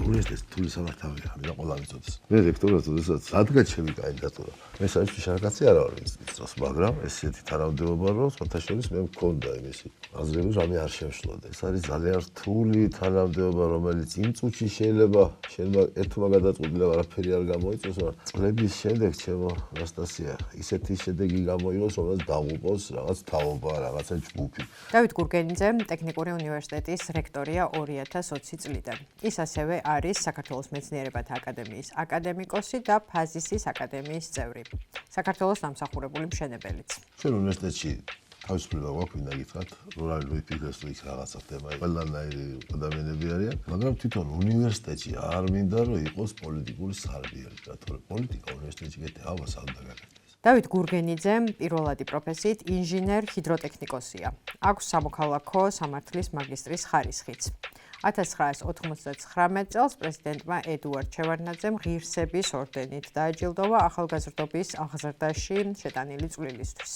უნივერსიტეტის თული სამართავი ამიტომ ყველა მიწოდეს. მე რექტორად როდესაც ადგა ჩემი კანდიდატურა. მე საერთოდ შარკაცი არ ვარ ის დროს, მაგრამ ესეთი თანამდებობა რომ სხვათა შორის მე მქონდა იმისი აზრები რომ რამე არ შემშლოდა. ეს არის ძალიან რთული თანამდებობა, რომელიც იმ წუთში შეიძლება ერთმა გადაწყვეტილება არაფერი არ გამოიწვევს, მაგრამ წლების შემდეგ ჩემო ანასტასია ისეთი შედეგი გამოიღოს, რომელიც დავუყოს რაღაც თაობა, რაღაცა ჯგუფი. დავით გურგენიძე ტექნიკური უნივერსიტეტის რექტორია 2020 წლიდან. ის ასევე არის საქართველოს მეცნიერებათა აკადემიის აკადემიკოსი და ფაზისის აკადემიის წევრი. საქართველოს დამსახურებული მშენებელიც. ჩვენ უნივერსიტეტში თავისუფლება გვაქვს, ვინდა გითხრათ, რომ ვიფიქრეს, რომ იქ რაღაცა ხდება. ყველანაირი ადამიანები არიან, მაგრამ თვითონ უნივერსიტეტში არ მინდა, რომ იყოს პოლიტიკური სარბიელი, რატომ პოლიტიკა უნივერსიტეტში გეტყავას არ უნდა გაკეთდეს. დავით გურგენიძე პირველადი პროფესიით ინჟინერ ჰიდროტექნიკოსია. აქვს სამოქალაქო სამართლის მაგისტრის ხარისხიც. 1999 წელს პრეზიდენტმა ედუარდ შევარდნაძემ ღირსების ორდენით დააჯილდოვა ახალგაზრდობის აღზრდაში შეტანილი წვლილისთვის.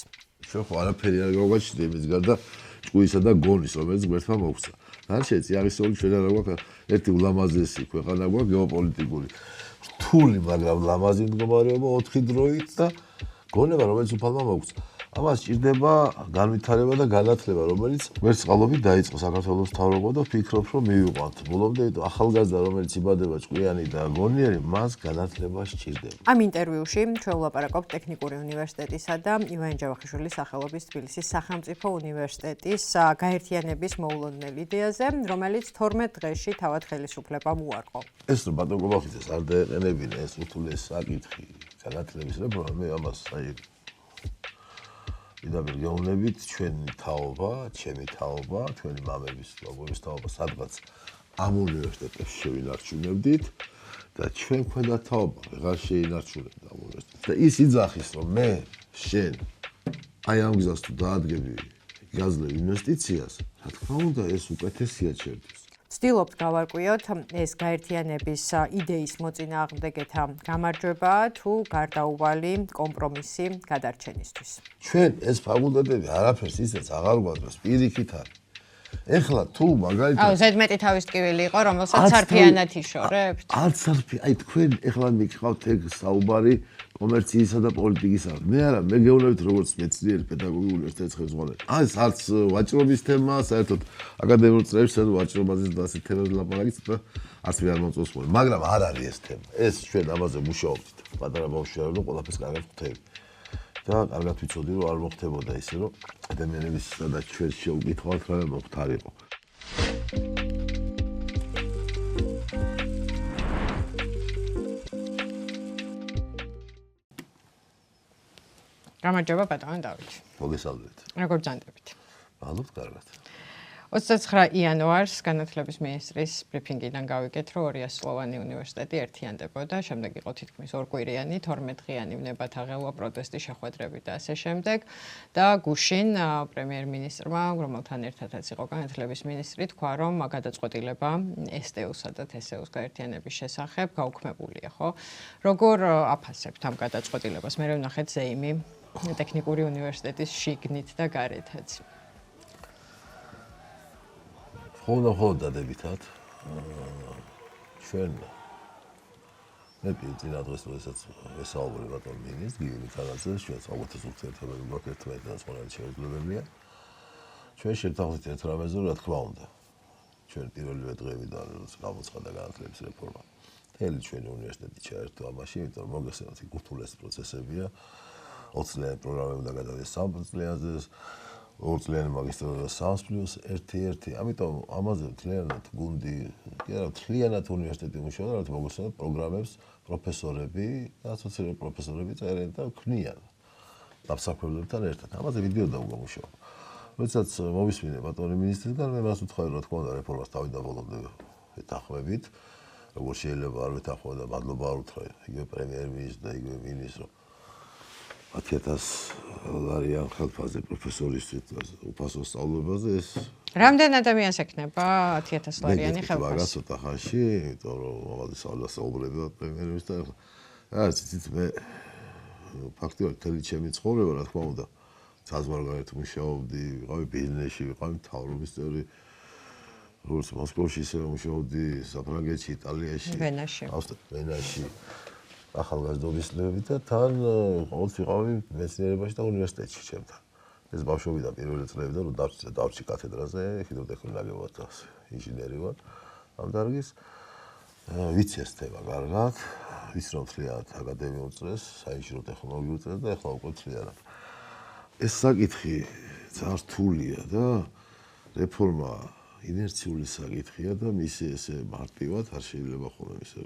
ჩვენ ხო არაფერი არ გავაჩნდა იმის გარდა ჭკუისა და გონის, რომელიც გვერდმა მოგვცა. დანარჩენი წიაღისეული ჩვენ არ გვაქვს ერთი ულამაზესი ქვეყანა გვაქვს გეოპოლიტიკური. რთული, მაგრამ ლამაზი მდგომარეობა 4 დროით და გონება, რომელიც უფალმა მოგვცა. ამას სჭირდება განვითარება და განათლება, რომელიც ვერც წყალობით დაიწყო საქართველოს მთავრობა და ვფიქრობ, რომ მივიყვანთ. ბოლომდე ახალგაზრდა, რომელიც იბადება ჭკვიანი და გონიერი, მას განათლება სჭირდება. ამ ინტერვიუში ჩვენ ვლაპარაკობთ ტექნიკური უნივერსიტეტისა და ივანე ჯავახიშვილის სახელობის თბილისის სახელმწიფო უნივერსიტეტის გაერთიანების მოულოდნელ იდეაზე, რომელიც 12 დღეში თავად ხელისუფლებამ უარყო. ეს რომ ბატონ გობახიძეს არ დაეყენებინა ეს უთულეს საკითხი განათლების რეფორმა, მე ამას მიდამერ გეუბნებით ჩვენი თაობა, ჩემი თაობა, ჩვენი მამების ლოგოების თაობა სადღაც ამ უნივერსიტეტებში შევინარჩუნებდით და ჩვენ ქვედა თაობა ვეღარ შეინარჩუნებდა ამ უნივერსიტეტს. და ის იძახის რომ მე შენ აი ამ გზას თუ დაადგები გაზლევ ინვესტიციას, რა თქმა უნდა ეს უკეთესია ჩემთვის. ვცდილობთ გავარკვიოთ ეს გაერთიანების იდეის მოწინააღმდეგეთა გამარჯვება თუ გარდაუვალი კომპრომისი გადარჩენისთვის. ჩვენ ეს ფაკულტეტები არაფერს ისეც აღარ გვაძლევს, პირიქით არის. ეხლა თუ მაგალითად აუ ზედმეტი თავის ტკივილი იყო, რომელსაც სარფიანად იშორებთ. აი თქვენ ეხლა მიგყავთ ეგ საუბარი კომერციისა და პოლიტიკისა. მე არა, მე გეუბნებით როგორც მეცნიერი პედაგოგი უნივერსიტეტის ხელმძღვანელი. ეს არც ვაჭრობის თემა, საერთოდ აკადემიურ წრეებში ვაჭრობაზე და ასეთ თემებზე ლაპარაკიც და არც მე არ მომწონს ხოლმე, მაგრამ არ არის ეს თემა. ეს ჩვენ ამაზე მუშაობთ. პატარა ბავშვი არ უნდა ყველაფერს კარგად ვხვდები. და კარგად ვიცოდი რომ არ მოხდებოდა ისე რომ ადამიანების სადაც ჩვენ შევკითხავთ რა მოხდარიყო. გამარჯობა ბატონო დავით. მოგესალმებით. როგორ ბრძანდებით? მადლობთ კარგად. 29 იანვარს განათლების მინისტრის ბრიფინგიდან გავიგეთ, რომ 200 სლოვანი უნივერსიტეტი ერთიანდებოდა, შემდეგ იყო თითქმის ორკვირიანი, 12 დღიანი ვნებათაღელვა პროტესტი, შეხვედრები და ასე შემდეგ. და გუშინ პრემიერ-მინისტრმა, რომელთან ერთადაც იყო განათლების მინისტრი, თქვა, რომ გადაწყვეტილება STU-სა და TSU-ს გაერთიანების შესახებ გაუქმებულია, ხო? როგორ აფასებთ ამ გადაწყვეტილებას? მე ვნახეთ ზეიმი ტექნიკური უნივერსიტეტის შიგნით და გარეთაც. ხოლმე დადებითად ჩვენ მე წინა დღეს როდესაც ვესაუბრე ბატონ მინისტრს გიორგი ქარაძეს ჩვენ საუბარს ურთიერთობები გვაქვს ერთმანეთთან სხვანაირად შეუძლებელია ჩვენ შევთავაზეთ ერთ რამეზე რა თქმა უნდა ჩვენ პირველივე დღეებიდან გამოცხადა განათლების რეფორმა მთელი ჩვენი უნივერსიტეტი ჩაერთო ამაში იმიტომ რომ მოგესალმებით ურთულეს პროცესებია 20 წლიანი პროგრამები უნდა გადავიდეს 3 წლიანზე 2 წლიანი მაგისტრატურა 3+1. ამიტომ ამაზე მთლიანად გუნდი, კი არა, მთლიანად უნივერსიტეტი მუშაობდა, რომ მოგესალმებით პროგრამებს პროფესორები და ასოცირებული პროფესორები წერენ და ქმნიან დამსახურებლებთან ერთად. ამაზე მიდიოდა უკვე მუშაობა. როდესაც მოვისმინე ბატონი მინისტრისგან, მე მას ვთქვი, რა თქმა უნდა, რეფორმას თავიდან ბოლომდე ვეთანხმებით. როგორ შეიძლება არ ვეთანხმო და მადლობა არ უთხრა იგივე პრემიერ-მინისტრს და იგივე მინისტრს 10,000 ხელფასზე პროფესორისთვის უფასო სწავლებაზე ეს რამდენ ადამიანს ექნება 10,000 ხელფასი? მაგას ცოტა ხანში, იმიტომ რომ ამაზე საუბრდება პრემიერ-მინისტრთან. რა იცით მე ფაქტობრივად მთელი ჩემი ცხოვრება, რა თქმა უნდა, საზღვარგარეთ მუშაობდი, ვიყავი ბიზნესში, ვიყავი მთავრობის წევრი. როგორც მოსკოვში ისე მუშაობდი საფრანგეთში, იტალიაში, ვენაში. ვენაში ახალგაზრდობის წლები და თან ყოველთვის ვიყავი მეცნიერებაში და უნივერსიტეტში ჩემთან. ეს ბავშვობიდან პირველი წლებიდან რომ დავრჩი კათედრაზე ჰიდროტექნიკურ ნაგებობათა ინჟინერი ვარ ამ დარგის. ვიცი ეს თემა კარგად, ვიცი რომ თლიანად აკადემიურ წრეს, საინჟინრო ტექნოლოგიურ წრეს და ახლა უკვე თლიანად. ეს საკითხი ძალიან რთულია და რეფორმა ინერციული საკითხია და მისი ესე მარტივად არ შეიძლება ხოლმე ისე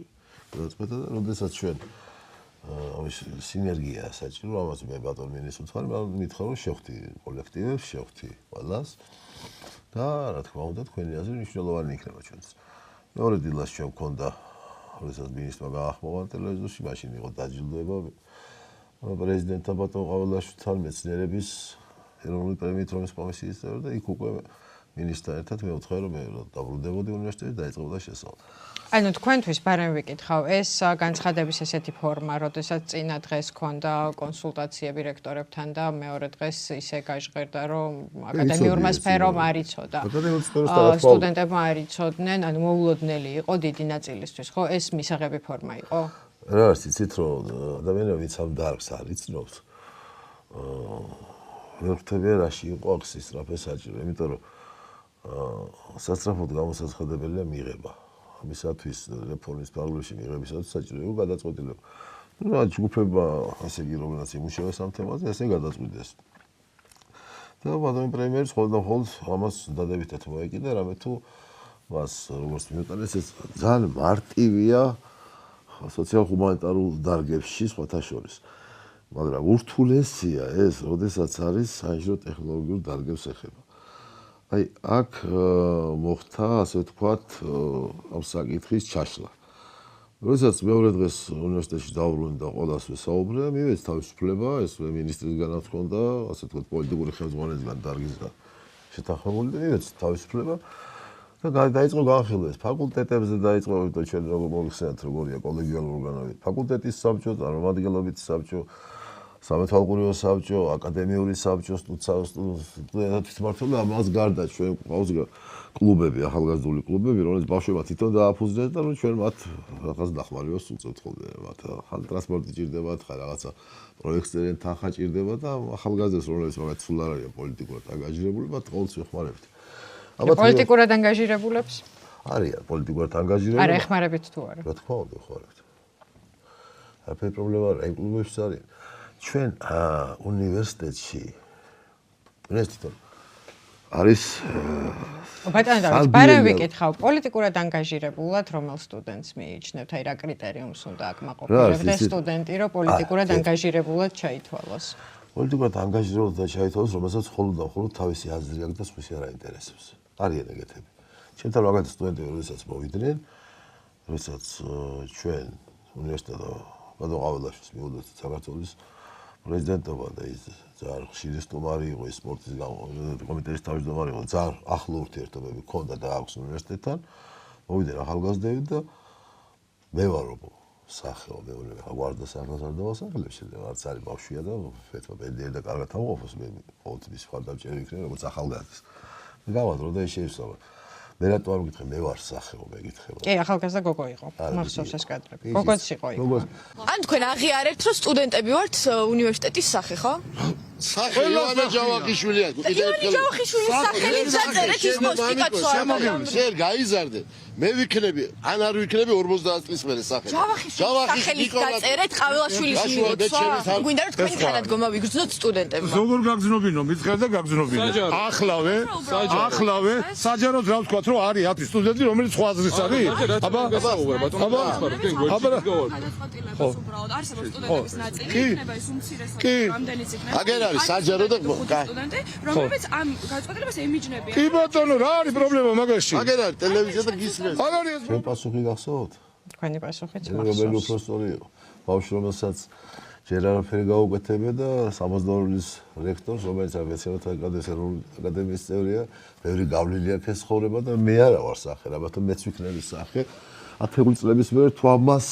გადაწყვეტა და როდესაც ჩვენ ამის სინერგია საჭირო, ამას მე ბატონ მინისტრს ვთქვი, მაგრამ მითხრა რომ შევხვდი კოლექტივებს, შევხვდი ყველას და რა თქმა უნდა თქვენი აზრი მნიშვნელოვანი იქნება ჩვენს. მეორე დილას ჩვენ გვქონდა როდესაც მინისტრმა გაახმოვა ტელევიზორში, მაშინ იყო დაჯილდოება პრეზიდენტთან ბატონ ყაველაშვილთან მეცნიერების ეროვნული პრემიით რომის კომისიის წევრი და იქ უკვე მინისტრთან ერთად მე ვთქვი რომ მე დაბრუნდებოდი უნივერსიტეტში დაიწყებოდა შესწავლა. ანუ თქვენთვის ბარემ ვიკითხავ, ეს განცხადების ესეთი ფორმა, როდესაც წინა დღეს ქონდა კონსულტაციები რექტორებთან და მეორე დღეს ისე გაჟღერდა, რომ აკადემიურმა სფერომ არ იცოდა. სტუდენტებმა არ იცოდნენ, ანუ მოულოდნელი იყო დიდი ნაწილისთვის, ხო? ეს მისაღები ფორმა იყო? რა არის, იცით რომ ადამიანები ვინც ამ დარგს არ იცნობს, ვერ ხვდებიან რაში იყო აქ სისწრაფე საჭირო, იმიტომ რომ სასწრაფოდ გამოსაცხადებელია მიღება. ამისათვის რეფორმის ფარგლებში მიღებისათვის საჭირო იყო გადაწყვეტილება. რა ჯგუფება, ასე იგი, რომელსაც იმუშავეს ამ თემაზე, ასე გადაწყვიტეს. და ბატონ პრემიერს ხოლმე ამას დადებითად მოეკიდა, რამე თუ მას როგორც მიუტანეს, ეს ძალიან მარტივია სოციალ-ჰუმანიტარულ დარგებში სხვათა შორის. მაგრამ ურთულესია ეს, როდესაც არის საინჟინრო ტექნოლოგიურ დარგებს ეხება. აი, აქ მოხდა, ასე ვთქვათ, ამ საკითხის ჩაშლა. როდესაც მეორე დღეს უნივერსიტეტში დავბრუნდი და ყველას ვესაუბრე, მივეც თავისუფლება, ეს მინისტრისგანაც ჰქონდა, ასე ვთქვათ, პოლიტიკური ხელმძღვანელისგან დარგისგან შეთანხმებული და მივეც თავისუფლება. და დაიწყო განხილვა ეს ფაკულტეტებზე დაიწყო, იმიტომ ჩვენ როგორ მოიხსენებთ, როგორია კოლეგიალური ორგანოები. ფაკულტეტის საბჭო, წარმომადგენლობითი საბჭო, სამეთვალყურეო საბჭო, აკადემიური საბჭო, სტუდენტთა თვითმმართველობა, ამას გარდა ჩვენ ყავს კლუბები, ახალგაზრდული კლუბები, რომელიც ბავშვებმა თვითონ დააფუძნეს და რომ ჩვენ მათ რაღაც დახმარებას უწევთ ხოლმე, მათ ხან ტრანსპორტი ჭირდებათ, ხან რაღაცა პროექტებთან თანხა ჭირდება და ახალგაზრდებს, რომელიც მაგათ სულ არ არიან პოლიტიკურად ანგაჟირებული, მათ ყოველთვის ვეხმარებთ. პოლიტიკურად ანგაჟირებულებს? არიან პოლიტიკურად ანგაჟირებული. არა, ეხმარებით თუ არა? რა თქმა უნდა, ეხმარებთ. არაფერი პრობლემა არ აქვს, კლუბებში არის. ჩვენ უნივერსიტეტში არის ბატონო, ბარემ ვიკითხავ, პოლიტიკურად ანგაჟირებულად რომელ სტუდენტს მიიჩნევთ, აი რა კრიტერიუმს უნდა აკმაყოფილებდეს სტუდენტი, რომ პოლიტიკურად ანგაჟირებულად ჩაითვალოს? პოლიტიკურად ანგაჟირებულად ჩაითვალოს, რომელსაც მხოლოდ და მხოლოდ თავისი აზრი აქვს და სხვისი არ აინტერესებს. არიან ეგეთები. ჩემთან მაგათ სტუდენტები, როდესაც მოვიდნენ, როდესაც ჩვენ უნივერსიტეტო ბატონ ყაველაშვილს მივუძეთ საქართველოს პრეზიდენტობა და ის ძალიან ხშირი სტუმარი იყო, სპორტის კომიტეტის თავმჯდომარე იყო, ძალიან ახლო ურთიერთობები ჰქონდა და აქვს უნივერსიტეტთან. მოვიდნენ ახალგაზრდები და მე ვარ სახეო, მეორე ვარდა სახელს არ დავასახელებ, შეიძლება არც არის ბავშვია და ფეთმა პენდიერი და კარგად ავყოფოს, მე ყოველთვის მხარდამჭერი ვიქნები, როგორც ახალგაზრდის. გავადრო და შეისწავლა. მე რატო არ ვიკითხე, მე ვარ სახეო, მეკითხება. კი, ახალგაზრდა გოგო იყო. მახსოვს ეს კადრები. გოგოც იყო იქ. ან თქვენ აღიარებთ, რომ სტუდენტები ვართ უნივერსიტეტის სახე, ხო? სახე ივანე ჯავახიშვილია. ივანე ჯავახიშვილის სახელით დაწერეთ ის კონსტიტუცია. შენ გაიზარდე. მე ვიქნები, ან არ ვიქნები 50 წლის მერე სახე. ჯავახიშვილის სახელით დაწერეთ ყაველაშვილის მიღწვა. გვინდა რომ თქვენი თანადგომა ვიგრძნოთ სტუდენტებმა. როგორ გაგზნობინო, მითხარ და გაგზნობინო. ახლავე საჯაროდ რა ვთქვათ, რომ არის 10 სტუდენტი, რომელიც სხვა აზრის არის? აბა არსებობს სტუდენტების ნაწილი, იქნება ის უმცირესობა, რამდენიც იქნება. აგერ არის საჯარო და სტუდენტი, რომლებიც ამ გადაწყვეტილებას ემიჯნებიან. კი ბატონო, რა არის პრობლემა მაგაში? აგერ არის ტელევიზია და გისმენთ. ჩვენ პასუხი გახსოვთ? თქვენი პასუხიც რომელი მახსოვს. უბრალოდ იყო. ბავშვი რომელსაც ჯერ არაფერი გაუკეთებია და 62-ის რექტორს, რომელიც მეცნიერებათა აკადემიის წევრია, ბევრი გავლილი აქვს ეს ცხოვრება და მე არა ვარ სახე, რაბათო მეც ვიქნები სახე. 10 წლების მერე თუ ამას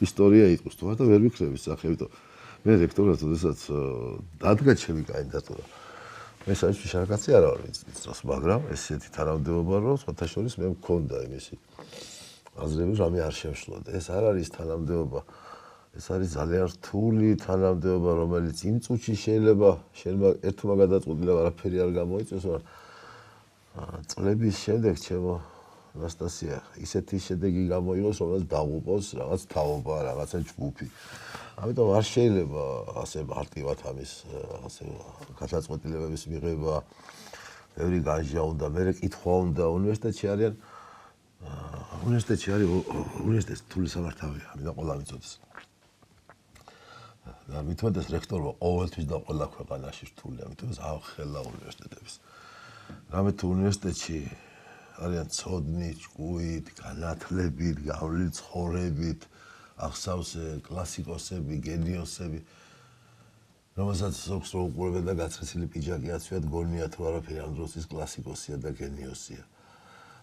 ისტორია იყოს თუ არა და ვერ ვიქნები სახე, იმიტომ მე რექტორად როდესაც დადგა ჩემი კანდიდატურა. მე საერთოდ შარკაცი არ ვარ ვიცით, მაგრამ ესეთი თანამდებობა რომ სხვათა შორის მე მქონდა იმისი აზრები რამე არ შემშლოდა. ეს არ არის თანამდებობა. ეს არის ძალიან რთული თანამდებობა, რომელიც იმ წუთში შეიძლება შენმა ერთმა გადაწყვეტილება არაფერი არ გამოიწვიოს, მაგრამ წლების შემდეგ ჩემო ანასტასია ისეთი შედეგი გამოიღოს, რომელიც დაუყოს რაღაც თაობა, რაღაცა ჯგუფი. ამიტომ არ შეიძლება ასე მარტივად ამის ასე გადაწყვეტილებების მიღება. ბევრი განჟა უნდა, მე კითხვა უნდა, უნივერსიტეტში არის უნივერსიტეტის რთული სამართავია, ამიტომ ყველა მიწოდეს. და მithumetes რექტორმა ყოველთვის და ყველა ქვეყანაში რთულია, ამიტომ აღხელა უნივერსიტეტების. რამე თუ უნივერსიტეტში არიან ცოდნი, ჭკუით, განათლებით, გავლილი ცხოვრებით, ახსავსე კლასიკოსები, გენიოსები, რომელსაც ზოგს რო უყურებენ და გაცრეცილი პიჯაკი აცვიათ, გონიათ რომ არაფერი ამ დროის კლასიკოსია და გენიოსია.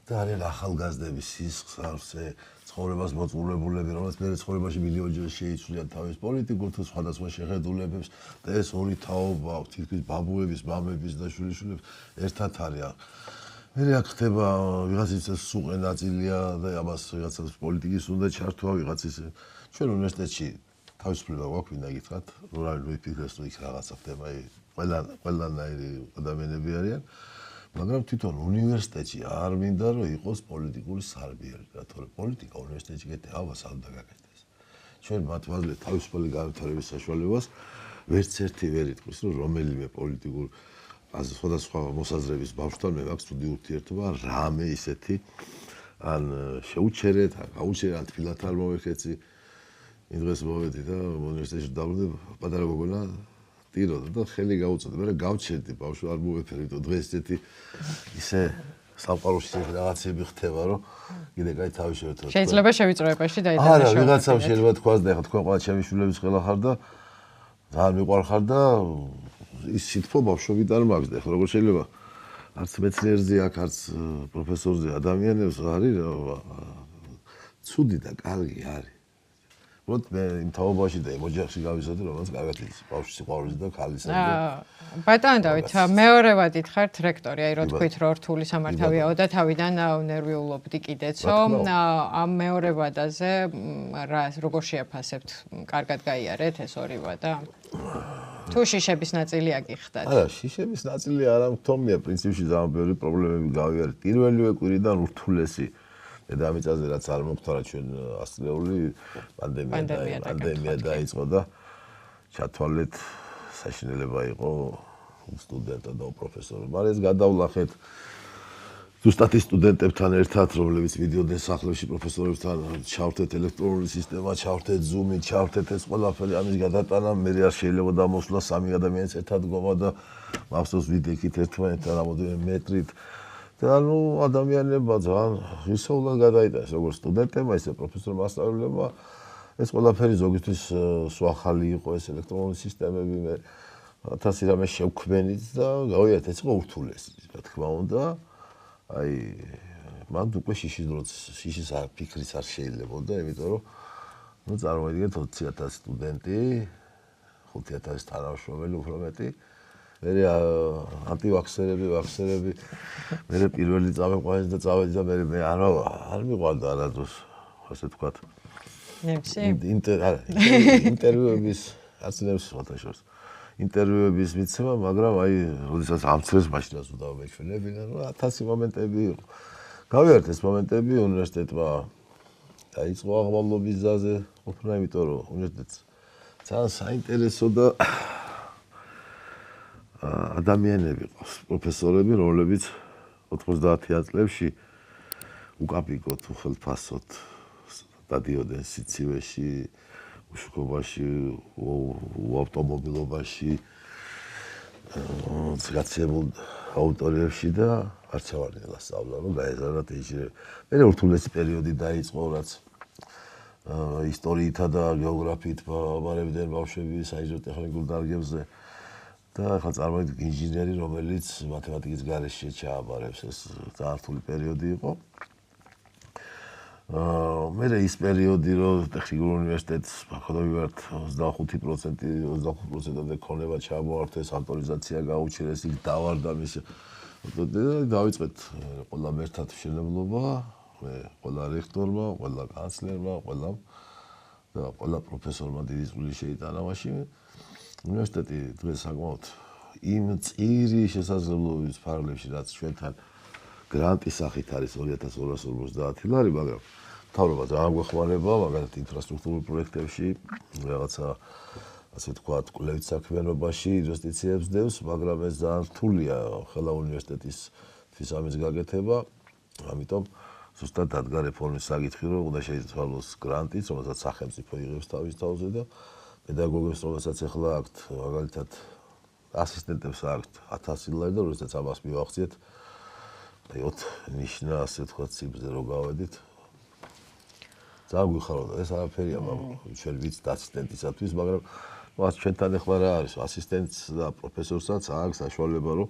და არიან ახალგაზრდები, სისხლსავსე, ცხოვრებას მოწყურებულები, რომელსაც მე ცხოვრებაში მილიონჯერ შეიცვლიან თავის პოლიტიკურ თუ სხვადასხვა შეხედულებებს და ეს ორი თაობა აქვს, თითქმის ბაბუების, მამების და შვილიშვილების ერთად არის. მე აქ ხდება ვიღაცის სუყე ნაწილია და ამას ვიღაცას პოლიტიკის უნდა ჩართვა, ვიღაცის ჩვენ უნივერსიტეტში თავისუფლება გვაქვს, ვინდა გითხრათ, რომ ვიფიქრეს რომ იქ რაღაცა ხდება, ყველანაირი ადამიანები არიან. მაგრამ თვითონ უნივერსიტეტში არ მინდა რომ იყოს პოლიტიკური სარბიელი, რატომ პოლიტიკა უნივერსიტეტში გეტყვი ავას არ უნდა გაკეთდეს. ჩვენ მათ ვაძლევთ თავისუფალი განვითარების საშუალებას, ვერც ერთი ვერ იტყვის რომ რომელიმე პოლიტიკურ სხვადასხვა მოსაზრების ბავშვთან მე მაქვს თუდი ურთიერთობა, რამე ისეთი ან შეუჩერეთ, ან გაუჩერეთ, ან თბილად არ მოვეხეცი. იმ დღეს მოვედი და უნივერსიტეტში დავბრუნდი, პატარა გოგონა ტიროდა და ხელი გაუწოდა, მე გავჩერდი ბავშვი არ მოვეფერი, თო დღეს ესეთი ისე სამყაროში რაღაცები ხდება, რომ კიდე კაი თავი შევეთო. შეიძლება შევიწროებაში დაიდენა. არა, ვიღაცამ შეიძლება თქვას და ეხლა თქვენ ყველა ჩემი შვილების ყველა ხარ და ძალიან მიყვარხარ და ის სიტყვა ბავშვობით არ მაქვს და ეხლა როგორ შეიძლება არც მეცნიერზე აქ არც პროფესორზე ადამიანებს არის ცუდი და კარგი არის. მოთ მე იმ თაობაში და იმ ოჯახში გავიზარდე, რომელიც კარგად იცის ბავშვის სიყვარულზე და ქალისა და ბატონო დავით, მეორევად ითხრათ რექტორი, აი რო თქვით რომ რთული სამართავიაო და თავიდან ნერვიულობდი კიდეცო, ამ მეორე ვადაზე როგორ შეაფასებთ? კარგად გაიარეთ ეს ორი ვადა? თუ შიშების ნაწილი აგიხდათ? არა, შიშების ნაწილი არა მქონია, პრინციპში ძალიან ბევრი პრობლემები გავიარეთ. პირველივე კვირიდან ურთულესი დედამიწაზე რაც არ მოხდა ჩვენ ასწლეული პანდემია დაიწყო და ჩათვალეთ საშინელება იყო სტუდენტთა და პროფესორებმა. მაგრამ ეს გადავლახეთ ზუსტად სტუდენტებთან ერთად, რომლებიც მიდიოდნენ სახლებში პროფესორებთან, ჩავთეთ ელექტრონული სისტემა, ჩავთეთ Zoom-ი, ჩავთეთ ეს ყველაფერი, ამის გადატანა მე არ შეიძლება დამოსვლა სამი ადამიანის ერთად გომა და მახსოვს ვიდექით ერთმანეთთან რამოდენიმე მეტრით. და ნუ ადამიანებმა ძალიან ღირსეულად გადაიტანეს როგორც სტუდენტებმა, ისე პროფესორ მასწავლებლებმა. ეს ყველაფერი ზოგისთვის სვახალი იყო ეს ელექტრონული სისტემები, მე 1000 რამე შევქმენით და გავიარეთ, ეს იყო ურთულესი, რა თქმა უნდა. აი, მან უკვე შიშის ფიქრიც არ შეიძლებოდა, იმიტომ რომ ნუ წარმოიდგინეთ 20000 სტუდენტი, 5000 თანამშრომელი უფრო მეტი. მე ანტივაქსერები, ვაქსერები, მე პირველი წავეყვანეს და წავედი და მე არ მიყვარდა არადროს, ასე ვთქვათ. ინტერვიუების არც ნებს სხვათა შორის. ინტერვიუების მიცემა, მაგრამ აი, როდესაც ამცრეს მაშინაც უნდა მეჩვენებინა, რომ 1000 მომენტები იყო. გავიარეთ ეს მომენტები უნივერსიტეტმა დაიწყო აღმავლობის გზაზე, ყოფნა, იმიტომ რომ უნივერსიტეტს ძალიან საინტერესო და ადამიანები ყავს, პროფესორები, რომლებიც 90-იან წლებში უკაპიკოთ, უხელფასოთ დადიოდნენ სიცივეში, უშუქობაში, ავტომობილობაში, გაცემულ აუდიტორიებში და არც ჩავარდნილა სწავლა, რომ გაეზარდათ ინჟინერი. მე ურთულესი პერიოდი დაიწყო, რაც ისტორიითა და გეოგრაფიით ვაბარებდნენ ბავშვები საინჟინრო ტექნიკურ დარგებზე. და ახლა წარმოიდგინეთ ინჟინერი, რომელიც მათემატიკის გარეშე ჩააბარებს, ეს ძალიან რთული პერიოდი იყო. მე ის პერიოდი რომ ტექნიკურ უნივერსიტეტს ვახდოვივართ 25%-ამდე ქონება ჩამოართვეს, ავტორიზაცია გაუჩინეს, იქ დავარდა მის დავიწყეთ ყველა მერთად მშენებლობა, ყველა რექტორმა, ყველა კანცლერმა, ყველა პროფესორმა დიდი წვლილი შეიტანა მაშინ. უნივერსიტეტი დღეს საკმაოდ იმ წირი შესაძლებლობების ფარგლებში, რაც ჩვენთან გრანტის სახით არის 2250 ლარი, მაგრამ მთავრობა ძალიან გვეხმარება, მაგალითად ინფრასტრუქტურულ პროექტებში, რაღაცა ასე ვთქვათ, კვლევით საქმიანობაში ინვესტიციებს დევს, მაგრამ ეს ძალიან რთულია ხელა უნივერსიტეტისთვის ამის გაკეთება, ამიტომ ზუსტად დადგა რეფორმის საკითხი, რომ უნდა შეიცვალოს გრანტიც, რომელსაც სახელმწიფო იღებს თავის თავზე და პედაგოგებს, რომელსაც ახლა აქვთ, მაგალითად ასისტენტებს აქვთ 1000 ლარი და როდესაც ამას მივახციეთ, აი 4 ნიშნა ასე ვთქვათ, ციფრზე რო გავედით. ძალიან გვიხარებოდა ეს არაფერია, ჩვენ ვიცით ასისტენტისათვის, მაგრამ მას ჩვენთან ახლა რა არის, ასისტენტს და პროფესორსაც აქვს საშუალება, რომ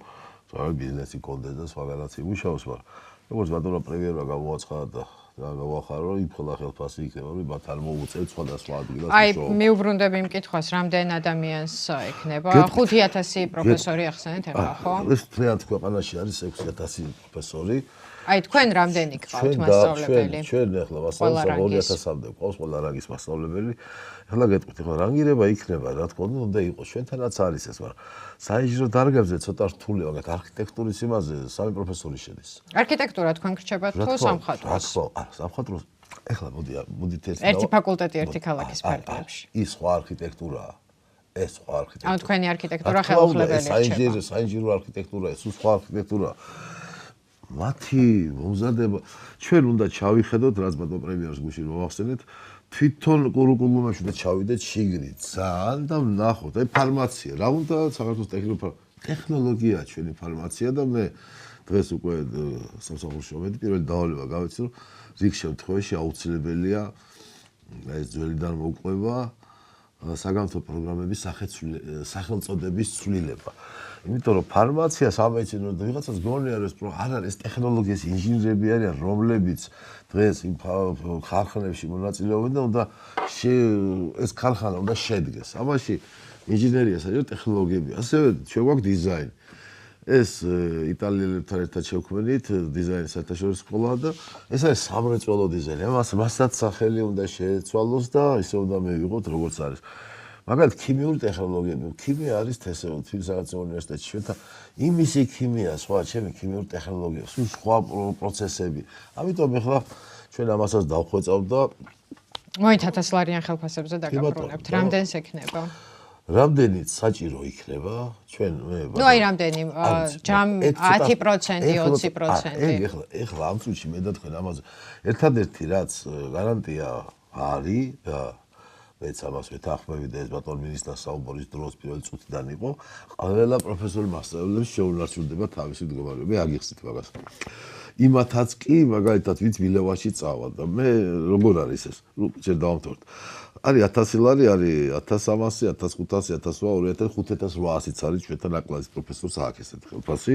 რაღაც ბიზნესი კონდეს და სხვაგანაც იმუშაოს, მაგრამ როგორც ბატონო პრემიერმა გამოაცხადა და გავახარო, იმ ხელფასი იქნება, რომ მათ არ მოუწევთ სხვადასხვა ადგილას აი, მიუბრუნდები იმ კითხვას, რამდენ ადამიანს ექნება? 5000 პროფესორი ახსენეთ ახლა, ხო? ეს თლიანად ქვეყანაში არის 6000 პროფესორი. აი, თქვენ რამდენი გყავთ მასწავლებელი? ჩვენ ახლა მასწავლებელი 2000-მდე გვყავს ყველა რანგის მასწავლებელი. ახლა გეტყვით, ახლა რანგირება იქნება, რა თქმა უნდა იყოს, ჩვენთანაც არის ეს, მაგრამ საინჟინრო დარგებზე ცოტა რთულია, მაგათ არქიტექტურის იმაზე 3 პროფესორი შედის. არქიტექტურა თქვენ გრჩებათ თუ სამხატვროს? სამხატვროს. ახლა მოდით ერთი ფაკულტეტი ერთი ქალაქის ფარგლებში. ის სხვა არქიტექტურაა. ეს სხვა არქიტექტურა. ანუ თქვენი არქიტექტურა ხელუხლებელი რჩება. საინჟინრო არქიტექტურა, ეს სხვა არქიტექტურაა. მათი მომზადება ჩვენ უნდა ჩავიხედოთ, რაც ბატონ პრემიერს გუშინ მოახსენეთ, თვითონ კურიკულუმებში და ჩავიდეთ შიგნით ძალიან და ვნახოთ, აი ფარმაცია, რა უნდა საქართველოს ტექნოლოგია ჩვენი ფარმაცია და მე დღეს უკვე სამსახურში მომედი, პირველი დავალება გავეცი, რომ რიგ შემთხვევაში აუცილებელია ეს ძველიდან მოკყვება საგანმანათლებლო პროგრამების სახელწოდების ცვლილება. იმიტომ რომ ფარმაცია სამედიცინო და ვიღაცას გონია რომ ეს არ არის ტექნოლოგიის ინჟინრები არიან, რომლებიც დღეს იმ ქარხნებში მონაწილეობენ და უნდა ეს ქარხანა უნდა შედგეს. ამაში ინჟინერია საერთოდ ტექნოლოგიები. ასევე ჩვენ გვაქვს დიზაინი. ეს იტალიელებთან ერთად შევქმნით დიზაინის საერთაშორისო სკოლა და ეს არის სამრეწველო დიზაინი. მასაც სახელი უნდა შეეცვალოს და ისე უნდა მივიღოთ როგორც არის. მაგალითად ქიმიური ტექნოლოგიები, ქიმია არის თბილისის უნივერსიტეტში, ჩვენთან იმისი ქიმია, სხვა ჩემი ქიმიური ტექნოლოგია, სულ სხვა პროცესები. ამიტომ ახლა ჩვენ ამასაც დავხვეწავ და მოით 1000 ლარიან ხელფასებზე დაგაბრუნებთ. რამდენს ექნება? რამდენიც საჭირო იქნება, ჩვენ ნუ აი რამდენი ჯამ 10%, 20%. ეხლა ამ წუთში მე და თქვენ ამაზე ერთადერთი რაც გარანტია არის და მეც ამას ვეთანხმები და ეს ბატონ მინისტრს საუბრის დროს პირველი წუთიდან იყო, ყველა პროფესორი მასწავლებლებს შეუნარჩუნდება თავისი მდგომარეობა, აგიხსნით მაგას. იმათაც კი მაგალითად ვინც მილევაში წავა და მე როგორ არის ეს? ნუ ჯერ დავამთავროთ. არის 1000 ლარი, არის 1300, 1500, 1800, 5800-იც არის ჩვენთან აკლასის პროფესორს აქვს ესეთი ხელფასი,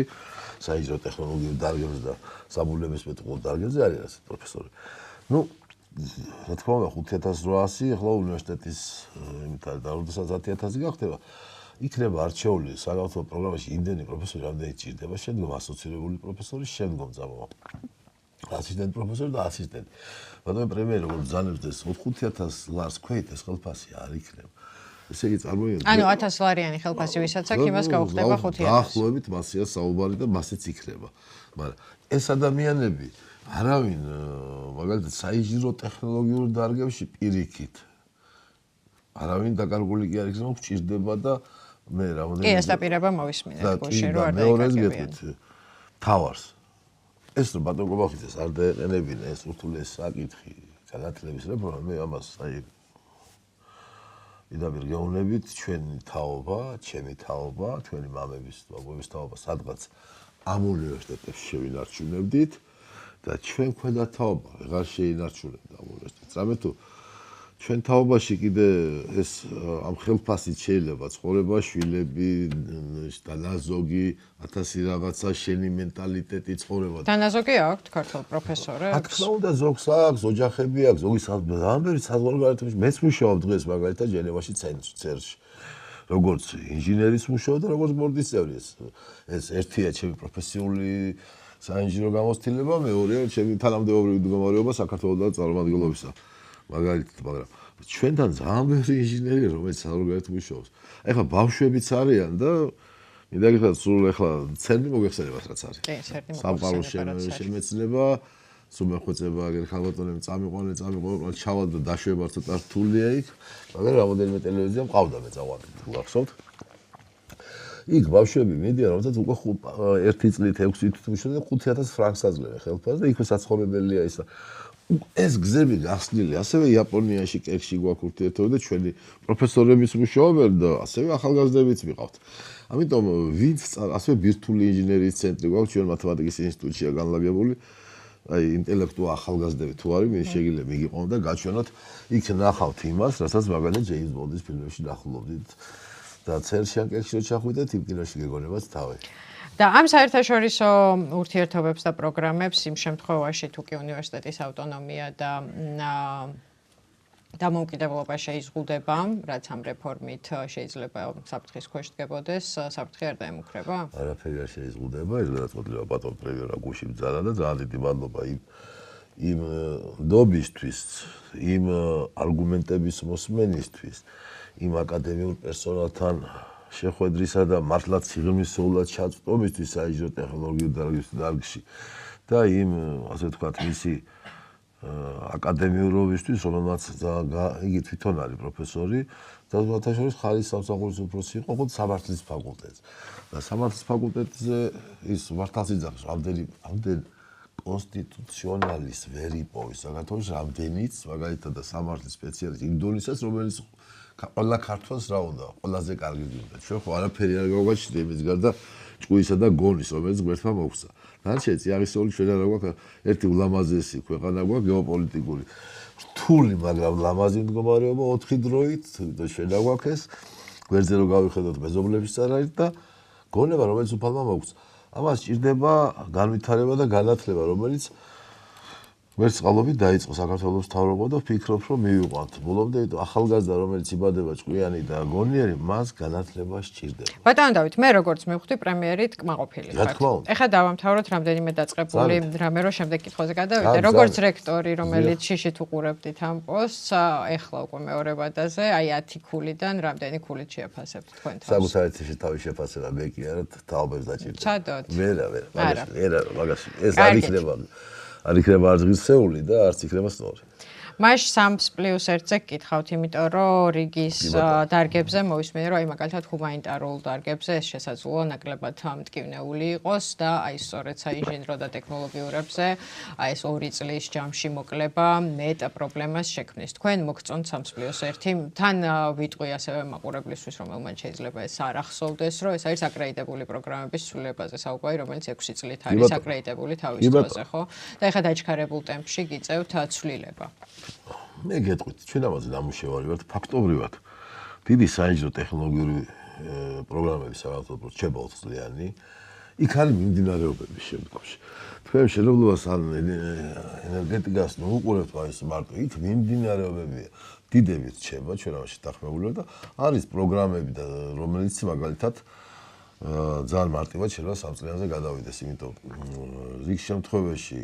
საინჟინრო ტექნოლოგიურ დარგებზე და საბუნებისმეტყველო დარგებზე არის ასეთი პროფესორი. ნუ რა თქმა უნდა 5800 ახლა უნივერსიტეტის იმით არის და როდესაც 10000 გახდება, იქნება არჩეული საგანმანათლებლო პროგრამაში იმდენი პროფესორი, რამდენი ჭირდება, შემდგომ ასოცირებული პროფესორი, შემდგომ წამოვა ასისტენტ პროფესორი და ასისტენტი. ბატონო პრემიერ როგორც ბრძანებს ეს 5000 ლარს ქვეთ ეს ხელფასი არ იქნება. ესე იგი წარმოიდგინეთ. ანუ 1000 ლარიანი ხელფასი ვისაც აქვს, იმას გაუხდება 5000. დაახლოებით მასია საუბარი და მასეც იქნება. მაგრამ ეს ადამიანები არავინ მაგალითად საინჟინრო ტექნოლოგიურ დარგებში პირიქით არავინ დაკარგული კი არ იქნება, რომ გჭირდება და მე რამოდენიმე კი ეს დაპირება მოვისმინეთ გუშინ რომ არ დაიკარგებიან. თავარს ეს რომ ბატონ გობახიძეს არ დაეყენებინა ეს ურთულეს საკითხი განათლების რეფორმა, მე ამას აი იდაბირ გეუბნებით ჩვენი თაობა, ჩემი თაობა, ჩვენი მამების ბაბუების თაობა სადღაც ამ უნივერსიტეტებში შევინარჩუნებდით და ჩვენ ქვედა თაობა ვეღარ შეინარჩუნებდა ამ უნივერსიტეტს. რამე თუ ჩვენ თაობაში კიდე ეს ამ ხელფასით შეიძლება ცხოვრება, შვილები, დანაზოგი, 1000 რაღაცა შენი მენტალიტეტი ცხოვრება. დანაზოგი აქვთ ქართულ პროფესორებს? რა თქმა უნდა, ზოგს აქვს, ოჯახები აქვს, ზოგი ამბერი საზღვარგარეთში მეც მუშაობ დღეს მაგალითად ჟენევაში ცენტრში. როგორც ინჟინერის მუშაობ და როგორც ბორდის წევრი. ეს ერთია ჩემი პროფესიული საინჟინრო გამოცდილება, მეორეა ჩემი თანამდებობრივი მდგომარეობა საქართველოს და წარმომადგენლობისა. მაგალითად, მაგრამ ჩვენთან ძალიან ბევრი ინჟინერია, რომელიც საზღვარგარეთში მუშაობს. ეხლა ბავშვებიც არიან და მინდა გითხრათ, სულ ეხლა ცერნი მოგეხსენებათ რაც არის. კი, ცერნი სამყაროს მოგეხსენებათ. შემეცნება, სულ მეხვეწება, აგერ ხალბატონები წამიყვანენ, ჩავალ და დაშვება ცოტა რთულია იქ, მაგრამ რამოდენიმე ტელევიზია მყავდა მე წავარდით, გახსოვთ? იქ ბავშვები მიდიან, რომელსაც უკვე 1 წლით 6 თვით მუშაობენ 5000 ფრანკს აძლევენ ხელფასს და იქვე საცხოვრებელია ის. ეს გზები გახსნილი, ასევე იაპონიაში კექში გვაქვს ურთიერთობა და ჩვენი პროფესორებიც მუშაობენ და ასევე ახალგაზრდებიც მიყავთ. ამიტომ ვინც ასევე ბირთვული ინჟინერიის ცენტრი გვაქვს ჩვენ მათემატიკის ინსტიტუტშია განლაგებული. აი ინტელექტუალ ახალგაზრდები თუ არის, მე შეგიძლია მიგიყვანოთ და გაჩვენოთ იქ ნახავთ იმას, რასაც მაგალითად ჯეიმს ბონდის ფილმებში ნახულობდით. და ცერში ან კექში რო ჩახვიდეთ, იმ კინოში გეგონებათ თავი. და ამ საერთაშორისო ურთიერთობებს და პროგრამებს იმ შემთხვევაში თუ კი უნივერსიტეტის ავტონომია და დამოუკიდებლობა შეიზღუდება, რაც ამ რეფორმით შეიძლება საფრთხის ქვეშ დგებოდეს, საფრთხე არ დაემუქრება? არაფერი არ შეიზღუდება, ეს გადაწყვეტილება ბატონ პრემიერმა გუში ბრძანა და ძალიან დიდი მადლობა იმ ნდობისთვის, იმ არგუმენტების მოსმენისთვის, იმ აკადემიურ პერსონალთან შეხვედრისა და მართლაც სიღრმისეულად ჩაწვდომისთვის საინჟინრო ტექნოლოგიურ დარგში და იმ ასე ვთქვათ მისი აკადემიურობისთვის, რომელმაც იგი თვითონ არის პროფესორი და მათ შორის ხარის სამსახურის უფროსი იყო ხოლმე სამართლის ფაკულტეტზე. და სამართლის ფაკულტეტზე ის მართლაც იძახს, რამდენი კონსტიტუციონალის ვერ იპოვეს საქართველოს რამდენიც მაგალითად და სამართლის სპეციალისტი იმ დონისას, რომელიც ყველა ქართველს რა უნდა, ყველაზე კარგი გინდა. ჩვენ ხო არაფერი არ გავაჩნდა იმის გარდა ჭკუისა და გონის, რომელიც გვერდმა მოგვცა. დანარჩენი წიაღისეული ჩვენ არა გვაქვს ერთი ულამაზესი ქვეყანა გვაქვს გეოპოლიტიკური. რთული, მაგრამ ლამაზი მდგომარეობა 4 დროით და ჩვენ გვაქვს ეს გვერდზე რო გავიხედოთ მეზობლების წარაით და გონება, რომელიც უფალმა მოგვცა. ამას სჭირდება განვითარება და განათლება, რომელიც ვერც წყალობით დაიწყო საქართველოს მთავრობა და ვფიქრობ, რომ მივიყვანთ. ბოლომდე ახალგაზრდა, რომელიც იბადება ჭკვიანი და გონიერი, მას განათლება სჭირდება. ბატონო დავით, მე როგორც მივხვდი, პრემიერით კმაყოფილი რა ხართ. თქმა უნდა. ეხლა დავამთავროთ რამდენიმე დაწყებული რამე რო შემდეგ კითხვაზე გადავიდე. როგორც რექტორი, რომელიც შიშით უყურებდით ამ პოსტს, ეხლა უკვე მეორე ვადაზე, აი 10 ქულიდან რამდენი ქულით შეაფასებთ თქვენ თავს? საკუთარი ციხის თავის შეფასება მე კი არა, თაობებს დაჭირდება. ცადოთ. ვერა, მაგაში ეს არ იქნება. არ იქნება არც ღირსეული და არც იქნება სწორი. მაშ 3+1-ზე გკითხავთ, იმიტომ რომ რიგის დარგებზე მოვისმენე, რომ აი მაგალითად ჰუმანიტარულ დარგებზე ეს შესაძლოა ნაკლებად მტკივნეული იყოს და აი სწორედ საინჟინრო და ტექნოლოგიურებზე აი ეს 2 წლის ჯამში მოკლება მეტ პრობლემას შექმნის. თქვენ მოგწონთ 3+1, თან ვიტყვი ასევე მაყურებლისთვის, რომელმან შეიძლება ეს არ ახსოვდეს, რომ ეს არის აკრედიტებული პროგრამების ცვლილებაზე საუბარი, რომელიც 6 წლით არის აკრედიტებული თავის დროზე, ხო? და ეხლა დაჩქარებულ ტემპში გიწევთ ცვლილება. მე გეტყვით, ჩვენ ამაზე დამუშავარი ვართ ფაქტობრივად. დიდი საინჟინრო ტექნოლოგიური პროგრამები საქართველოს რჩება 20 წლიანი. იქ არის მიმდინარეობების შემდგომში. თქვენ შენობლობას ან ენერგეტიკას ნუყურებთ მაინც მარტო, იქ მიმდინარეობებია. დიდები რჩება, ჩვენ ამაში დახმებული ვართ და არის პროგრამები და რომელიც მაგალითად ძალიან მარტივად შეიძლება 3 წლიანზე გადავიდეს, იმიტომ რიგ შემთხვევაში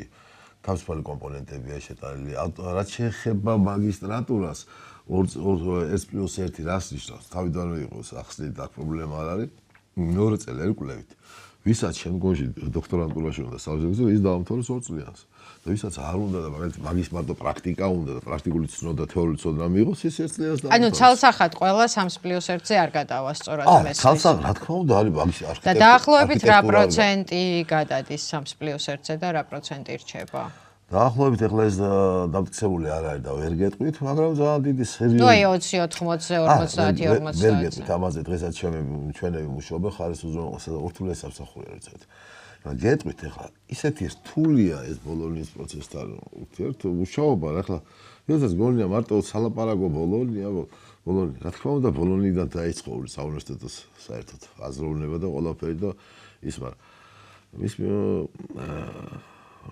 თავისუფალი კომპონენტებია შეტანილი. რაც შეეხება მაგისტრატურას 1+1 რას ნიშნავს? თავიდანვე იყოს ახსნით, აქ პრობლემა არ არის. მეორე წელი ერკვლევით. ვისაც შემდგომში დოქტორანტურაში უნდა სწავლდეს, ის დაამთავროს 2 წლიანს. და ვისაც არ უნდა და მაგალითად მაგის მარტო პრაქტიკა უნდა და პრაქტიკული ცნობა და თეორიული ცოდნა მიიღოს, ის 1 წლიანს დაამთავროს. ანუ ცალსახად ყველა 3+1-ზე არ გადავა სწორად მესმის. ცალსახად, რა თქმა უნდა, არის მაგის არქიტექტურა. და დაახლოებით რა პროცენტი გადადის 3+1-ზე და რა პროცენტი რჩება? დაახლოებით ეხლა ეს დამტკიცებული არ არის და ვერ გეტყვით, მაგრამ ძალიან დიდი სერიოზული. ნუ აი 20-80-ზე 50-50. ვერ გეტყვით ამაზე დღესაც ჩვენები მუშაობენ ხარის უზრუნველყოფასა და ურთულეს სამსახური არის. გეტყვით ახლა ისეთი რთულია ეს ბოლონის პროცესთან ურთიერთ მუშაობა ახლა როდესაც გონია მარტო სალაპარაკო ბოლონია რა თქმა უნდა ბოლონიდან დაიწყო საუნივერსიტეტო საერთოდ აზროვნება და ყველაფერი და ის მაგრამ მის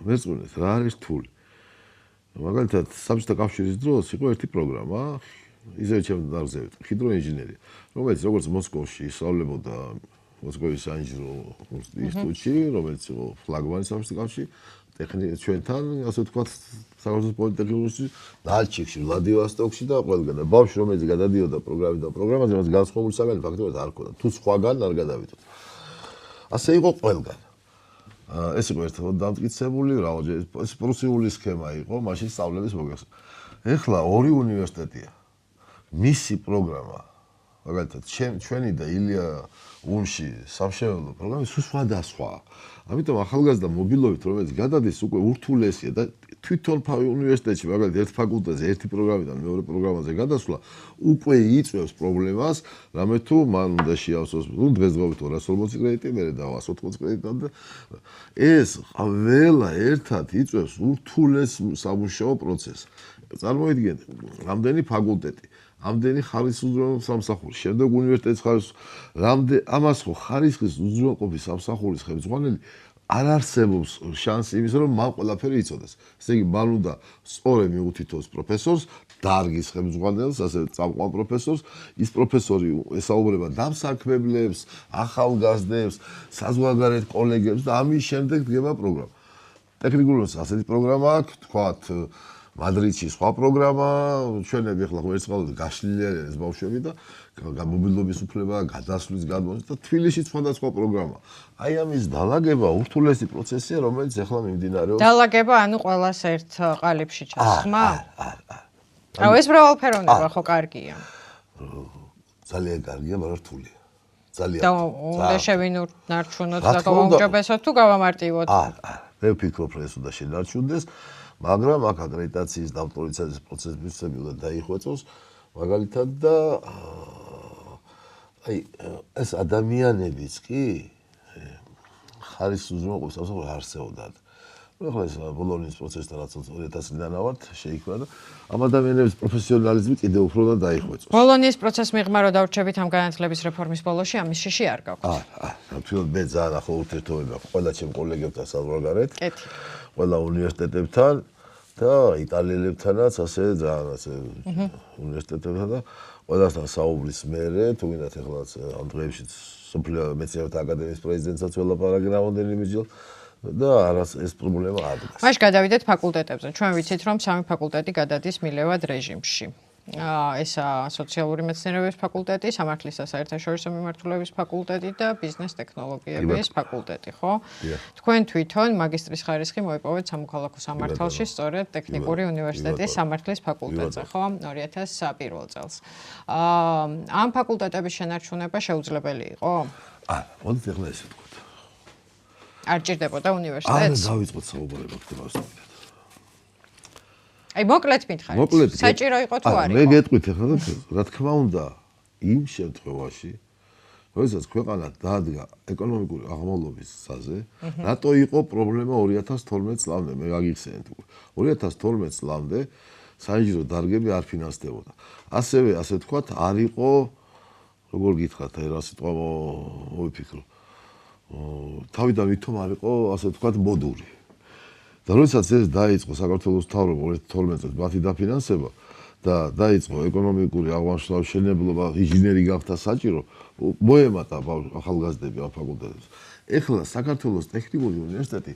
მეწუნეთ რა არის რთული მაგალითად საბჭოთა კავშირის დროს იყო ერთი პროგრამა ისევ ჩემს დარგზე ჰიდროინჟინერია რომელიც როგორც მოსკოვში ისწავლებოდა მოსკოვის საინჟინრო ინსტიტუტში რომელიც იყო ფლაგმანი საბჭოთა კავშირში ჩვენთან ასე ვთქვათ საქართველოს პოლიტექნიკუმში ნალჩიკში ვლადივოსტოკში და ყველგან და ბავშვი რომელიც გადადიოდა პროგრამაზე მას განსხვავებული საგანი ფაქტობრივად არ ჰქონდა თუ სხვაგან არ გადავიდოდ ასე იყო ყველგან ეს იყო ერთად დამტკიცებული რაოდენობით ეს პრუსიული სქემა იყო მაშინ სწავლების მოგეხსნა ეხლა ორი უნივერსიტეტია მისი პროგრამა მაგალითად ჩვენი და ილია უნში სამშენებლო პროგრამა სხვადასხვა ამიტომ ახალგაზრდა მობილობით რომელიც გადადის უკვე ურთულესია და თვითონ უნივერსიტეტში მაგალითად ერთ ფაკულტეტზე ერთი პროგრამიდან მეორე პროგრამაზე გადასვლა უკვე იწვევს პრობლემას რამე თუ მან უნდა შეავსოს დღესდღეობით 240 კრედიტი მერე და 180 კრედიტი ეს ყველა ერთად იწვევს ურთულეს სამუშაო პროცესს წარმოიდგინეთ რამდენი ფაკულტეტი ამდენი ხარისხის უზრუნველყოფის სამსახური, შემდეგ უნივერსიტეტის ხარისხის, ამას ხო ხარისხის უზრუნველყოფის სამსახურის ხელმძღვანელი არ არსებობს შანსი იმის რომ მან ყველაფერი იცოდეს. ესე იგი, მან უნდა სწორედ მიუთითოს პროფესორს, დარგის ხელმძღვანელს, ასე წამყვან პროფესორს, ის პროფესორი ესაუბრება დამსაქმებლებს, ახალგაზრდებს, საზღვარგარეთ კოლეგებს და ამის შემდეგ დგება პროგრამა. ტექნიკურს ასეთი პროგრამა აქვს, თქვათ მადრიდში სხვა პროგრამა, ჩვენები ახლა ვერცხალოთ გაშლილი ეს ბავშვები და გამობილობის უფლება, გადასვლის გადმოსვლა და თბილისში სხვადასხვა პროგრამა. აი ამის დალაგება ურთულესი პროცესია, რომელიც ახლა მიმდინარეობს. დალაგება, ანუ ყველას ერთ ყალიბში ჩასხმა? აუ ეს მრავალფეროვნება ხო კარგია. ძალიან კარგია, მაგრამ რთულია. ძალიან. და უნდა შევინარჩუნოთ და გავაუმჯობესოთ თუ გავამარტივოთ? მე ვფიქრობ, რომ ეს უნდა შენარჩუნდეს. მაგრამ აქ აკრედიტაციის და ავტორიზაციის პროცესები უნდა დაიხვეწოს მაგალითად და აი ეს ადამიანებიც კი ხარისხის უზრუნველყოფის სამსახური არსებობდათ. ახლა ეს ბოლონის პროცესთან რაც 2000-დან ავართ შეიქმნა და ამ ადამიანების პროფესიონალიზმი კიდევ უფრო უნდა დაიხვეწოს. ბოლონის პროცესს მიღმა რო დავრჩებით ამ განათლების რეფორმის ბოლოში, ამის შიში არ გაქვთ. თვითონ მე ძალიან ახლო ურთიერთობები აქვს ყველა ჩემ კოლეგებთან საზღვარგარეთ. კეთი. ყველა უნივერსიტეტებთან და იტალიელებთანაც ასე ძალიან ასე უნივერსიტეტებთან და ყველასთან საუბრის მერე თუ გინდათ ეხლაც ამ დღეებში სოფლიო მეცნიერებათა აკადემიის პრეზიდენტსაც ველაპარაკე რამდენიმეჯერ და არას ეს პრობლემა არ დგას. მაშ გადავიდეთ ფაკულტეტებზე. ჩვენ ვიცით რომ სამი ფაკულტეტი გადადის მილევად რეჟიმში. ესა სოციალური მეცნიერებების ფაკულტეტი, სამართლის და საერთაშორისო მიმართულების ფაკულტეტი და ბიზნეს ტექნოლოგიების ფაკულტეტი, ხო? თქვენ თვითონ მაგისტრის ხარისხი მოიპოვეთ სამოქალაქო სამართალში, სწორედ ტექნიკური უნივერსიტეტის სამართლის ფაკულტეტზე, ხო? 2001 წელს. ამ ფაკულტეტების შენარჩუნება შეუძლებელი იყო? მოდით ახლა ესე ვთქვათ. არ ჭირდებოდა უნივერსიტეტს? არ დავიწყოთ საუბარება ქთევას. აი მოკლედ მითხარით. საჭირო იყო თუ არ იყო? მე გეტყვით ახლა რა თქმა უნდა იმ შემთხვევაში როდესაც ქვეყანა დაადგა ეკონომიკური აღმავლობის გზაზე, რატო იყო პრობლემა 2012 წლამდე, მე გაგიხსენეთ უკვე. 2012 წლამდე საინჟინრო დარგები არ ფინანსდებოდა. ასევე ასე ვთქვათ, არ იყო როგორ გითხრათ, აი რა სიტყვა მოვიფიქრო. თავიდან ვითომ არ იყო ასე ვთქვათ მოდური. და როდესაც ეს დაიწყო საქართველოს მთავრობა 2012 წელს მათი დაფინანსება და დაიწყო ეკონომიკური აღმაშენებლობის შენებლობა, ინჟინერი გახდა საჭირო, მოემატა ახალგაზრდები ამ ფაკულტეტებს. ეხლა საქართველოს ტექნიკური უნივერსიტეტი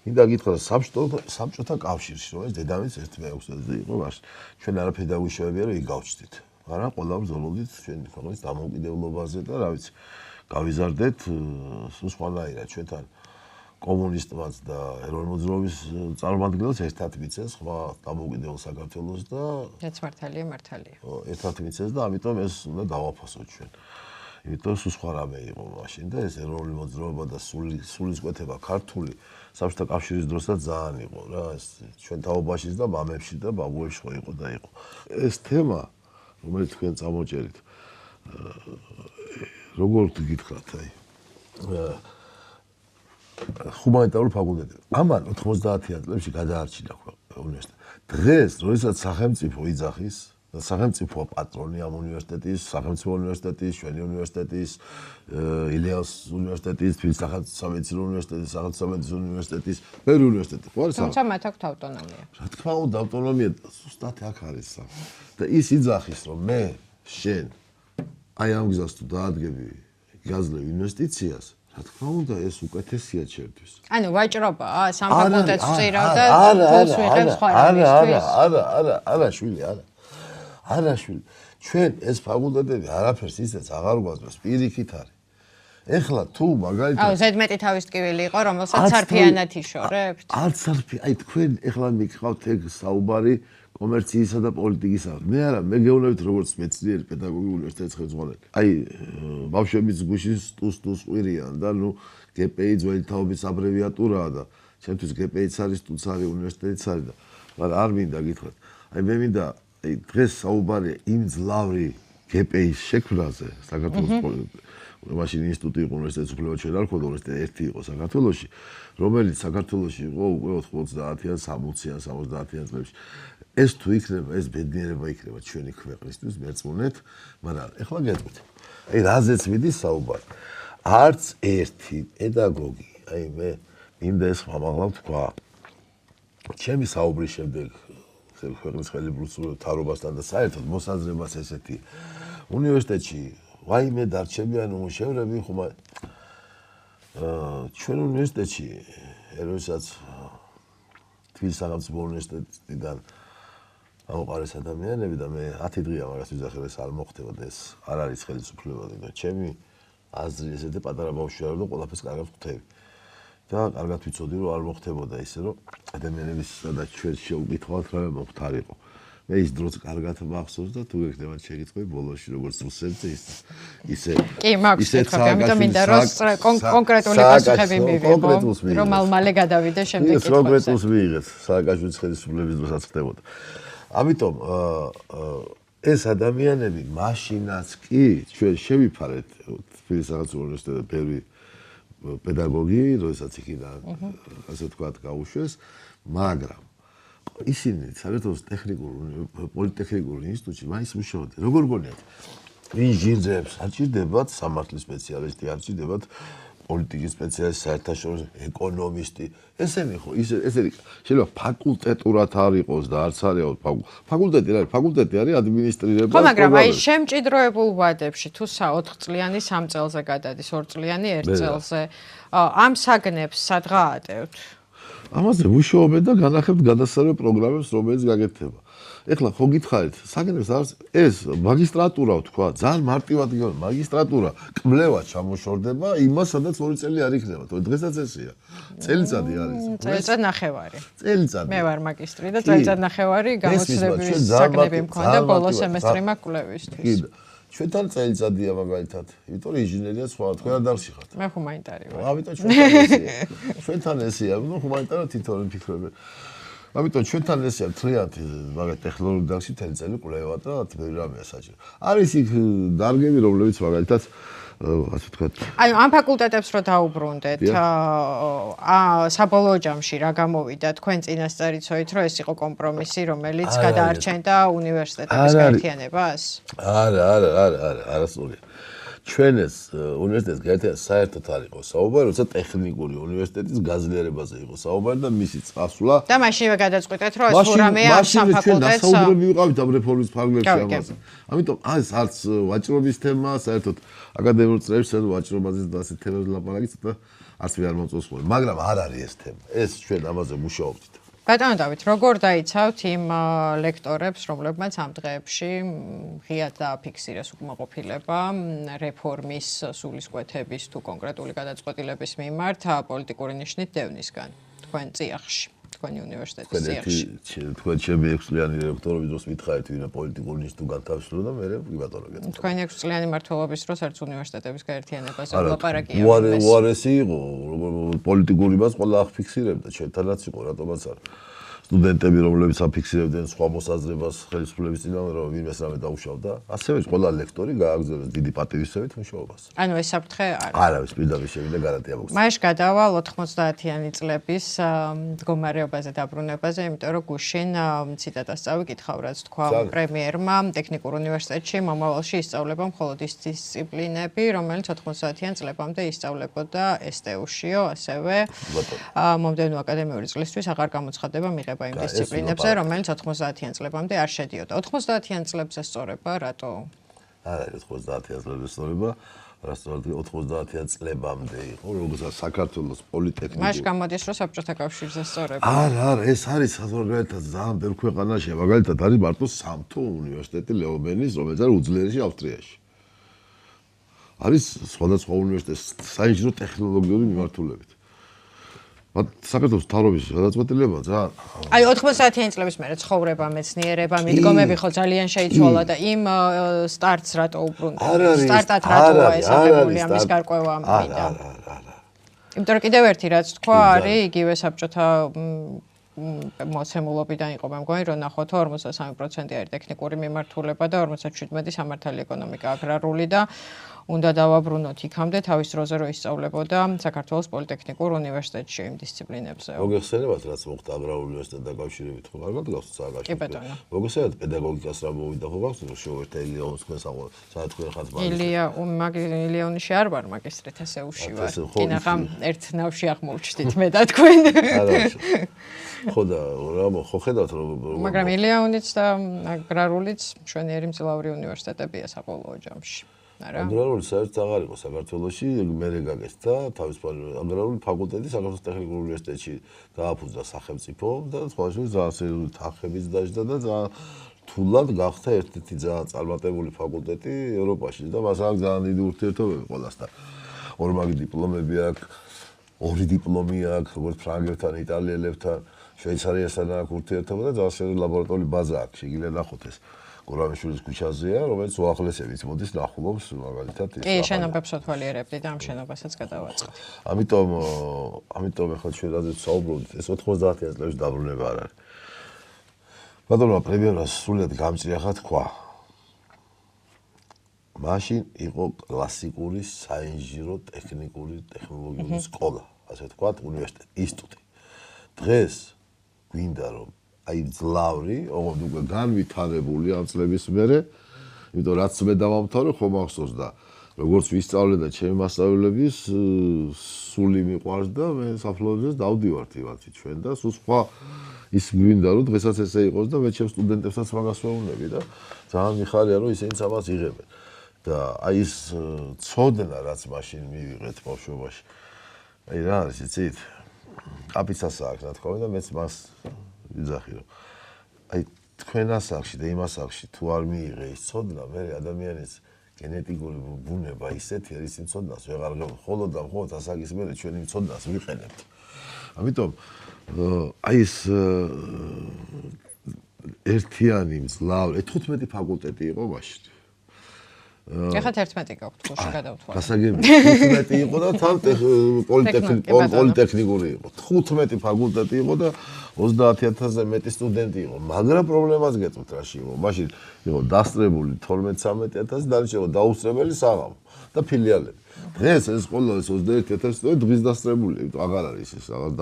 მინდა გითხრათ საბჭოთა კავშირში, რომელიც დედამიწის 1/6-ზე იყო მაშინ. ჩვენ არაფერი დაგვიშოვებია, რომ იგავჩდით. მაგრამ ყველა ბრძოლობდით ჩვენი ქვეყნის დამოუკიდებლობაზე და რა ვიცი, გავიზარდეთ სულ სხვანაირად ჩვენთან კომუნისტებიც და ეროვნული მოძრაობის წარმომადგენლებს ერთად მიცეს ხმა დამოუკიდებელ საქართველოს და რაც მართალია. ერთად მიცეს და ამიტომ ეს უნდა დავაფასოთ ჩვენ. იმიტომ სულ სხვა რამე იყო მაშინ და ეს ეროვნული მოძრაობა და სულისკვეთება ქართული საბჭოთა კავშირის დროსაც ძალიან იყო რა ეს ჩვენ თაობაშიც და მამებში და ბაბუებში ხო იყო და იყო. ეს თემა რომელიც თქვენ წამოჭერით როგორ გითხრათ აი ჰუმანიტარული ფაკულტეტი. ამან 90-იან წლებში გადაარჩინა უნივერსიტეტი. დღეს, როდესაც სახელმწიფო იძახის და სახელმწიფოა პატრონი ამ უნივერსიტეტის, სახელმწიფო უნივერსიტეტის, ჩვენი უნივერსიტეტის, ილიანოს უნივერსიტეტის, თბილისის სახელმწიფო უნივერსიტეტის, სახელმწიფო უნივერსიტეტის, ბევრი უნივერსიტეტი ხო არის? თუმცა მათ აქვთ ავტონომია. რა თქმა უნდა, ავტონომია ზუსტად აქ არის. და ის იძახის, რომ მე შენ აი ამ გზას თუ დაადგები გაზლევ ინვესტიციას, რა თქმა უნდა, ეს უკეთესია ჩემთვის. ანუ ვაჭრობაა, სამ ფაკულტეტს ვწირავ და ფულს ვიღებ სხვა რამისთვის. არა, შვილი, არა. არა, შვილი. ჩვენ ეს ფაკულტეტები არაფერს ისეც აღარ გვაძლევს, პირიქით არის. ეხლა თუ მაგალითად აუ, ზედმეტი თავის ტკივილი იყო, რომელსაც სარფიანად იშორებთ. არც სარფი, აი თქვენ ეხლა მიგყავთ ეგ საუბარი კომერციისა და პოლიტიკისა. მე არა, მე გეუბნებით როგორც მეცნიერი პედაგოგი უნივერსიტეტის ხელმძღვანელი. აი, ბავშვების გუშინ სტუს ყვირიან და ნუ GPI ძველი თაობის აბრევიატურაა და ჩემთვის GPI-ც არის, სტუს არის, უნივერსიტეტიც არის და მაგრამ არ მინდა გითხრათ. აი, მე მინდა აი დღეს საუბარია იმ ძლავრი GPI-ის შექმნაზე საქართველოს მაშინ ინსტიტუტი იყო უნივერსიტეტის უფლება ჩვენ არ ქონდა უნივერსიტეტი ერთი იყო საქართველოში, რომელიც საქართველოში იყო უკვე 90-იან, 60-იან, 70-იან წლებში. ეს თუ იქნება, ეს ბედნიერება იქნება ჩვენი ქვეყნისთვის მერწმუნეთ, მაგრამ ეხლა გეტყვით. აი რაზეც მიდის საუბარი. არც ერთი პედაგოგი, აი მე მინდა ეს ხმამაღლა თქვა. ჩემი საუბრის შემდეგ ქვეყნის ხელისუფლების თავრობასთან და საერთოდ მოსაზრებას ესეთი უნივერსიტეტში ვაიმე დარჩებიან უმუშევრები ხუმა ჩვენ უნივერსიტეტში როდესაც თბილისის სახელმწიფო უნივერსიტეტიდან ამოყარეს ადამიანები და მე 10 დღეა მაგას ვიზახე ეს არ მოხდება და ეს არ არის ხელისუფლებადი და ჩემი აზრი ესეთი პატარა ბავშვი არა და ყველაფერს კარგად ვხვდები და კარგად ვიცოდი რომ არ მოხდებოდა ისე რომ ადამიანების სადაც ჩვენ შეუკითხავთ რა მოხდარიყო მე ის დროც კარგად მახსოვს და თუ გეკნებათ შეგიტყვი ბოლოში როგორც რუსებზე ისე კი მაქვს თქვა ამიტომ მინდა რომ კონკრეტული პასუხები მივიღო რომ მალე გადავიდე შემდეგ კითხვებზე კონკრეტულს მიიღეთ სააკაშვილის ხელისუფლების დროსაც ხდებოდა ამიტომ ეს ადამიანები მაშინაც კი ჩვენ შევიფარეთ თბილისის სახელმწიფო უნივერსიტეტის ბევრი პედაგოგი როდესაც იქიდან ასე ვთქვათ გაუშვეს მაგრამ ისინი საერთოდ პოლიტექნიკურ ინსტიტუტში მაინც მუშაობდნენ. როგორ გონიათ? ინჟინრებს აჭირდებათ სამართლის სპეციალისტი, აჭირდებათ პოლიტიკის სპეციალისტი, საერთაშორისო ეკონომისტი. ესენი ხო, ესენი შეიძლება ფაკულტეტურად არ იყოს და არც არის ფაკულტეტი რა არის? ფაკულტეტი არის ადმინისტრირება. ხო, მაგრამ აი შემჭიდროებულ ვადებში თუ 4 წლიანი 3 წელზე გადადის, 2 წლიანი 1 წელზე, ამ საგნებს სადღა ატევთ? ამაზე ვუშაობენ და განახებთ გადასარევ პროგრამებს, რომელიც გაკეთდება. ეხლა ხო გითხარით, საგნებს არის ეს მაგისტრატურა ვთქვა, ძალიან მარტივად გიგო, მაგისტრატურა კვლევა ჩამოშორდება იმას, სადაც 2 წელი არ იქნება. თორე დღესაც ესეა. წელიწადი არის. წელიწად ნახევარი. წელიწადი. მე ვარ მაგისტრი და წელიწად ნახევარი გამოცდების საგნები მქონდა ბოლო სემესტრი მაკვლევისთვის. კი. ჩვენთან წელიწადია მაგალითად, იმიტომ რომ ინჟინერია სხვა თქვენ არ დავშიხართ. მე ჰუმანიტარი ვარ. ამიტომ ჩვენთან ესეა. ჩვენთან ესეა, ნუ ჰუმანიტარად თვითონ ფიქრობენ. ამიტომ ჩვენთან ესეა თლიანად მაგალითად ტექნოლოგიურ დარგში თელი წელი კვლევა და თბილი რამეა საჭირო. არის იქ დარგები, რომლებიც მაგალითად ასე ვთქვათ. აი ამ ფაკულტეტებს რო დაუბრუნდეთ, საბოლოო ჯამში რა გამოვიდა თქვენ წინასწარიცოით, რომ ეს იყო კომპრომისი, რომელიც გადაარჩენდა უნივერსიტეტების გაერთიანებას? არასწორია. ჩვენ ეს უნივერსიტეტის გაერთიანება საერთოდ არ იყო საუბარი, როცა ტექნიკური უნივერსიტეტის გაზლიერებაზე იყო საუბარი და მისი წასვლა. და მაშინვე გადაწყვიტეთ, რომ ეს რამეა ამ სამ ფაკულტეტს. საუბრები ვიყავით ამ რეფორმის ფარგლებში ამაზე. ამიტომ ეს არც ვაჭრობის თემა, საერთოდ აკადემიურ წრეებში ვაჭრობაზე და ასეთ თემებზე ლაპარაკი ცოტა არც მე არ მომწონს, მაგრამ არ არის ეს თემა. ეს ჩვენ ამაზე მუშაობთ. ბატონო დავით, როგორ დაიცავთ იმ ლექტორებს, რომლებმაც ამ დღეებში ღიად დააფიქსირეს უკმაყოფილება რეფორმის სულისკვეთების თუ კონკრეტული გადაწყვეტილების მიმართ პოლიტიკური ნიშნით დევნისგან თქვენ წიაღში, თქვენი უნივერსიტეტის წიაღში? თქვენ ჩემი 6 წლიანი რექტორობის დროს მითხარით, ვინა პოლიტიკური ნიშნით თუ განთავსებდა და მე კი ბატონო გეტყვით. თქვენი 6 წლიანი მმართველობის დროს არც უნივერსიტეტების გაერთიანებაზე ლაპარაკია. უარესი იყო, პოლიტიკური მას ყველა ახფიქსირებდა, ჩვენთანაც იყო, რატომაც არა. სტუდენტები, რომლებიც აფიქსირებდნენ სხვა მოსაზრებას ხელისუფლების წინააღმდეგ, რომ ვინმეს რამე დაუშავდა, ასევე ყველა ლექტორი გააგრძელებს დიდი პატივისცემით მუშაობას. ანუ ეს საფრთხე არა. არავის პირდაპირ შევიდა გარანტია მოგცემს. მაშ გადავალ 90-იანი წლების მდგომარეობაზე დაბრუნებაზე, იმიტომ რომ გუშინ ციტატას წავიკითხავ, რაც თქვა პრემიერმა ტექნიკურ უნივერსიტეტში მომავალში ისწავლება მხოლოდ ის დისციპლინები, რომელიც 90-იან წლებამდე ისწავლებოდა STU-შიო, ასევე მომდევნო აკადემიური წლისთვის აღარ გამოცხადება მიღება იმ დისციპლინებზე, რომელიც 90-იან წლებამდე არ შედიოდა. 90-იან წლებზე სწორება რატო? არა, 90-იან წლებზე სწორება, რასწორად 90-იან წლებამდე იყო, როგორც საქართველოს პოლიტექნიკურ. მაშ გამოდის, რომ საბჭოთა კავშირზე სწორება. არა, ეს არის მაგალითად ძალიან ბევრ ქვეყანაში, მაგალითად არის მარტო სამთო უნივერსიტეტი ლეობენის, რომელიც არის უძლიერესი ავსტრიაში. არის სხვადასხვა უნივერსიტეტის საინჟინრო ტექნოლოგიური მიმართულებით. საქართველოს მთავრობის გადაწყვეტილება ძალიან აი 90-იან წლების მერე ცხოვრება, მეცნიერება, მიდგომები ხო ძალიან შეიცვალა და იმ სტარტს რატო უბრუნდა? სტარტად რატოა ეს აღებული ამის გარკვევა ამბიდა? არა. იმიტომ რომ კიდევ ერთი რაც თქვა არის იგივე საბჭოთა მოცემულობიდან იყო მე მგონი რომ ნახოთ 53% არის ტექნიკური მიმართულება და 57% სამართალი ეკონომიკა აგრარული და უნდა დავაბრუნოთ იქამდე თავის დროზე რომ ისწავლებოდა საქართველოს პოლიტექნიკურ უნივერსიტეტში იმ დისციპლინებზე. მოგეხსენებათ რაც მოხდა აგრარულ უნივერსიტეტთან დაკავშირებით ხო კარგად გახსოვთ სააგაში? კი ბატონო. მოგეხსენებათ პედაგოგიკას რა მოვიდა ხო გახსოვთ რომ შეუერთდა ილიონის თქვენ საერთოდ თქვენ ხართ მაგისტრი? ილიონიში არ ვარ მაგისტრით STU-ში ვარ. კინაღამ ერთ ნავში აღმოუჩდით მე და თქვენ. ხო და ხო ხედავთ რომ მაგრამ ილიონიც და აგრარულიც მშვენიერი მძლავრი უნივერსიტეტებია საბოლოო ჯამში. აგრარული საერთოდ აღარ იყო საქართველოში, მერე გაგეცდა თავისუფალი აგრარული ფაკულტეტი საქართველოს ტექნიკურ უნივერსიტეტში დააფუძნა სახელმწიფო და სხვადასხვა ძალიან თანხების დაждდა და ძალიან თულად გახდა ერთ-ერთი ძალიან წარმატებული ფაკულტეტი ევროპაში და მას აქვს ძალიან დიდი ურთიერთობები ყველასთან. ორმაგი დიპლომები აქვს, ორი დიპლომი აქვს, როგორც ფრანგებთან, იტალიელებთან, შვეიცარიასთან აქვს ურთიერთობა და ძალიან შეერული ლაბორატორიული ბაზა აქვს, შეგიძლიათ ნახოთ ეს. გურამიშვილის ქუჩაზეა, რომელიც უახლესებით მოდის ნახულობს მაგალითად ის. კი, შენობებს ვთვალიერებდი და ამ შენობასაც გადავაწყოთ. ამიტომ ახლა ჩვენ რაზეც საუბრობთ, ეს 90-იან წლების დაბრუნება არ არის. ბატონო პრემიერას სრულიად გამჭრიახა თქვა. მაშინ იყო კლასიკური საინჟინრო ტექნიკური ტექნოლოგიური სკოლა, ასე ვთქვათ, უნივერსიტეტი, ინსტიტუტი. დღეს გვინდა რომ აი ძლავრი, ოღონდ უკვე განვითარებული ამ წლების მერე, იმიტომ რაც მე დავამთავრე ხო მახსოვს და როგორც ვისწავლე და ჩემი მასწავლებლების სული მიყვარს და მე საფლავებზე დავდივართ ივანში ჩვენ და სულ სხვა ის გვინდა რომ დღესაც ესე იყოს და მე ჩემს სტუდენტებსაც მაგას ვეუბნები და ძალიან მიხარია რომ ისინიც ამას იღებენ და აი ეს ცოდნა რაც მაშინ მივიღეთ ბავშვობაში აი რა არის იცით კაპიცას აქვს რა თქმა უნდა და მეც მას ვიძახი რომ აი თქვენ ასაკში და იმ ასაკში თუ არ მიიღე ის ცოდნა მე ადამიანის გენეტიკური ბუნება ისეთი არის იმ ცოდნას ვეღარ მხოლოდ და მხოლოდ ასაკის მერე ჩვენ იმ ცოდნას ვიყენებთ ამიტომ აი ეს ერთიანი მძლავრი 15 ფაკულტეტი იყო მაშინ ეხლა 11 გაქვთ გულში გადავთვალე. გასაგები 15 იყო და თან პოლიტექნიკური იყო. 15 ფაკულტეტი იყო და 30000-ზე მეტი სტუდენტი იყო. მაგრამ პრობლემას გეტყვით რაში იყო. მაშინ იყო დასწრებული 12-13000, დანარჩენი იყო დაუსწრებელი საღამო და ფილიალები. დღეს ეს ყველა ეს 21000 სტუდენტი დღის დასწრებული, იმიტომ აღარ არის ეს რაღაც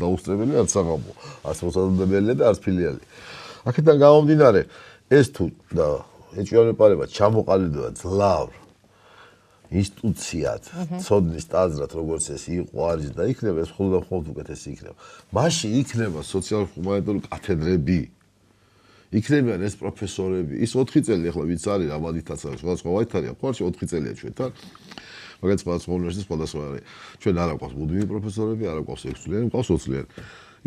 დაუსწრებელი არც საღამო, არც მოსავალებელი და არც ფილიალი. აქედან გამომდინარე ეს თუ და ეჭვიანებარება ჩამოყალიბდა ძლავრ ინსტიტუციად, ცოდნის ტაძრად, როგორც ეს იყო არის და იქნება ეს მხოლოდ უკეთესი იქნება. მაშინ იქნება სოციალურ-ჰუმანიტარული კათედრები. იქნებიან ეს პროფესორები. ის 4 წელი ახლა ვინც არის ამადითაც არის, სხვადასხვა ვაითარია, ხوارში 4 წელია ჩვენთან. მაგაც სხვადასხვა უნივერსიტეტის სხვადასხვა არის. ჩვენ არ აქვს მუდმივი პროფესორები, არ აქვს 6 წლიანი, გვყავს 20 წლიანი.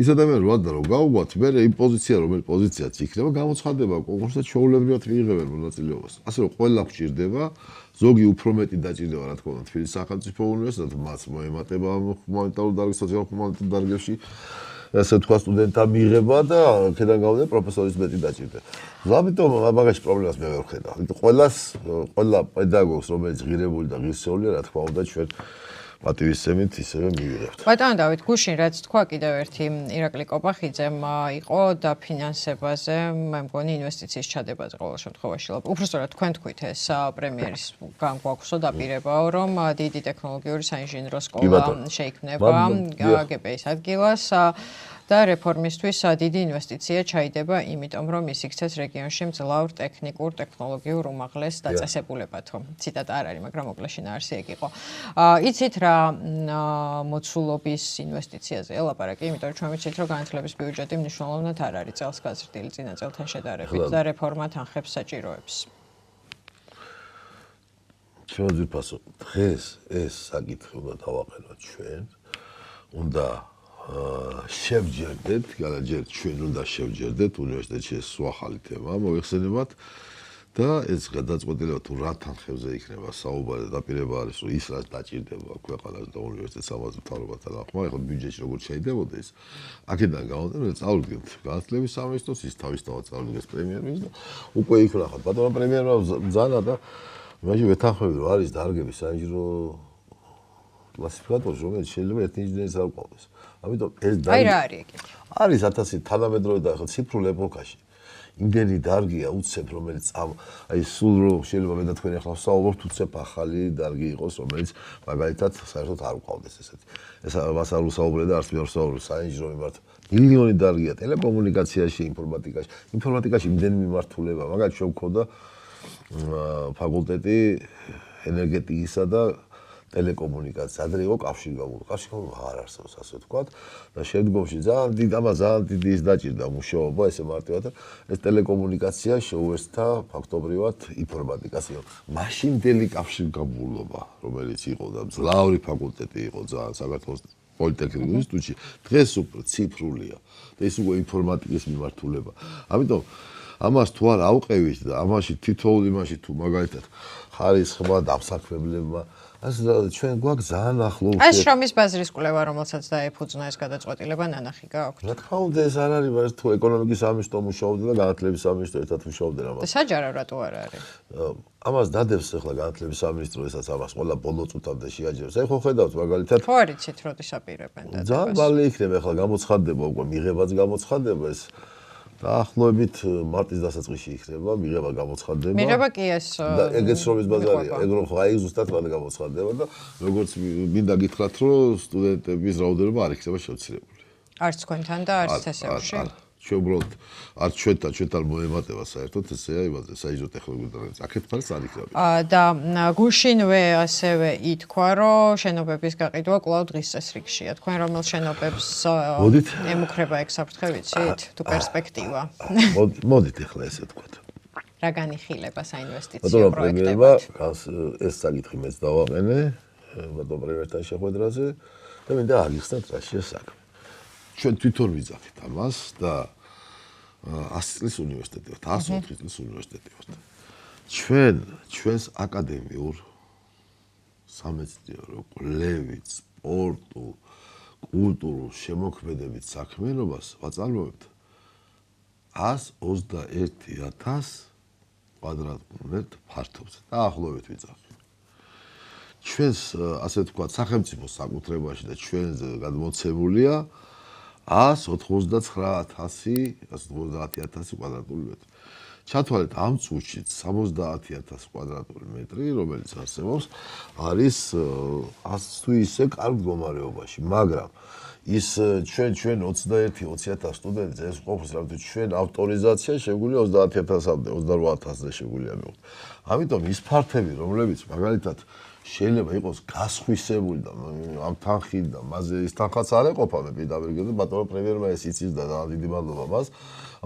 ის ადამიანი როადა რომ გავუგვათ, მე იმ პოზიცია რომელი პოზიციაც იქნება, გამოცხადება კონკურსზე ჩვეულებრივად მიიღებენ მონაწილეობას. ასე რომ ყველა გვჭირდება, ზოგი უფრო მეტი დაჭირდება, რა თქმა უნდა, თბილისის სახელმწიფო უნივერსიტეტად, მას მოემატება ჰუმანიტარულ დარგებში, სოციალურ-ჰუმანიტარულ დარგებში. ასე თქვა სტუდენტთა მიღება და აქედან გავიდა პროფესორის მეტი დაჭირდება. ამიტომ მაგაში პრობლემას მე ვერ ვხედავ. ამიტომ ყველა პედაგოგს, რომელიც ღირებული და ღირსეულია, რა თქმა უნდა, ჩვენ პატივისცემით ისევე მივიღებთ. ბატონო დავით, გუშინ რაც თქვა კიდევ ერთი ირაკლი კოპახიძემ იყო დაფინანსებაზე, მე მგონი ინვესტიციის ჩადებაზე ყოველ შემთხვევაში. უბრალოდ თქვენ თქვით ეს პრემიერის გვაქვსო დაპირებაო, რომ დიდი ტექნოლოგიური საინჟინრო სკოლა შეიქმნება გპ-ის ადგილას და რეფორმისთვის დიდი ინვესტიცია ჩაიდება, იმიტომ რომ ის იქცეს რეგიონში მძლავრ ტექნიკურ, ტექნოლოგიურ უმაღლეს დაწესებულებად. ციტატა არ არის, მაგრამ მოკლედ შინაარსი ეგ იყო. იცით რა მოცულობის ინვესტიციაზე ელაპარაკი, იმიტომ რომ ჩვენ ვიცით, რომ განათლების ბიუჯეტი მნიშვნელოვნად არ არის წელს გაზრდილი წინა წელთან შედარებით და რეფორმა თანხებს საჭიროებს. ჩვენ ძირფასო დღეს ეს საკითხი უნდა დავაყენოთ ჩვენ, უნდა შევჯერდეთ, განაჯერეთ ჩვენ უნდა შევჯერდეთ უნივერსიტეტში ეს სხვა ახალი თემა მოიხსენებათ და ეს გადაწყვეტილება თუ რა თანხებზე იქნება საუბარი და დაპირება არის რომ ის რაც დაჭირდება ქვეყანას და უნივერსიტეტს ამაზე მთავრობათან ახმა ეხლა ბიუჯეტში როგორ შეიძლება ის აქედან გამომდინარე წავუდგენთ განათლების სამინისტროს ის თავისთავად წავუდგენს პრემიერ-მინისტრს და უკვე იქ ნახავთ ბატონო პრემიერმა ბრძანა და მაშინ ვეთანხმები რომ არის დარგები საინჟინრო კლასიფიკატორში რომელიც შეიძლება ერთ ინჟინერს არ ყავს ამიტომ ეს აი რა არის ეგეთი არის 1000 თანამედროვე და ხო ციფრულ ეპოქაში იმდენი დარგია უცებ რომელიც აი სულ რომ შეიძლება მე და თქვენი ახლა ვსაუბრობთ უცებ ახალი დარგი იყოს რომელიც მაგალითად საერთოდ არ ყავდეს ესეთი ეს მას არ ვსაუბრე და არც მე არ ვსაუბრე საინჟინრო მიმართ მილიონი დარგია ტელეკომუნიკაციაში ინფორმატიკაში იმდენი მიმართულება მაგალითად ჩვენ გვქონდა ფაკულტეტი ენერგეტიკისა და ტელეკომუნიკაცია ადრე იყო კავშირგაბმული არ არსებობს ასე ვთქვათ და შემდგომში ძალიან დიდი ის დაჭირდა მუშაობა ესე მარტივად ეს ტელეკომუნიკაცია შეუერთდა ფაქტობრივად ინფორმატიკას მაშინდელი კავშირგაბმულობა რომელიც იყო და მძლავრი ფაკულტეტი იყო ძალიან საქართველოს პოლიტექნიკურ ინსტიტუტში დღეს უკვე ციფრულია და ის უკვე ინფორმატიკის მიმართულება ამიტომ ამას თუ არ ავყევით და ამაში თითოეული იმაში თუ მაგალითად ხარისხმა დამსაქმებლებმა ჩვენ გვაქვს ძალიან ახლო ეს შრომის ბაზრის კვლევა რომელსაც დაეფუძნა ეს გადაწყვეტილება ნანახი გააქვთ რა თქმა უნდა ეს არ არის მაგრამ თუ ეკონომიკის სამინისტრო მუშაობდა და განათლების სამინისტრო ერთად მუშაობდნენ ამას საჯარო რატო არ არის ამას დადებს ახლა განათლების სამინისტრო ესაც ამას ყველა ბოლო წუთამდე შეაჯერებს აი ხო ხედავთ მაგალითად ხო არიცით როდის აპირებენ და ძალიან მალე იქნება ახლა გამოცხადდება უკვე მიღებაც გამოცხადდება ეს დაახლოებით მარტის დასაწყისში იქნება მიღება გამოცხადდება მიღება კი ეს და ეგეც შრომის ბაზარია ეგ რომ აი ზუსტად გამოცხადდება და როგორც მინდა გითხრათ რომ სტუდენტების რაოდენობა არ იქნება შევცილებული არც თქვენთან და არც თესევში ჩვენ უბრალოდ არც ჩვენთან მოემატება საერთოდ ესეა იმაზე საინჟინრო ტექნოლოგიურ აქეთმაც არ იქნება და გუშინვე ასევე ითქვა რომ შენობების გაყიდვა კვლავ დღის წესრიგშია თქვენ რომელ შენობებს ემუქრება ეგ საფრთხე ვიცით თუ პერსპექტივა მოდით ახლა ესე ვთქვათ რა განიხილება საინვესტიციო პროექტებად ეს საკითხი მეც დავაყენე ბატონ პრემიერთან შეხვედრაზე და მინდა აღიხსნათ რა შეასაქმე ჩვენ თვითონ ვიძახით ამას და 100 წლის უნივერსიტეტი ვართ, 104 წლის უნივერსიტეტი ვართ. ჩვენს აკადემიურ სამეცნიერო კვლევით, სპორტულ, კულტურულ შემოქმედებით საქმიანობას ვაწარმოებთ 121,000 კვადრატმეტრ ფართობს. დაახლოებით ვიძახით. ჩვენს ასე ვთქვათ, სახელმწიფო საკუთრებაში და ჩვენზე გადმოცემულია 199,000 კვადრატული მეტრი. ჩათვალეთ ამ წუთში 70,000 კვადრატული მეტრი, რომელიც არსებობს, არის თუ ისე კარგ მდგომარეობაში, მაგრამ ის ჩვენ 21-20,000 სტუდენტზე ეს ყოფს რამე ჩვენ ავტორიზაცია შეგვიძლია 30,000-მდე, 28,000-ზე შეგვიძლია მივხვდეთ. ამიტომ ის ფართები, რომლებიც მაგალითად შეიძლება იყოს გასხვისებული და ამ თანხით და მასზე ის თანხაც არ ეყოფა მე პირდაპირ ბატონო პრემიერმა ეს იცის და ძალიან დიდი მადლობა მას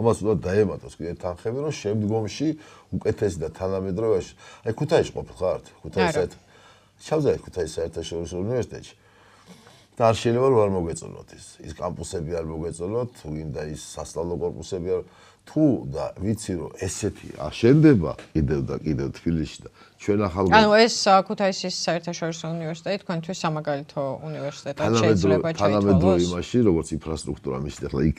ამას უნდა დაემატოს კიდე თანხები რომ შემდგომში უკეთესი და თანამედროვეში აი ქუთაისში ყოფილიყართ ქუთაისში ჩავზარეთ ქუთაისის საერთაშორისო უნივერსიტეტში და არ შეიძლება რომ არ მოგეწონოთ ის კამპუსები არ მოგეწონოთ ვინდა ის სასწავლო კორპუსები არ თუ და ვიცი რომ ესეთი აშენდება კიდევ და კიდევ თბილისში და ჩვენ ახალგაზრდა ანუ ეს ქუთაისის საერთაშორისო უნივერსიტეტი თქვენთვის სამაგალითო უნივერსიტეტად შეიძლება ჩაითვალოს თანამედროვე იმაში როგორც ინფრასტრუქტურა მისით ახლა იქ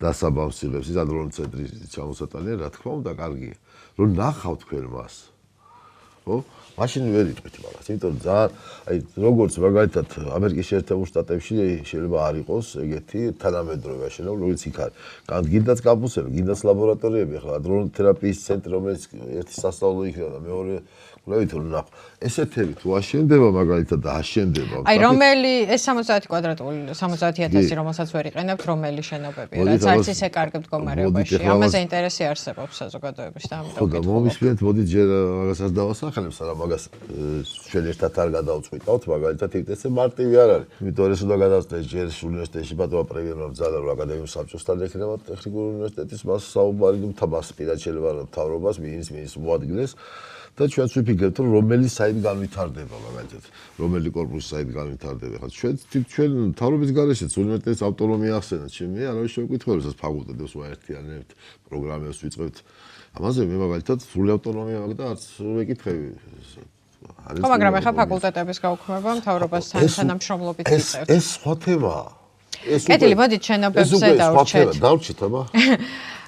დასაბამს იღებს ის ადრონი ცენტრი ჩამოსატანია რა თქმა უნდა კარგია რომ ნახავთ თქვენ მას ხო? მაშინ ვერ იტყვით მაგას, იმიტომ რომ ძალიან აი როგორც მაგალითად ამერიკის შეერთებულ შტატებში შეიძლება არ იყოს ეგეთი თანამედროვე აშენება, როგორც იქ არის. გინდაც კამპუსები, გინდაც ლაბორატორიები, ახლა დრონ თერაპიის ცენტრი, რომელიც ერთი სასწავლო იქნება და მეორე გლავით რომ ნახო. ესეთები თუ აშენდება მაგალითად და აშენდება. აი რომელი ეს 70 კვადრატული 70000 რომელსაც ვერ იყენებთ, რომელი შენობებია, რაც არც ისე კარგ მდგომარეობაში. ამაზე ინტერესი არსებობს საზოგადოების და ამიტომ. ხო და მომისმენთ, მოდით ჯერ მაგასაც დავასახელებ, სანამ მაგას ჩვენ ერთად არ გადავწყვიტავთ, მაგალითად ეს მარტივი არ არის. იმიტომ რომ ეს უნდა გადავწყვეტ ჯერ უნივერსიტეტში ბატონმა პრემიერმა ბრძანა რომ აკადემიურ საბჭოსთან ექნება ტექნიკური უნივერსიტეტის მას საუბარი თამას პირად შეიძლება მთავრობას მინის მოადგილეს. და ჩვენც ვიფიქრებთ რომ რომელი საიტი განვითარდება მაგალითად რომელი კორპუსი საიტი განვითარდება ხა ჩვენ მთავრობის გარეშეც უნივერსიტეტის ავტონომია ახსენეთ ჩემი არავის შევკითხულებს ეს ფაკულტეტებს ვაერთიანებთ პროგრამებს ვიწყებთ ამაზე მე მაგალითად სრული ავტონომია მაქვს და არც ვეკითხები ხო მაგრამ ახლა ფაკულტეტების გაუქმება მთავრობასთან თანამშრომლობით იწევთ ეს სხვა თემაა კეთილი მოდით შენობებზე დავრჩეთ დავრჩეთ აბა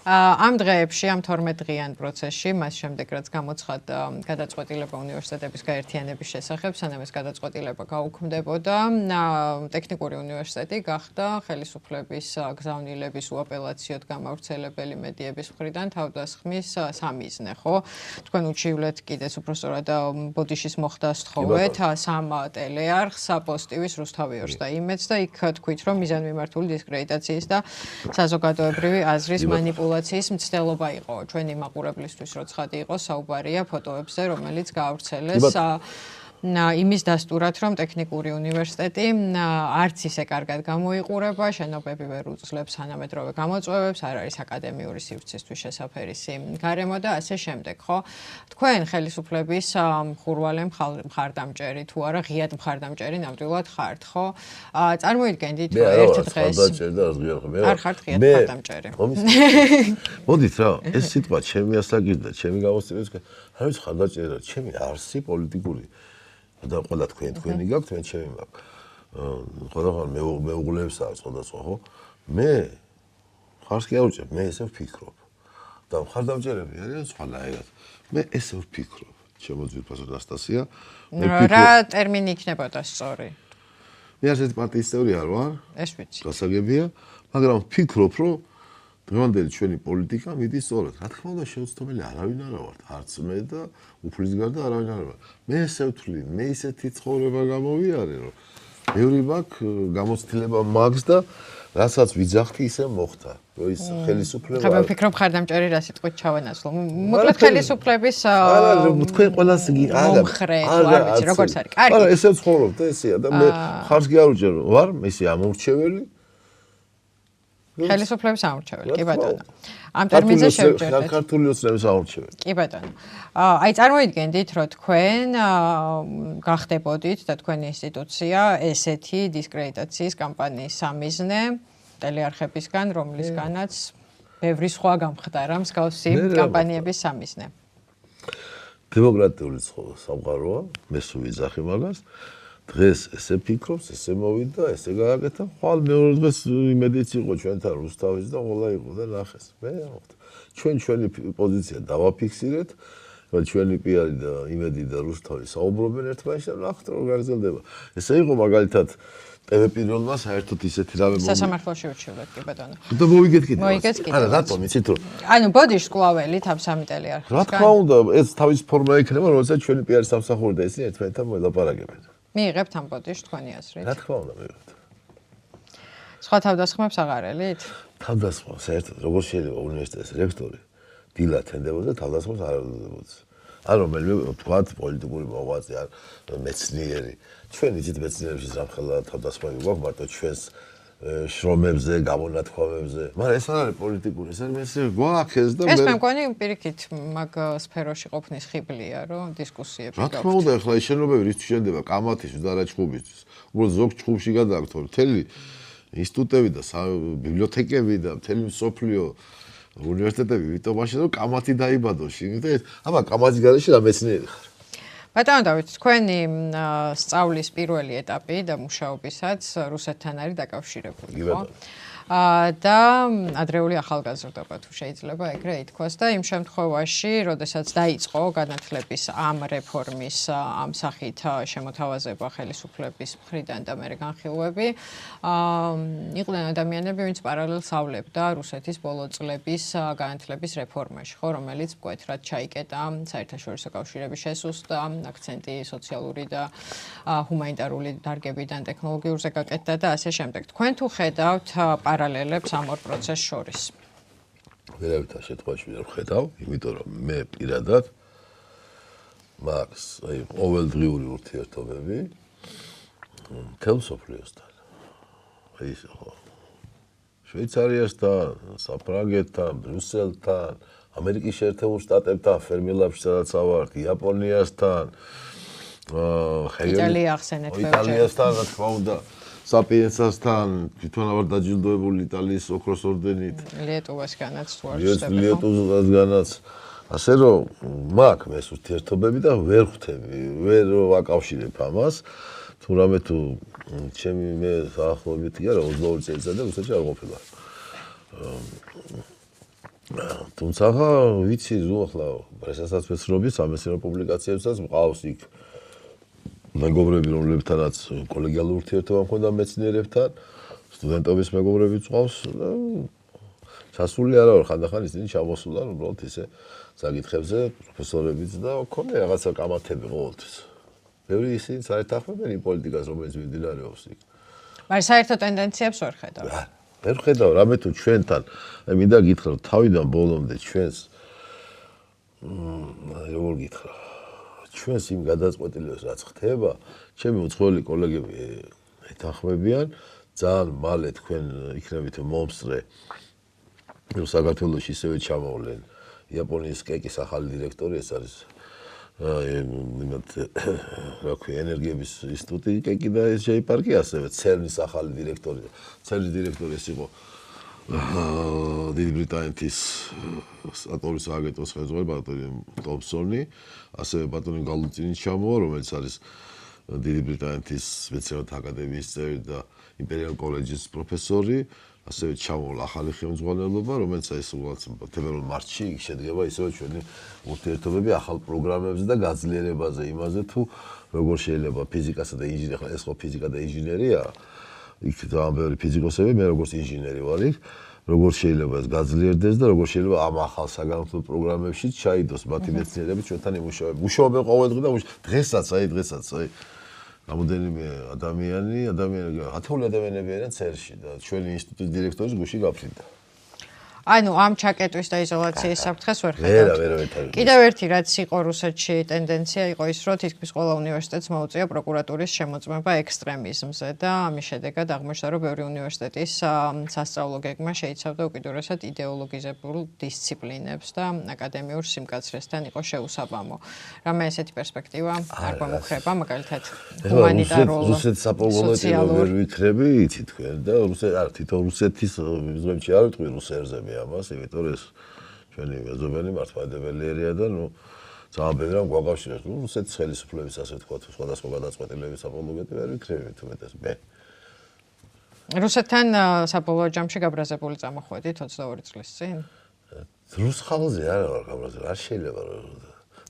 ამ დღეებში, ამ 12 დღიან პროცესში, მას შემდეგ რაც გამოცხადდა გადაწყვეტილება უნივერსიტეტების გაერთიანების შესახებ, სანამ ეს გადაწყვეტილება გაუქმდებოდა, ტექნიკური უნივერსიტეტი გახდა ხელისუფლების გზავნილების უაპელაციოდ გამავრცელებელი მედიების მხრიდან თავდასხმის სამიზნე, ხო? თქვენ უჩივლეთ კიდეც უბრალოდ ბოდიშის მოხდა სთხოვეთ სამ ტელეარხს, პოსტივის რუსთავიორს და იმედს და იქ თქვით, რომ მიზანმიმართული დისკრედიტაციის და საზოგადოებრივი აზრის მანიპულაციის მცდელობა იყო ჩვენი მაყურებლისთვის, რო ცხადი იყო საუბარია ფოტოებზე, რომელიც გაავრცელეს იმის დასტურად, რომ ტექნიკური უნივერსიტეტი არც ისე კარგად გამოიყურება, შენობები ვერ უძლებს თანამედროვე გამოწვევებს, არ არის აკადემიური სივრცისთვის შესაფერისი გარემო და ასე შემდეგ, ხო? თქვენ ხელისუფლების მხურვალე მხარდამჭერი თუ არა, ღიად მხარდამჭერი ნამდვილად ხართ, ხო? წარმოიდგენდით ერთ დღეს არ ხართ ღიად მხარდამჭერი. მოდით რა, ეს სიტყვა ჩემი ასაგირდა, ჩემი გამოცდილების რა ვიცი მხარდამჭერი რა, ჩემი არსი პოლიტიკური და ყველა თქვენი გაქვთ, მე ჩემი მაქვს. ყველაფერ მეუღლეებს არის სხვადასხვა, ხო? მე ხარს კი აუჭებ, მე ესე ვფიქრობ. და მხარდამჭერები არიან სხვანაირად. მე ესე ვფიქრობ. შემოძვირფასო ნასტასია. რა ტერმინი იქნებოდა სწორი? მე ასეთი პარტიის წევრი არ ვარ. ეს ვიცი. გასაგებია, მაგრამ ვფიქრობ, რომ დღევანდელი ჩვენი პოლიტიკა მიდის სწორად. რა თქმა უნდა, შეუცდომელი არავინ არ ვარ, არც მე და უფლის გარდა არავინ არ ვარ. მე ესე ვთვლი, მე ისეთი ცხოვრება გამოვიარე, რომ ბევრი მაქვს გამოცდილება მაქვს და რასაც ვიძახთი, ისე მოხდა. რომ ის ხელისუფლება ხა ვფიქრობ ხარდამჭერი რა სიტყვით ჩავენაცვლო. მოკლედ ხელისუფლების არა, თქვენ ყველას არა. არ ვიცი, როგორც არის. კარგი. არა, ესე ვცხოვრობ და ესეა და მე ხარს კი აუჭერ, ვარ ისე ამორჩეველი. ხელისუფლების ამორჩეველი, კი ბატონო. ამ ტერმინზე შევჯერდეთ. ქართული ოცნების ამორჩეველი. კი ბატონო. აი წარმოიდგენდით, რომ თქვენ გახდებოდით და თქვენი ინსტიტუცია ესეთი დისკრედიტაციის კამპანიის სამიზნე ტელეარხებისგან, რომლისგანაც ბევრი სხვა გამხდარა მსგავსი კამპანიების სამიზნე. დემოკრატიული სამყაროა, მე სულ ვიძახი მაგას. დღეს ესე ფიქრობს, ესე მოვიდა, ესე გააკეთა. ხვალ მეორე დღეს იმედიც იყო ჩვენთან რუსთავის და ყველა იყო და ნახეს. მე მოხდა. ჩვენი პოზიცია დავაფიქსირეთ, რომ ჩვენი პიარი და იმედი და რუსთავი საუბრობენ ერთმანეთს და ნახეთ რომ გაგრძელდება. ესე იყო მაგალითად TV პირველმა საერთოდ ისეთი რამე სასამართლოში უჩივლეთ, კი ბატონო. და მოვიგეთ კიდე. მოიგეთ კიდე. არა, რატომ იცით რომ ანუ ბოდიშს კლაველით ამ სამი ტელეარხისგან. რა თქმა უნდა, ეს თავის ფორმა იქნება, როდესაც ჩვენი პიარი სამსახური და ისინი ერთმანეთთან მოლაპარაკებენ. მიიღებთ ამ ბოდიშს თქვენი აზრით? რა თქმა უნდა მივიღებთ. სხვა თავდასხმებს აღარ ელით? თავდასხმა საერთოდ როგორ შეიძლება უნივერსიტეტის რექტორი დილად ენდებოდა თავდასხმას არ ელოდებოდა. არ რომელიმე თქვათ პოლიტიკური მოღვაწე არ მეცნიერი. ჩვენ იცით მეცნიერებში ზამხელა თავდასხმები გვაქვს მარტო ჩვენს შრომებზე, გამონათქვამებზე. მაგრამ ეს არ არის პოლიტიკური, ეს არის მეცნიერი გვაქვს და ეს მე მგონი პირიქით მაგ სფეროში ყოფნის ხიბლია, რომ დისკუსიებს რა თქმა უნდა, ახლა ეს შენობები რისთვის შენდება კამათისთვის და არა ჩხუბისთვის. უბრალოდ ზოგ ჩხუბში გადააქვთ მთელი ინსტიტუტები და ბიბლიოთეკები და მთელი მსოფლიო უნივერსიტეტები ვიტომაში რომ კამათი დაიბადოს შიგნით და აბა კამათის გარეშე რა მეცნიერი ხარ. ბატონო დავით, თქვენი სწავლის პირველი ეტაპი და მუშაობისაც რუსეთთან არის დაკავშირებული, ხო? და ადრეული ახალგაზრდობა თუ შეიძლება ეგრე ითქვას და იმ შემთხვევაში, როდესაც დაიწყო განათლების ამ რეფორმის ამ სახით შემოთავაზება ხელისუფლების მხრიდან და მერე განხილვები, იყვნენ ადამიანები, ვინც პარალელს ავლებდა რუსეთის ბოლო წლების განათლების რეფორმაში, ხო, რომელიც მკვეთრად ჩაიკეტა საერთაშორისო კავშირების შესუსტა, აქცენტი სოციალური და ჰუმანიტარული დარგებიდან ტექნოლოგიურზე გაკეთდა და ასე შემდეგ. თქვენ თუ ხედავთ პარალელებს ამ ორ პროცესს შორის? ვერავითარ შემთხვევაში ვერ ვხედავ, იმიტომ რომ მე პირადად მაქვს ყოველდღიური ურთიერთობები მთელ მსოფლიოსთან. ის ხო შვეიცარიასთან, საფრანგეთთან, ბრიუსელთან, ამერიკის შეერთებულ შტატებთან, ფერმილებში სადაც ავართ, იაპონიასთან, იტალია ახსენეთ ბევრჯერ. იტალიასთან, რა თქმა უნდა, საპიენსასთან, თვითონ ავარ დაჯილდოებული იტალიის ოქროს ორდენით. ლიეტუვასგანაც თუ არ ლიეტუვასგანაც. ასე რომ მაქვს ეს ურთიერთობები და ვერ ხვდები, ვერ ვაკავშირებ ამას. თუ რამე თუ ჩემი მე საახლობითი არა 22 წელიწადი და რუსეთში არ ყოფილა. თუმცა ვიცი რომ ახლა პრესასაც ვეცრობი სამეცნიერო პუბლიკაციებსაც მყავს იქ მეგობრები რომლებთანაც კოლეგიალური ურთიერთობა მქონდა მეცნიერებთან, სტუდენტობის მეგობრებიც მყავს და ჩასული არა ვარ ხანდახან ისინი ჩამოსულან უბრალოდ ისე საკითხებზე პროფესორებიც და მქონდა რაღაცა კამათები ყოველთვის. ბევრი ისინი საერთახმებენ პოლიტიკას რომელიც მიმდინარეობს იქ. მაგრამ საერთო ტენდენციებს ვერ ხედავ. ვერ ხედავ რამე თუ ჩვენთან აი მინდა გითხრა რომ თავიდან ბოლომდე ჩვენს როგორ გითხრა ჩვენს იმ გადაწყვეტილებას რაც ხდება ჩემი უცხოელი კოლეგები ეთანხმებიან ძალიან მალე თქვენ იქნებით მომსწრე რომ საქართველოში ისევე ჩამოვლენ იაპონიის კეკის ახალი დირექტორი ეს არის რა ქვია ენერგიების ინსტიტუტი კეკი და SJ პარკი ასევე CERN-ის ახალი დირექტორი CERN-ის დირექტორი ეს იყო დიდი ბრიტანეთის ატომის აგენტოს ხელმძღვანელი ბატონი ტომპსონი ასევე ბატონი გალუწინი ჩამოვა რომელიც არის დიდი ბრიტანეთის მეცნიერებათა აკადემიის წევრი და იმპერიალ კოლეჯის პროფესორი ასევე ჩამოვლა ახალი ხელმძღვანელობა, რომელიც ეს თებერვალ მარტში შედგება ისევე ჩვენი ურთიერთობები ახალ პროგრამებზე და გაძლიერებაზე, იმაზე თუ როგორ შეიძლება ფიზიკასა და ინჟინერია, ახლა ეს ხო ფიზიკა და ინჟინერია, იქ ძალიან ბევრი ფიზიკოსები, მე როგორც ინჟინერი ვარ იქ, როგორ შეიძლება ეს გაძლიერდეს და როგორ შეიძლება ამ ახალ საგანმანათლებლო პროგრამებში ჩაიდოს მათი მეცნიერები ჩვენთან იმუშავებენ. მუშაობენ ყოველდღე და დღესაც რამოდენიმე ადამიანი, ათეული ადამიანები არიან CERN-ში და ჩვენი ინსტიტუტის დირექტორის გუში გაფრინდა. ანუ ამ ჩაკეტვის და იზოლაციის საფრთხეს ვერ ხედავთ. კიდევ ერთი რაც იყო რუსეთში ტენდენცია იყო ის, რომ თითქმის ყველა უნივერსიტეტს მოუწია პროკურატურის შემოწმება ექსტრემიზმზე და ამის შედეგად აღმოჩნდა, რომ ბევრი უნივერსიტეტის სასწავლო გეგმა შეიცავდა უკიდურესად იდეოლოგიზებულ დისციპლინებს და აკადემიურ სიმკაცრესთან იყო შეუსაბამო. რამე ესეთი პერსპექტივა არ გვამუხრება, მაგალითად ჰუმანიტარულ რუსეთის საპროკურატურო ვერ ვიქრები, იცით თქვენ და თვითონ რუსეთის მიზნებში არ ვიტყვი რუსერზები ამას, იმიტომ რომ ეს ჩვენი მეზობელი მართლმადიდებელი ერია და ნუ ძალიან ბევრი რამ გვაკავშირებს. ნუ რუსეთის ხელისუფლების ასე ვთქვათ, სხვადასხვა გადაწყვეტილების აპოლოგეტი ვერ ვიქრები თუმეტეს მე. რუსეთთან საბოლოო ჯამში გაბრაზებული წამოხვედით 22 წლის წინ? რუს ხალხზე არა ვარ გაბრაზებული, არ შეიძლება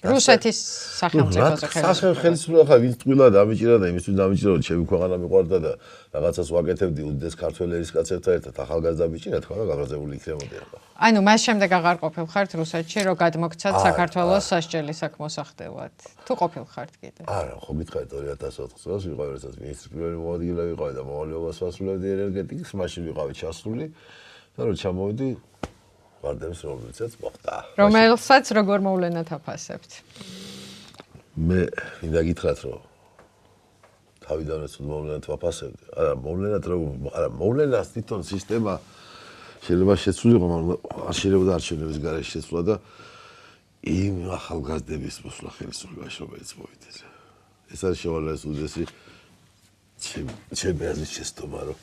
რუსეთის სახელმწიფოზე ხელისუფლება ხა ვინც ტყუილა დამიჭირა და იმისთვის დამიჭირა რომ ჩემი ქვეყანა მიყვარდა და რაღაცას ვაკეთებდი უდიდეს ქართველ ერისკაცებთან ერთად ახალგაზრდა ბიჭი რა თქმა უნდა გაბრაზებული იქნებოდი ახლა. ანუ მას შემდეგ აღარ ყოფილხართ რუსეთში რომ გადმოგცათ საქართველოს სასჯელის საქმოსახდელად. თუ ყოფილხართ კიდე? არა, ხო გითხარით 2004 წელს ვიყავი როდესაც მინისტრის პირველი მოადგილე ვიყავი და მოვალეობას ვასრულებდი ენერგეტიკის, მაშინ ვიყავი ჩასული და რომ ჩამოვიდი ვარდების რომელიცაც მოხდა. რომელსაც როგორ მოვლენად აფასებთ? მე მინდა გითხრათ რომ თავიდანვე მოვლენად ვაფასებდი. არა, მოვლენად არა, მოვლენას თვითონ სისტემა შეიძლება შეცვლილიყო, მაგრამ არ შეიძლება და არჩევნების გარეშე შეცვლა და იმ ახალგაზრდების მოსვლა ხელისუფლებაში რომელიც მოვიდეს. ეს არის შევალეს უდიდესი ჩემი აზრით შეცდომა რომ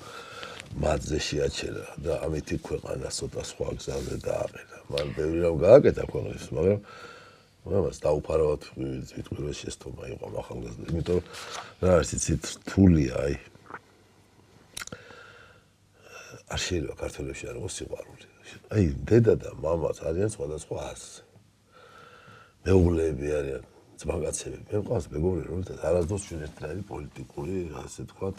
მათზე შეაჩერა და ამით ქვეყანა ცოტა სხვა გზაზე დააყენა. მან ბევრი რამ გააკეთა ქვეყნის, მაგრამ მას დაუფარავად ვიტყვი რომ შეცდომა იყო ახალგაზრდა. იმიტომ რა არის იცით რთულია აი არ შეიძლება ქართველებში არ იყოს სიყვარული. აი დედა და მამაც არიან სხვადასხვა ასზე. მეუღლეები არიან ძმაკაცები. მე მყავს მეგობრი, რომელთაც არასდროს ჩვენ ერთნაირი პოლიტიკური, ასე ვთქვათ,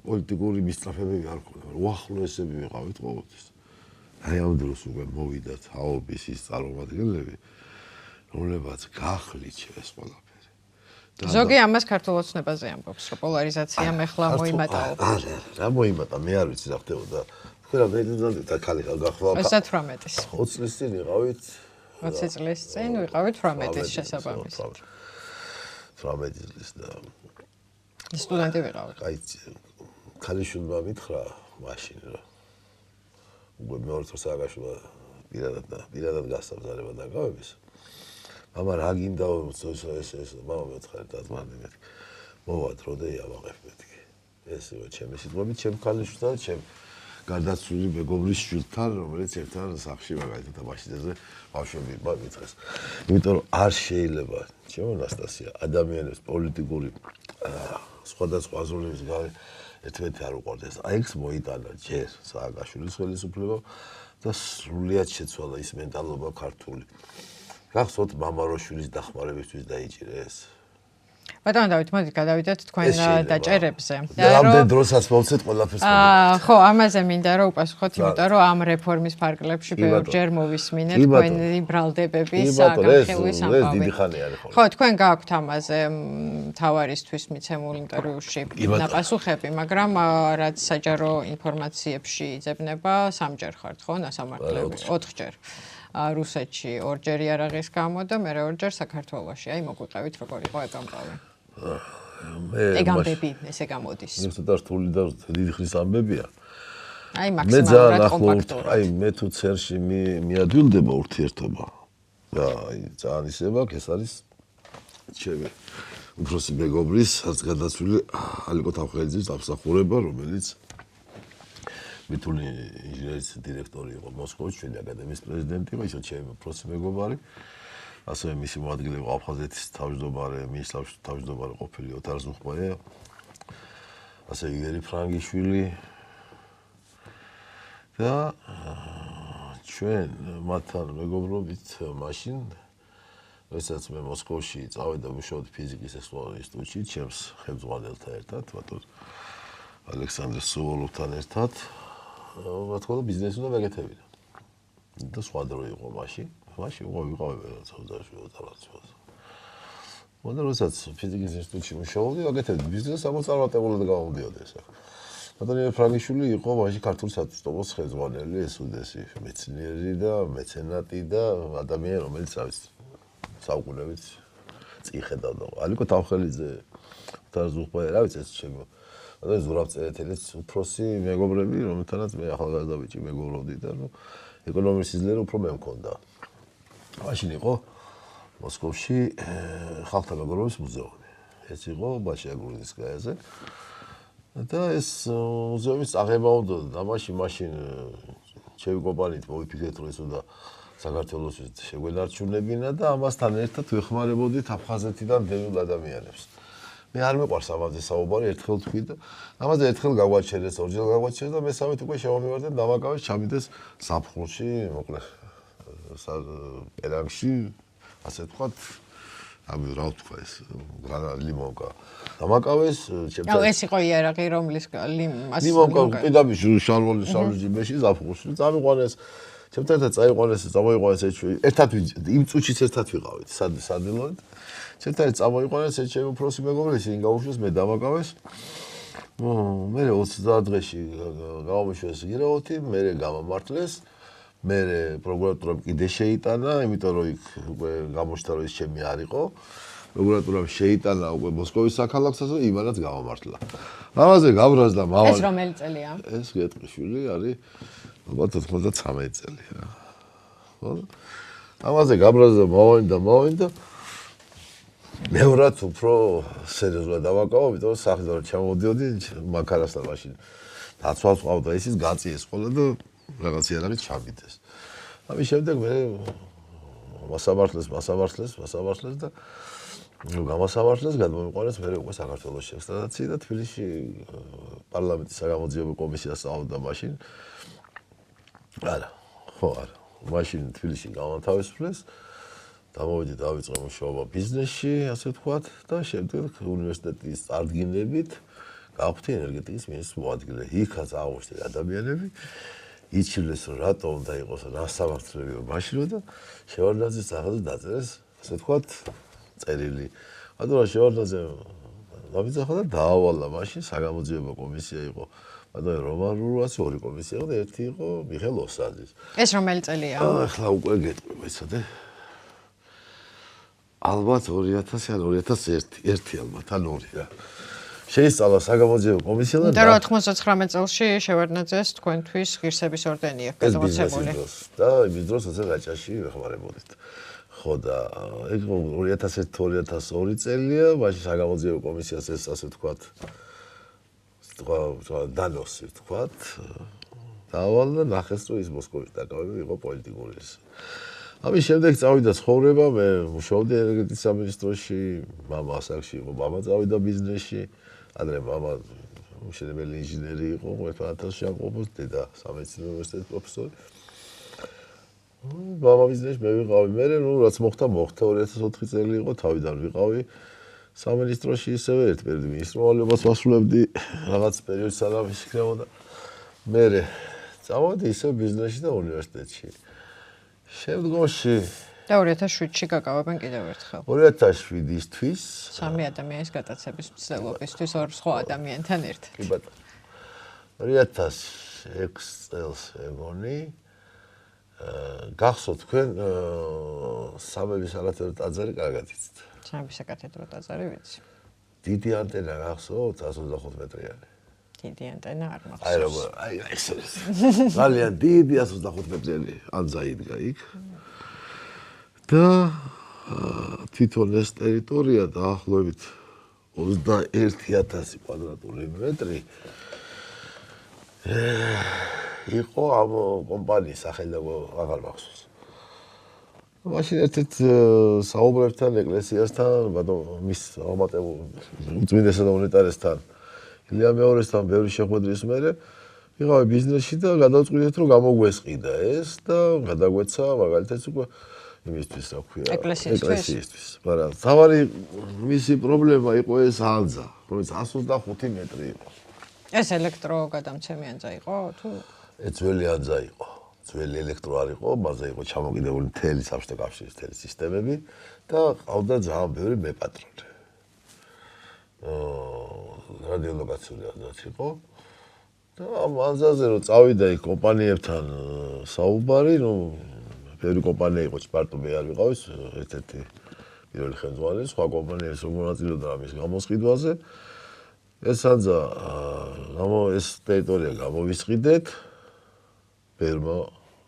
პოლიტიკური მისწრაფებები არ ქონდა. უახლოესები ვიყავით ყოველთვის. აი ამ დროს უკვე მოვიდათ აობის ის წარმომადგენლები, რომლებაც გახლით ეს ყველაფერი. ზოგი ამას ქართულ ოცნებაზე ამბობს, რომ პოლარიზაციამ ეხლა მოიმატაო. რა მოიმატა, მე არ ვიცი რა ხდებოდა. თქვენ რა მეძნადით და ქალი გახვალ. 18-ის. 20 წლის წინ ვიყავით 20 წლის წინ ვიყავით 18-ის შესაბამისად. 18 წლის და სტუდენტი ვიყავით. აი ქალიშვილმა მითხრა მაშინ რა. უკვე მეორე თორ სააგაშვილა პირადად გასაბზარება დაგავების. მამა რა გინდაო ეს მამა მეთხარ დადმანდი მეთქი. მოვა დრო და იავაღებ მეთქი. ეს იყო ჩემი სიტყვებით, ჩემ ქალიშვილთან, ჩემ გარდაცვლილი მეგობრის შვილთან, რომელიც ერთად სახლში მაგალითად მაშინაზე ბავშვები მითხრეს. იმიტომ რომ არ შეიძლება, ჩემო ანასტასია, ადამიანებს პოლიტიკური სხვადასხვა აზროვნების გამო ერთმანეთი არ უყვარდეს. აი ეს მოიტანა ჯერ სააგაშვილის ხელისუფლება და სრულიად შეცვალა ის მენტალობა ქართული. გახსოვთ მამაროშვილის დახმარებისთვის დაიჭირეს. ბატონო დავით, მოდით გადავიდეთ თქვენ დაჭერებზე. რამდენ დროსაც მოვცეთ ყველაფერს. ხო, ამაზე მინდა რომ უპასუხოთ, იმიტომ რომ ამ რეფორმის ფარგლებში ბევრჯერ მოვისმინეთ თქვენი ბრალდებები სააგახევის ამბავი. ეს დიდი ხანი არის ხოლმე. ხო, თქვენ გააქვთ ამაზე მთავარისთვის მიცემულ ინტერვიუში ნაპასუხები, მაგრამ რაც საჯარო ინფორმაციებში იძებნება, 3ჯერ ხართ, ხო, ნასამართლეები, 4ჯერ. რუსეთში 2ჯერ იარაღის გამო და მე 2ჯერ საქართველოში. აი მოგვიყევით როგორ იყო ეგ ამბავი. ეგამბები ესე გამოდის. მე ცოტა რთული და დიდი ხნის ამბებია. აი მაქსიმალურად კომპაქტურად. აი მე თუ ცერში მიადვილდება ურთიერთობა. და აი ძალიან ისება, ეს არის ჩემი უფროსი მეგობრის საცგადაცვლილი ალიკო თავხელიძის დამსახურება, რომელიც მითული ინჟინერის დირექტორი იყო მოსკოვში, ჩვენი აკადემიის პრეზიდენტი იყო, ისო ჩემი უფროსი მეგობარი. ასევე მისი მოადგილე იყო აფხაზეთის თავმჯდომარე, მინისტრობის თავმჯდომარე ყოფილი ოთარ ზუხმაია. ასევე ივერი ფრანგიშვილი. და ჩვენ მათთან მეგობრობით მაშინ როდესაც მე მოსკოვში წავედა მუშაობდი ფიზიკის ექსპლორატორის ინსტიტუტში, ჩემს ხელმძღვანელთან ერთად, ბატონ ალექსანდრე სოვოლოვთან ერთად, რა თქმა უნდა, ბიზნესი უნდა მეკეთებინა. და სხვა დრო იყო მაშინ ვიყავი 27 წელს. მოდა როდესაც ფიზიკის ინსტიტუტში მუშაობდი, ვაკეთებდი ბიზნესს, ამოწარვატებულად გამოდიოდი ეს. ბატონი ფრანგიშვილი იყო მაშინ ქართული სათვისტომოს ხელმძღვანელი, ეს უდესი მეცნიერი და მეცენატი და ადამიანი, რომელიც არის საუკუნეებით წიხედავდა. ალიკო თავხელიძე, ოთარ ზუხმაია, რა ვიცი ეს ჩემო. ბატონი ზურაბ წერეთელის უფროსი მეგობრები, რომელთანაც მე ახალგაზრდა ბიჭი მეგობრობდი და ეკონომიკის სიძლიერე უფრო მე მქონდა. მაშინ იყო მოსკოვში ხალხთა მეგობრობის მუზეუმი. ეს იყო ბაშა გურინსკაიაზე. და ეს მუზეუმის აღება უნდა და მაშინ ჩემი კომპანიით მოვიფიქრეთ რომ ეს უნდა საქართველოსთვის შეგვენარჩუნებინა და ამასთან ერთად ვეხმარებოდით აფხაზეთიდან დევნილ ადამიანებს. მე არ მეყვარს ამაზე საუბარი, ერთხელ თქვი და ამაზე ერთხელ გავაჩერეს, ორჯერ გავაჩერეს და მესამედ უკვე შევამივარდეთ დამაკავეს ჩამიდეს საფხულში, მოკლედ პერანგში, ასე ვთქვათ, ამი რა ვთქვა ეს ლიმონკა. დამაკავეს ჩემთან. ეს იყო იარაღი, რომლის ლიმონკა პედაბიში შარვალის სამჯიმეში საფხულში წამიყვანეს. ჩემთან ერთად წამოიყვანეს ერთად იმ წუთშიც ერთად ვიყავით, სადილოეთ. ჩემთან წამოიყვანეს ეს ჩემი უფროსი მეგობრი, ისინი გაუშვეს, მე დამაკავეს. მე 30 დღეში გამომიშვეს გირაოთი, მე გამამართლეს. მე პროკურატურამ კიდე შეიტანა, იმიტომ რომ იქ უკვე გამოჩნდა რომ ის ჩემი არ იყო. პროკურატურამ შეიტანა უკვე მოსკოვის საქალაქსაც და იმანაც გამამართლა. ამაზე გაბრაზდა მავალ. ეს რომელი წელია? ეს გეტყვიშვილი არის ალბათ 93 წელი რა. ხო? ამაზე გაბრაზდა მავალ და მეორად უფრო სერიოზულად დავაკავო, იმიტომ რომ სახელმწიფო ჩამოვდიოდი მანქანასთან მაშინ. დაცვას ყავდა ისიც გაწიეს ყველა და რაღაც იარაღით ჩამიდეს. ამის შემდეგ მე მასამართლეს და გამოსამართლეს გადმოიყვანეს მე უკვე საქართველოს ექსტრადიცია და თბილისში პარლამენტის საგამოძიებო კომისია სწავლობდა მაშინ. არა, მაშინ თბილისში გამათავისუფლეს. დამოვიდი დავიწყე მუშაობა ბიზნესში, ასე ვთქვათ, და შემდეგ უნივერსიტეტის წარდგინებით გავხდი ენერგეტიკის მინისტრის მოადგილე. იქაც აღმოჩნდა ადამიანები, იცილეს რომ რატომ უნდა იყოს ნასამართლები მაშინ და შევარდნაძის სახელზე დაწერეს, ასე ვთქვათ, წერილი. ბატონო შევარდნაძე დავიძახა და დაავალა მაშინ საგამოძიებო კომისია იყო. ბატონო რომან რურვაცი ორი კომისია იყო და ერთი იყო მიხეილ ოსაძის. ეს რომელი წელია? ახლა უკვე გეტყვი მეცადე. ალბათ 2000 ან 2001 ალბათ ან 2 რა. შეისწავლა საგამოძიებო კომისია და 99 წელს შევარდნაძეს თქვენთვის ღირსების ორდენი აქვს გადამოცემული. და იმის დროს ასე რაჭაში ვეხმარებოდით. ხო და ეგ 2001-2002 წელია, მაშინ საგამოძიებო კომისიას ეს ასე ვთქვათ დანოსი ვთქვათ. დაავალა ნახეს რომ ის მოსკოვის დაკავება იყო პოლიტიკური ის. ამის შემდეგ წავიდა ცხოვრება, მე მუშაობდი ენერგეტიკის სამინისტროში, მამა ასაკში იყო, მამა წავიდა ბიზნესში, ადრე მამა მშენებელი ინჟინერი იყო, ერთმანეთში ამყოფოს, დედა სამედიცინო უნივერსიტეტის პროფესორი. მამა ბიზნესში მე ვიყავი, მე რაც მოხდა 2004 წელი იყო, თავიდან ვიყავი სამინისტროში ისევე ერთ პერიოდი მინისტროვალებას ვასრულებდი, რაღაც პერიოდი სანამ ისიქნებოდა. მე წავედი ისევ ბიზნესში და უნივერსიტეტში. შემდგომში და 2007-ში გაკავებენ კიდევ ერთხელ. 2007-ისთვის სამი ადამიანის გადაცემის მცდელობისთვის ორ სხვა ადამიანთან ერთად. კი ბატონო. 2006 წელს ეგონი გახსოვთ თქვენ სამების საკათედრო ტაძარი კარგად იცით. სამების საკათედრო ტაძარი ვიცი. დიდი ანტენა გახსოვთ 125 მეტრიანი. დიდი ანტენა არ აი მახსოვს. როგორ, აი ეს ძალიან დიდი 125 მეტრიანი ანძა იდგა იქ. და თვითონ ეს ტერიტორია დაახლოებით 21000 კვადრატული მეტრი იყო ამ კომპანიის სახელი და აღარ მახსოვს. მაშინ ერთ-ერთ საუბრებთან ეკლესიასთან, ბატონო მის აღმატებულ უწმინდესა და უნიტარესთან ილია მეორესთან ბევრი შეხვედრის მერე ვიყავი ბიზნესში და გადავწყვიტეთ რომ გამოგვესყიდა ეს და გადაგვეცა მაგალითად უკვე იმისთვის რა ქვია ეკლესიისთვის. მაგრამ თავარი მისი პრობლემა იყო ეს ანძა, რომელიც 125 მეტრი იყო. ეს ელექტროგადამცემი ანძა იყო თუ ეს ძველი ანძა იყო. ძველი ელექტრო არ იყო, მასზე იყო ჩამოკიდებული მთელი საბჭოთა კავშირის მთელი სისტემები და ყავდა ძალიან ბევრი მეპატრონე. რადიოლოკაციური ანძაც იყო. და ამ ანძაზე რომ წავიდა იქ კომპანიებთან საუბარი, ბევრი კომპანია იყო, სპარტობი არ ვიყავის, ერთ-ერთი პირველი ხელმძღვანელი, სხვა კომპანიების მონაწილეობდა ამის გამოსყიდვაზე. ეს ანძა ეს ტერიტორია გამოვისყიდეთ ბევრმა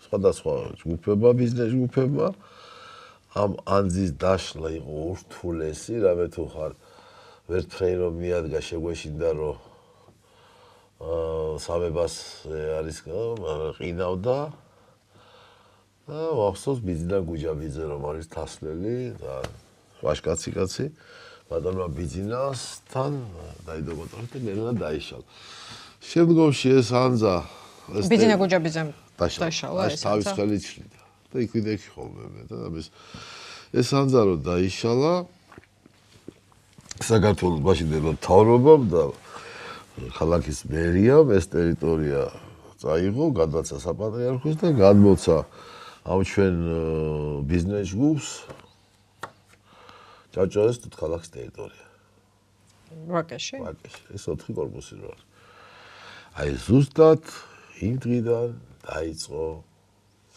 სხვადასხვა ჯგუფებმა, ბიზნეს ჯგუფებმა. ამ ანძის დაშლა იყო ურთულესი, რამე თუ ხარ ვერთხელ რომ მიადგა შეგვეშინდა რომ სამებას არის ყინავდა და ვახსოვს ბიძინა გუჯაბიძე რომ არის თასვლელი და ვაშკაცი კაცი ბატონმა ბიძინასთან დაიდო კონტროლი და ნელა დაიშალა. შემდგომში ეს ანძა ბიძინა გუჯაბიძემ დაიშალა ეს თავის ხელით შლიდა და იქვე ხოლმე მე და ეს ანძა რომ დაიშალა საქართველოს მაშინდელო მთავრობამ და ქალაქის მერიამ ეს ტერიტორია წაიღო, გადაცა საპატრიარქოს და გადმოცა ამ ჩვენ ბიზნეს ჯგუფს ჭავჭავაძის თუთქალაქის ტერიტორია. ვაკეში? ვაკეში. ეს 4 კორპუსი რო არის. აი ზუსტად იმ დღიდან დაიწყო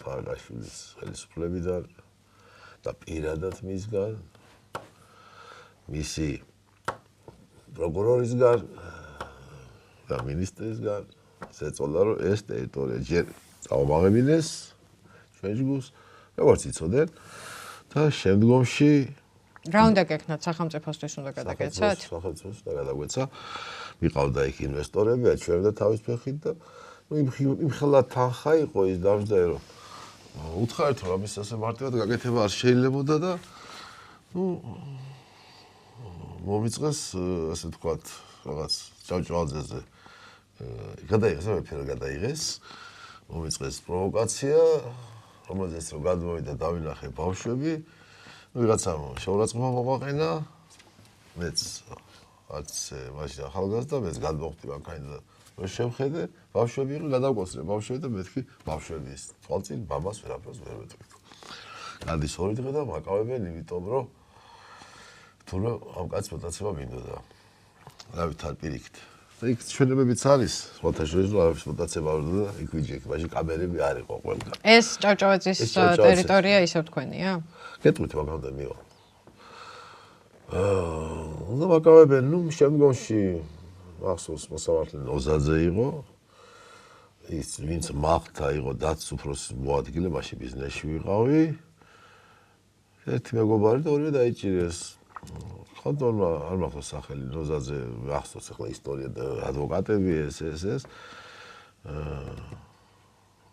ფარგაშვილის ხელისუფლებიდან და პირადად მისგან მისი პროკურორისგან და მინისტრისგან შეწოდა რომ ეს ტერიტორია ჯერ წავამაღებინეს ჩვენ ჯგუფს, როგორც იცოდნენ და შემდგომში რა უნდა გეკნათ სახელმწიფოსთვის უნდა გადაგეცათ? სახელმწიფოს უნდა გადაგვეცა. მიყავდა იქ ინვესტორები, აჩვენებდა თავის ფეხით და იმ ხელა თანხა იყო ის დამჯდარი რომ უთხარით რომ ამის ასე მარტივად გაკეთება არ შეიძლებოდა და მომიწყეს ასე ვთქვათ, რაღაც ჭავჭავაძეზე გადაიღეს, მეფე გადაიღეს. მომიწყეს პროვოკაცია, რომელზეც რომ გადმოვიდა დავინახე ბავშვები, ვიღაცამ შეურაცხყოფა მოაყენა, მეც არც მაშინ ახალგაზრდა, მეც გადმოვხდი მანქანიდან რომ შევხედე, ბავშვები იყო გადავკოცრე, ბავშვები და მეთქი ბავშვების თვალწინ მამას ვერაფერს ვერ ვეთქვი. გადის 2 დღე და მაკავებენ, იმიტომ რომ თურმე ამ კაცს მოტაცება მინდოდა. რავით არ პირიქით. და იქ ჩვენებებიც არის, მოთაშორისო არავის მოტაცება არ უნდა და იქ ვიჯექ, მაშინ კამერები არ იყო ყველგან. ეს ჭავჭავაძის ტერიტორია ისევ თქვენია? გეტყვით მაგამდე მივა. და მაკავებენ, შემდგომში ახსოვს მოსამართლე ოზაძე იყო. ის ვინც მაღთა იყო დაცვის უფროსის მოადგილე, მაშინ ბიზნესში ვიყავი. ერთი მეგობარი და ორივე დაიჭირეს. ხანდონმა არ მახსოვს სახელი, ნოზაძე, ახსოვს ახლა ისტორია და ადვოკატები ეს.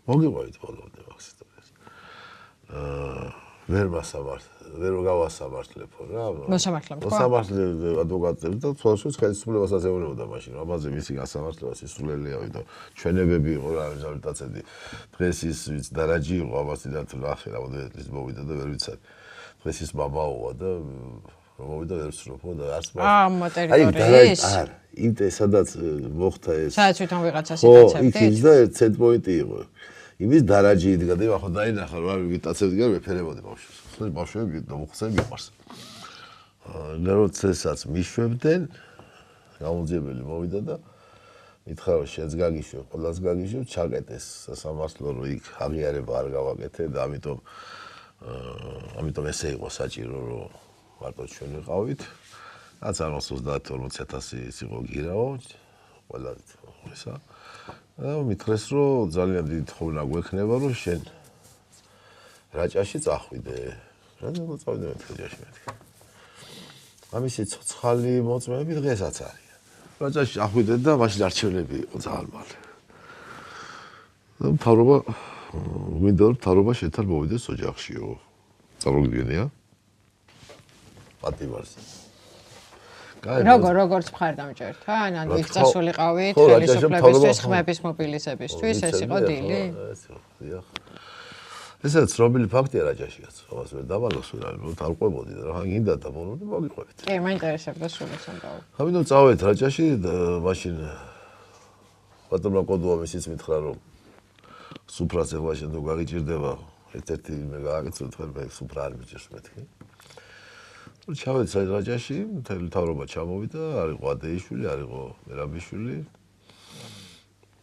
მოგიყვებით ბოლომდე მაგ ისტორიას. ვერ გავასამართლებო რა. მოსამართლე ადვოკატები და თვალშიც ხელისუფლებასაც ეუბნებოდა მაშინ, ამაზე მისი გასამართლება სისულელეავი და ჩვენებები იყო რა, ზალტაცედი. დღეს ის ვინც დარაჯი იყო, ამასიდან თუ ნახე რამოდენად ის მოვიდა და ვერ ვიცარი. დღეს ის მამაოა და მოვიდა ვერ ვსრობო და არც ტერიტორიის არ იმდე სადაც მოხდა ეს სადაც თვითონ ვიღაცას იტაცებდით იქ ის და ცენტ პოინტი იყო იმის დარაჯი იდგა და ახლა დაინახა რომ არ ვიტაცებდი და მეფერებოდი ბავშვებს ხო ბავშვები მოხსენ მიყვარს და როდესაც მიშვებდნენ გამოძიებელი მოვიდა და მითხრა რომ შენს გაგიშვებ ყველას გაგიშვებ ჩაკეტეს სასამართლო რომ იქ აღიარება არ გავაკეთე და ამიტომ ესე იყო საჭირო რომ მარტო ჩვენ ვიყავით. რაც არ მახსოვს 30-40,000 ის იყო გირაო, ყველა ისა. და მითხრეს რომ ძალიან დიდი თხოვნა გვექნება რომ შენ რაჭაში წახვიდე. რა მოწავიდე მეთქეჯაში მეთქე. ამისი ცოცხალი მოწმეები დღესაც არიან. რაჭაში წახვიდე და მაშინ არჩევნები იყო ძალიან მალე. და მთავრობა გვინდა რომ მთავრობა შეთან მოვიდეს ოჯახშიო. წარმოგიდგენია? პატივარს. როგორც მხარდამჭერთ, ანუ იქ წასულიყავით ხელისუფლებისთვის ხმების მობილიზებისთვის, ეს იყო დილი? ესეც ცნობილი ფაქტია რაჭაშიაც, ამას ვერ დავალოს ვერავინ, რომ თარყვებოდი და რა გინდა და ბოლომდე მოგიყვებით. კი, მაინტერესებდა სულ ეს ამბავი. ამიტომ წავედით რაჭაში და მაშინ ბატონმა კოდუა ისიც მითხრა რომ სუფრას ეხლა შენ თუ გაგიჭირდება ერთ-ერთი მე გააკეთოთ ხარ მე სუფრა არ მიჭირს მეთქი. ჩავეცა რაჭაში, მთელი მთავრობა ჩამოვიდა, არ იყო ადეიშვილი, არ იყო მერაბიშვილი.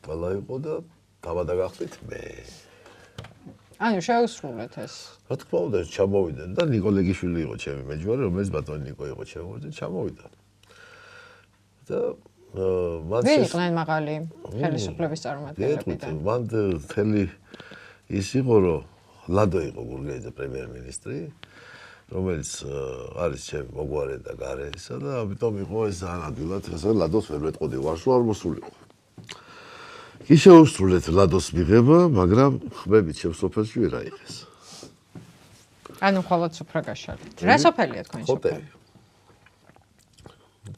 ყველა იყო და დავადაგახდით მე. ანუ შეუსრულეთ ეს. რა თქმა უნდა, ჩამოვიდნენ და ნიკოლეგიშვილი იყო ჩემი მეჯვარი, რომელიც ბატონი ნიკო იყო ჩემი, ჩამოვიდა. და ვინ იყვნენ მაღალი ხელისუფლების წარმომადგენლები და მან მთელი ის იყო, რომ ლადო იყო გურგეიძე პრემიერ-მინისტრი. რომელიც არის ჩემი მოგვარე და გარესა და ამიტომ იყო ეს ანადგილად ესე ლადოს ვერ ვეტყოდი ვარშვა არ მოსულიყო. კი შეუსრულეთ ლადოს მიღება, მაგრამ ხმები ჩემს სოფელში ვერ აიღეს. ანუ მხოლოდ სუფრა გაშალით. რა სოფელია თქვენი სოფელი? ხოტები.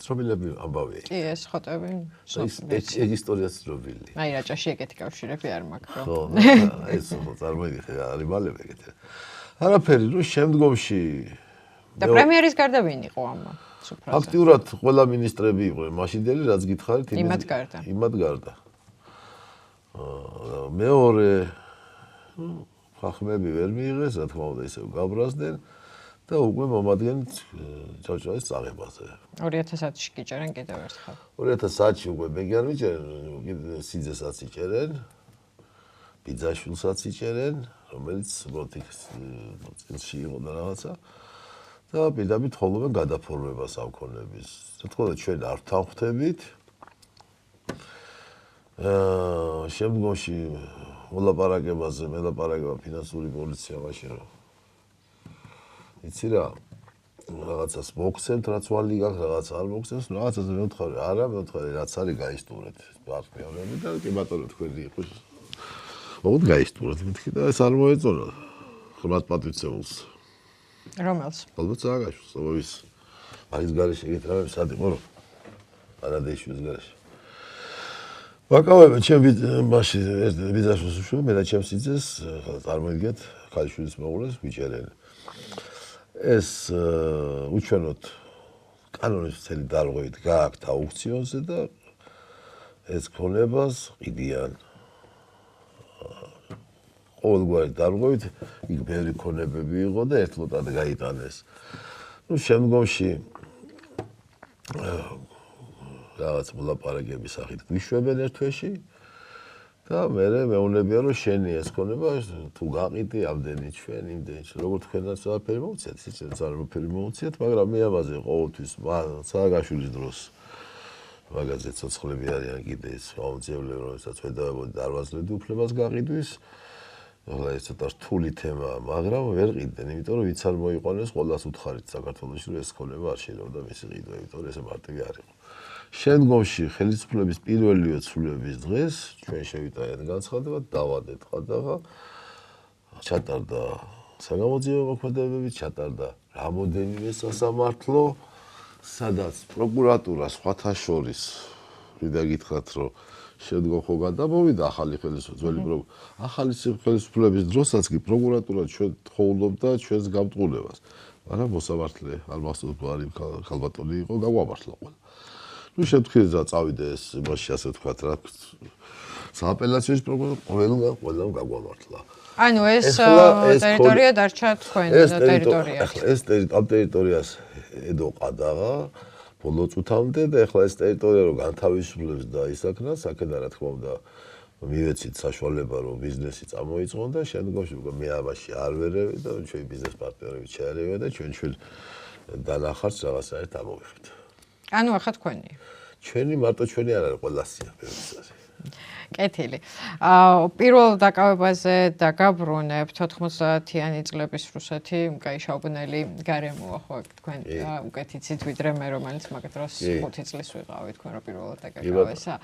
ცნობილები ამბავია. კი, ეს ხოტები. ეს ისტორია ცნობილი. აი რაჭაში ეგეთი კავშირები არ მაქვს რომ. ხო, ეს წარმოიდგინე არის მალევე ეგეთი. არაფერი რომ შემდგომში და პრემიერის გარდა ვინ იყო ამ სუფრაზე? აქტიურად ყველა მინისტრები იყვნენ მაშინდელი რაც გითხარით იმათ გარდა. მეორე ხახმები ვერ მიიღეს, რა თქმა უნდა ისევ გაბრაზდნენ და უკვე მომადგენთ ჭავჭავაძის წაღებაზე. 2010-ში გიჭერენ კიდევ ერთხელ. 2010-ში უკვე მეგი არ მიჭერენ, კიდე სიძესაც იჭერენ. ბიძაშვილსაც იჭერენ, რომელიც წილში იყო და რაღაცა და პირდაპირ თხოვობენ გადაფორმებას ამ ქონების. რა თქმა უნდა ჩვენ არ ვთანხმდებით. შემდგომში მოლაპარაკებაზე მელაპარაკება ფინანსური პოლიცია მაშინ რომ იცი რა რაღაცას მოგცემთ რაც ვალი გაქვს რაღაც არ მოგცემს რაღაცას მე ვთხოვე არა მე ვთხოვე რაც არის გაისტურეთ პარტნიორები და კი ბატონო თქვენი იყოს მოგ გაისტურეთ მეთქი და ეს არ მოეწონა ხმად პატივცემულს რომელს? ალბათ სააგაშვილს ის მაგის გარეშე ეგეთ რამე სად იყო რომ ანადეიშვილის გარეშე ვაკავებ ჩემი მაშინ ბიზნესს უშუალოდ მე და ჩემს სიძეს წარმოიდგეთ ქალიშვილის მეუღლეს ვიჭერენ ეს უჩვენოთ კანონის მთელი დარღვევით გააქვთ აუქციონზე და ეს ქონებას ყიდიან ყოველგვარი დარღვევით იქ ბევრი ქონებები იყო და ერთ ლოტად გაიტანეს ну შემდგომში რაღაც მოლაპარაკების სახით გვიშვებენ ერთ თვეში და მე მეუბნებიან რომ შენი ეს ქონება თუ გაყიდი ამდენი ჩვენ იმდენი როგორ თქვენაც არაფერი მოუწიათ ისიც არაფერი მოუწიათ მაგრამ მე ამაზე ყოველთვის სააგაშვილის დროს მაგაზე ცოცხლები არიან კიდე ეს აუცილებელი როდესაც ვედავებოდი დარვაზლები უფლებას გაყიდვის ახლა ეს ცოტა რთული თემაა მაგრამ ვერ ყიდნენ იმიტომ რომ ვიც არ მოიყვანეს ყველას უთხარით საქართველოში რომ ეს ქონება არ შეიძლება მისი ყიდვა იმიტომ რომ ეს მარტივი არ იყო შემდგომში ხელისუფლების პირველი ცვლილების დღეს ჩვენ შევიტანეთ განცხადება დავადეთ ყადაღა ჩატარდა საგამოძიებო მოქმედებები ჩატარდა რამოდენიმე სასამართლო სადაც პროკურატურა სხვათა შორის ვიდა გითხრათ რომ შემდგომ ხო გადამოვიდა ახალი ხელისუფლების დროსაც კი პროკურატურა ჩვენ თხოვლობდა ჩვენს გამტყუნებას მაგრამ მოსამართლე არ მახსოვს ბარი ქალბატონი იყო გაგვამართლა ყველა ну შემთხვევით წავიდა ეს იმაში ასე ვთქვათ რა სააპელაციო პროკურატურა ყველამ გაგვამართლა ანუ ეს ტერიტორია დარჩა თქვენი ტერიტორია ეს ტერიტორიას ედო ყადაღა ბოლო წუთამდე და ეხლა ეს ტერიტორია რომ განთავისუფლებს და ისაქნა საკედა რა თქმა უნდა მივეცით საშუალება რომ ბიზნესი წამოიწყონ და შემდგომში მე ამაში არ ვერევი და ჩვენი ბიზნეს პარტნიორები შეერევენ და ჩვენ დანახარს რაღაცაერთ ამოვიხთ ანუ ახლა თქვენი ჩვენი მარტო ჩვენი არ არის ყველასია პირველად კეთილი. პირველ დაკავებაზე დაგაბრუნებ 90-იანი წლების რუსეთი გაიშაუბნელი გარემოა ხო თქვენ უკეთ იცით ვიდრე მე რომელიც მაგ დროს 5 წლის ვიყავი თქვენ რომ პირველად დაგაკავესა.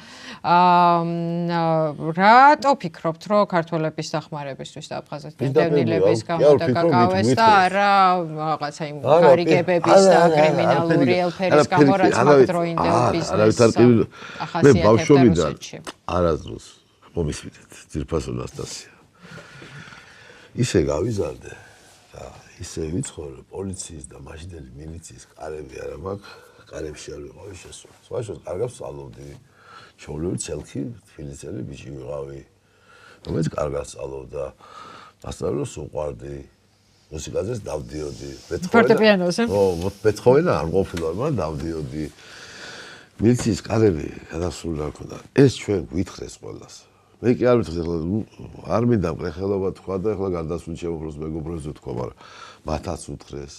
რატო ფიქრობთ რომ ქართველების დახმარებისთვის და აფხაზეთის დევნილების გამო დაგაკავეს და არა რაღაცა იმ გარიგებების და კრიმინალური ელფერის გამო რაც მაგ დროინდელ ბიზნესს ახასიათებდა რუსეთში. არასდროს მომისმენთ ძირფას ანასტასია ისე გავიზარდე და ისე ვიცხოვე პოლიციის და მაშინდელი მილიციის კარები არა მაქვს კარებში არ ვიყავი შესული სხვაშორის კარგად სწავლობდი ჩაოლური ცელქი თბილისელი ბიჭი ვიყავი რომელიც კარგად სწავლობდა მასწავლებლებს უყვარდი მუსიკაზეც დავდიოდი ფორტეპიანოზე ბეთჰოვენი არ ყოფილა მაგრამ დავდიოდი მილიციის კარები გადასული არ ქონდა ეს ჩვენ გვითხრეს ყველას მე კი არ ვიცი არ მინდა მყრეხელობა თქვა და ახლა გარდასული შემოფროს მეგობრებს ვთქვა მაგრამ მათაც უთხრეს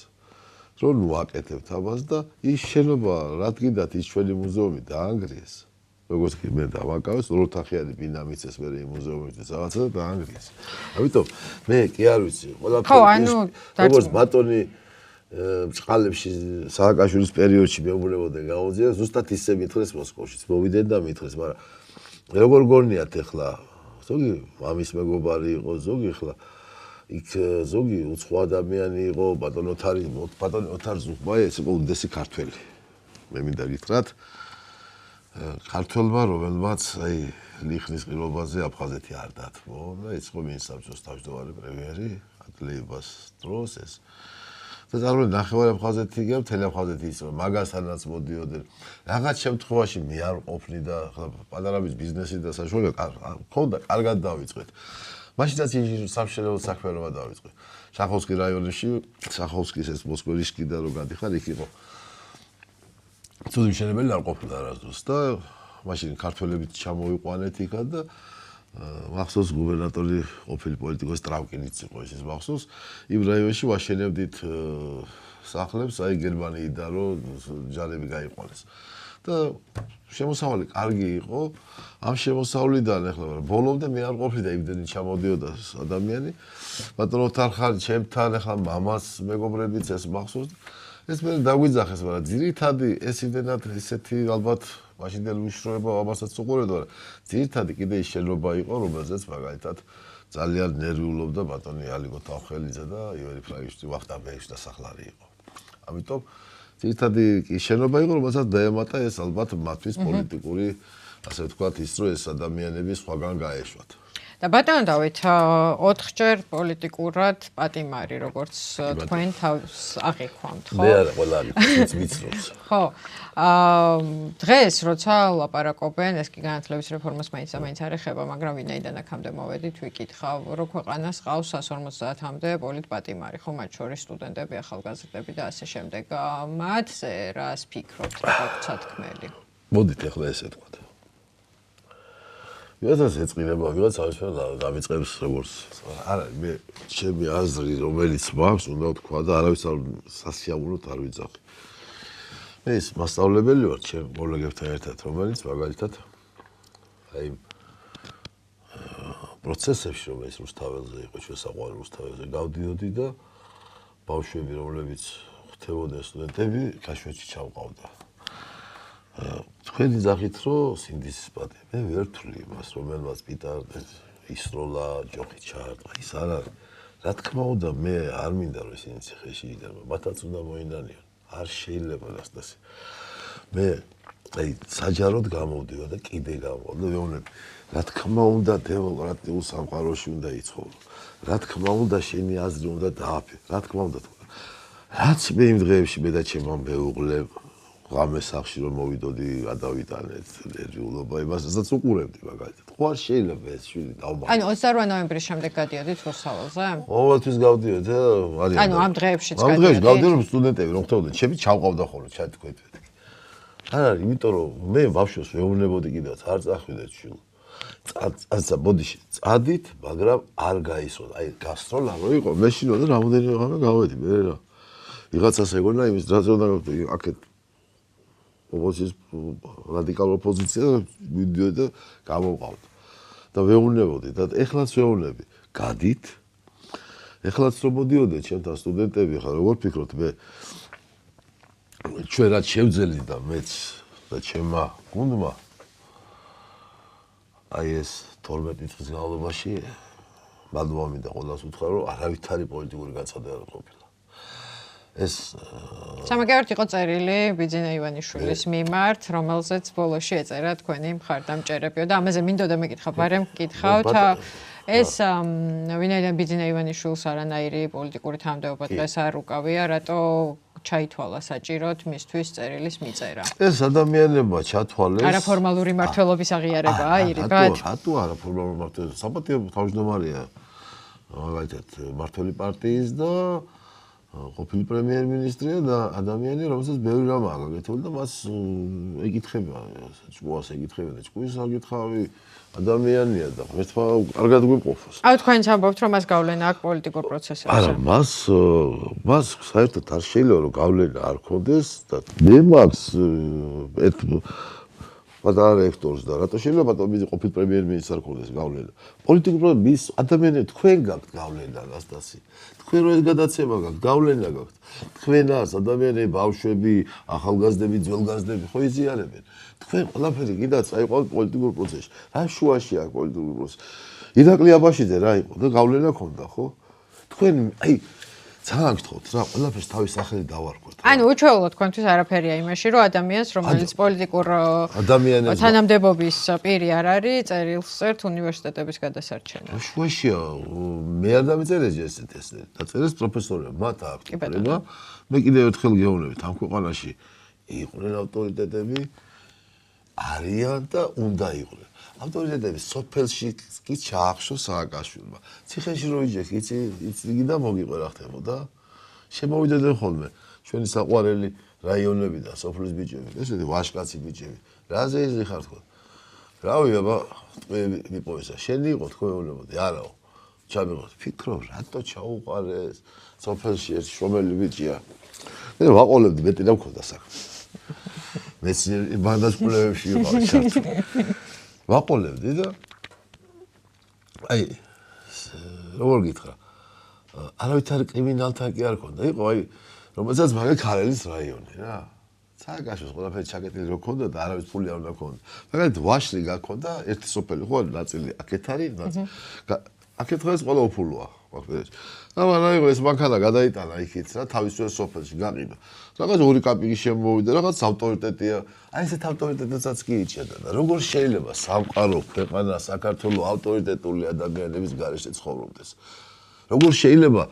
რომ ნუ აკეთებთ ამას და ის შენობა რადგინდათ ის ჩვენი მუზეუმი დაანგრიეს როგორც კი მე დავაკავეს ოროთახიანი ბინა მიცეს მე იმ მუზეუმის რაღაცა და დაანგრიეს ამიტომ მე კი არ ვიცი ყველაფერი როგორც ბატონი წყალებში სააკაშვილის პერიოდში მეუბნებოდნენ გამოძიება ზუსტად ისე მითხრეს მოსკოვშიც მოვიდნენ და მითხრეს მაგრამ როგორ გონიათ ახლა ზოგი მამის მეგობარი იყო ზოგი ახლა იქ ზოგი უცხო ადამიანი იყო ბატონ ოთარ ზუხბაი ეს იყო უდესი ქართველი მე მინდა გითხრათ ქართველმა რომელმაც აი ლიხნის ყრილობაზე აფხაზეთი არ დათმო და ის იყო მინისტრობის თავმჯდომარე პრემიერი ადლეიბას დროს ეს და წარმოიდგინე ნახევარი აფხაზეთი გია მთელი აფხაზეთი ის რომ მაგასთანაც მოდიოდნენ რაღაც შემთხვევაში მე არ ყოფნი და პატარების ბიზნესი და საშუალება ქონდა კარგად დავიწყეთ მაშინაც სამშენებლო საქმიანობა დავიწყე შახოვსკის რაიონში შახოვსკის ეს მოსკოვიშკიდან რომ გადიხარ იქ იყო ცუდი მშენებელი არ ყოფილა არასდროს და მაშინ ქართველებით ჩამოიყვანეთ იქა და მახსოვს გუბერნატორი ყოფილი პოლიტიკოსი ტრავკინიც იყო ის მახსოვს იმ რაიონში ვაშენებდით სახლებს აი გერმანიიდან რომ ჯარები გაიყვანეს და შემოსავალი კარგი იყო ამ შემოსავლიდან ახლა ბოლომდე მე არ ყოფილი და იმდენი ჩამოდიოდა ადამიანი ბატონო ოთარხარ ჩემთან ახლა მამას მეგობრებიც ეს მახსოვს ეს მე დაგვიძახეს მაგრამ ძირითადი ეს იმდენად ისეთი ალბათ მაშინდელი უშუალობა ამასაც უყურებდა მაგრამ ძირითადი კიდე ის შენობა იყო რომელზეც მაგალითად ძალიან ნერვიულობდა ბატონი ალიგო თავხელიძე და ივერი ფრაგიშვილი ვახტანგბეის დასახლარი იყო ამიტომ ძირითადი კი შენობა იყო, რომელსაც დაემატა ეს ალბათ მათთვის პოლიტიკური, ასე ვთქვათ, ის რომ ეს ადამიანები სხვაგან გაეშვათ. და ბატონო დავით, 4ჯერ პოლიტიკურად პატიმარი, როგორც თქვენ თავს აღიქვამთ, ხო? მე არა, ყველა არის ვიცრობს. ხო. დღეს როცა ლაპარაკობენ, ეს კი განათლების რეფორმას მაინც არ ეხება, მაგრამ ვინაიდან აქამდე მოვედით, ვიკითხავ, რომ ქვეყანას ყავს 150-მდე პოლიტპატიმარი, ხო, მათ შორის სტუდენტები, ახალგაზრდები და ასე შემდეგ. მათზე რას ფიქრობთ, რა გაქვთ სათქმელი? მოდით ახლა ესე ვთქვათ. ვიღაცას ეწყინება, ვიღაც ამისფერ დამიწყებს როგორც არა, მე ჩემი აზრი, რომელიც მაქვს, უნდა ვთქვა და არავის არ სასიამოვნოდ არ ვიძახი. მე ის მასწავლებელი ვარ ჩემ კოლეგებთან ერთად, რომელიც მაგალითად აი პროცესებში, რომელიც რუსთაველზე იყო, ჩვენ საყვარელ რუსთაველზე გავდიოდი და ბავშვები, რომლებიც ხდებოდნენ სტუდენტები, ქაშვეთში ჩავყავდა. თქვენი ძახით რომ სინდისის პატი მე ვერ ვთვლი იმას რომელმაც პიტარდეს ისროლა ჯოხი ჩაარტყა ის არ არის რა თქმა უნდა მე არ მინდა რომ ისინი ციხეში იდგნენ მათაც უნდა მოინდანიან არ შეიძლება დასდასი მე აი საჯაროდ გამოვდიო და კიდე გამოვდა ვეუბნები რა თქმა უნდა დემოკრატიულ სამყაროში უნდა იცხოვრო რა თქმა უნდა შენი აზრი უნდა დააფე რა თქმა უნდა რაც მე იმ დღეებში მე და ჩემ ამ მეუღლე ღამე სახში რომ მოვიდოდი გადავიტანეთ ნერვიულობა იმასაც უყურებდი მაგალითად ხო არ შეიძლება ეს შვილი დავმაგდე ანუ 28 ნოემბრის შემდეგ გადიოდით რუსთაველზე? ყოველთვის გავდიოდი და არის ანუ ამ დღეებშიც ამ დღეებში გავდიოდი რომ სტუდენტები რომ ხდებოდნენ ჩემი ჩავყავდა ხოლმე ჩათქვეთვით არა იმიტომ რომ მე ბავშვს ვეუბნებოდი კიდევაც არ წახვიდეთ შვილო წაცა ბოდიში წადით მაგრამ არ გაისროთ აი გასტროლა რო იყო მე შინოდა რამოდენიმე ღამე გავედი მე რა ვიღაცას ეგონა იმის რაც უნდა აქეთ ოპოზიციის რადიკალურ ოპოზიციას მიდიოდი და გამოვყავდა და ვეუბნებოდი და ეხლაც ვეუბნები გადით ეხლაც რომ მოდიოდნენ ჩემთან სტუდენტები ხა როგორ ფიქრობთ მე ჩვენ რაც შევძელი და მეც და ჩემმა გუნდმა აი ეს 12 წლის განმავლობაში მადლობა მინდა ყველას უთხრა რომ არავითარი პოლიტიკური განცხადება არ ყოფილა ეს სამაგერად იყო წერილი ბიძინა ივანიშვილის მიმართ, რომელზეც ბოლოში ეწერა თქვენი მხარდამჭერებიო და ამაზე მინდოდა მეკითხა, ბარემ გკითხავთ. ეს ვინაიდან ბიძინა ივანიშვილს არანაირი პოლიტიკური თანამდებობა დღეს არ უკავია, რატო ჩაითვალა საჭიროდ მისთვის წერილის მიწერა? ეს ადამიანებმა ჩათვალეს არაფორმალური მმართველობის აღიარება აირიბათ? რატო არაფორმალური მმართველობა? საპატიო თავმჯდომარეა მაგალითად მმართველი პარტიის და ყოფილი პრემიერ-მინისტრია და ადამიანი, რომელსაც ბევრი რამ აგაკეთებდა და მას ეკითხება, ჭკუას ეკითხება და ჭკუის საკითხავი ადამიანია და ერთმა კარგად გვიმყოფოს. აუ თქვენც ამბობთ, რომ მას გავლენა აქვს პოლიტიკურ პროცესებზე. არა, მას საერთოდ არ შეიძლება რომ გავლენა არ ქონდეს და მე მაქვს ერთ პატარა რექტორს და რატო შეიძლება ბატონი ყოფილი პრემიერ-მინისტრი არ ქონდეს გავლენა. პოლიტიკურ პროცესში ადამიანები თქვენ გაქვთ გავლენა გასტასი. თქვენ რო ეს გადაცემა გაქვთ, გავლენა გაქვთ. თქვენ არს ადამიანები, ბავშვები, ახალგაზრდები, ძველგაზრდები ხო იზიარებენ. თქვენ ყველაფერი კიდაც აიყვანთ პოლიტიკურ პროცესში. რა შუაში აქვს პოლიტიკური პროცესი? ირაკლი აბაშიძე რა იყო და გავლენა ქონდა, ხო? თქვენ აი ძალიან გთხოვთ რა, ყველაფერს თავის სახელი დავარქვათ. ანუ უჩვეულო თქვენთვის არაფერია იმაში, რომ ადამიანს, რომელიც პოლიტიკურ თანამდებობის პირი არ არის, წერილს წერთ უნივერსიტეტების გადასარჩენად. შუაშია, მე არ დამეწერეს ესეთ დაწერეს პროფესორებმა, მათ აქვს პრობრემა. მე კიდევ ერთხელ გეუბნებით, ამ ქვეყანაში იყვნენ ავტორიტეტები, არიან და უნდა იყვნენ. ავტორიტეტები სოფელში კი ჩაახშო სააკაშვილმა. ციხეში რო იჯექ, იცი და მოგიყვა რა ხდებოდა. შემოვიდნენ ხოლმე ჩვენი საყვარელი რაიონები და სოფლის ბიჭები, ესეთი ვაშკაცი ბიჭები. რაზე იზიხარ თქო? რავი აბა, ტყვეები მიპოვესა. შენი იყო თქო ეუბნებოდი, არაო. ჩამიღოთ, ფიქრობ, რატო ჩაუყარეს სოფელში ეს შრომელი ბიჭია. მე ვაყოლებდი, მეტი რა მქონდა საქმე. მეცნიერ ბანდაშკვლევებში ვიყავ ჩართული. ვაყოლებდი და აი როგორ გითხრა არავითარი კრიმინალთან კი არ ქონდა იყო აი რომელსაც მაგა ქარელის რაიონი რა სააკაშოს ყველაფერი ჩაკეტილი რო ქონდა და არავის ფული არ უნდა ქონდა მაგალითად ვაშლი გაქონდა ერთი სოფელი ხო ნაწილი აქეთ არის ნაწილი აქეთ დღეს ყველა უფულოა ყოფილს. მაგრამ ეს მანქანა გადაიტანა იქით რა თავისუფალ სოფელში გაყიდა. რაღაც ორი კაპიკი შემოვიდა, რაღაც ავტორიტეტია. აი ესეთ ავტორიტეტსაც კი იჭერდა და როგორ შეიძლება სამყარო ქვეყანა საქართველოს ავტორიტეტული ადამიანების გარეშე ცხოვრობდეს. როგორ შეიძლება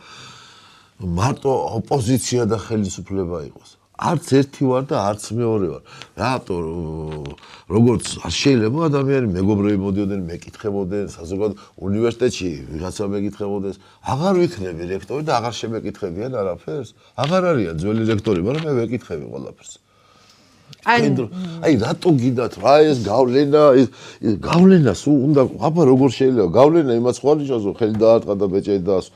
მარტო ოპოზიცია და ხელისუფლება იყოს. არც ერთი ვარ და არც მეორე ვარ. რატო როგორც არ შეიძლება ადამიანი მეგობრები მოდიოდნენ, მეკითხებოდნენ, საზოგადო უნივერსიტეტში ვიღაცა მეკითხებოდეს, აღარ ვიქნები რექტორი და აღარ შემეკითხებიან არაფერს. აღარ არიან ძველი რექტორი, მაგრამ მე ვეკითხები ყველაფერს. აი რატო გიდათ რა ეს გავლენა, ეს გავლენას უნდა აბა როგორ შეიძლება გავლენა იმას ხო არ ნიშნავს რომ ხელი დაარტყა და ბეჭედი დაასვა.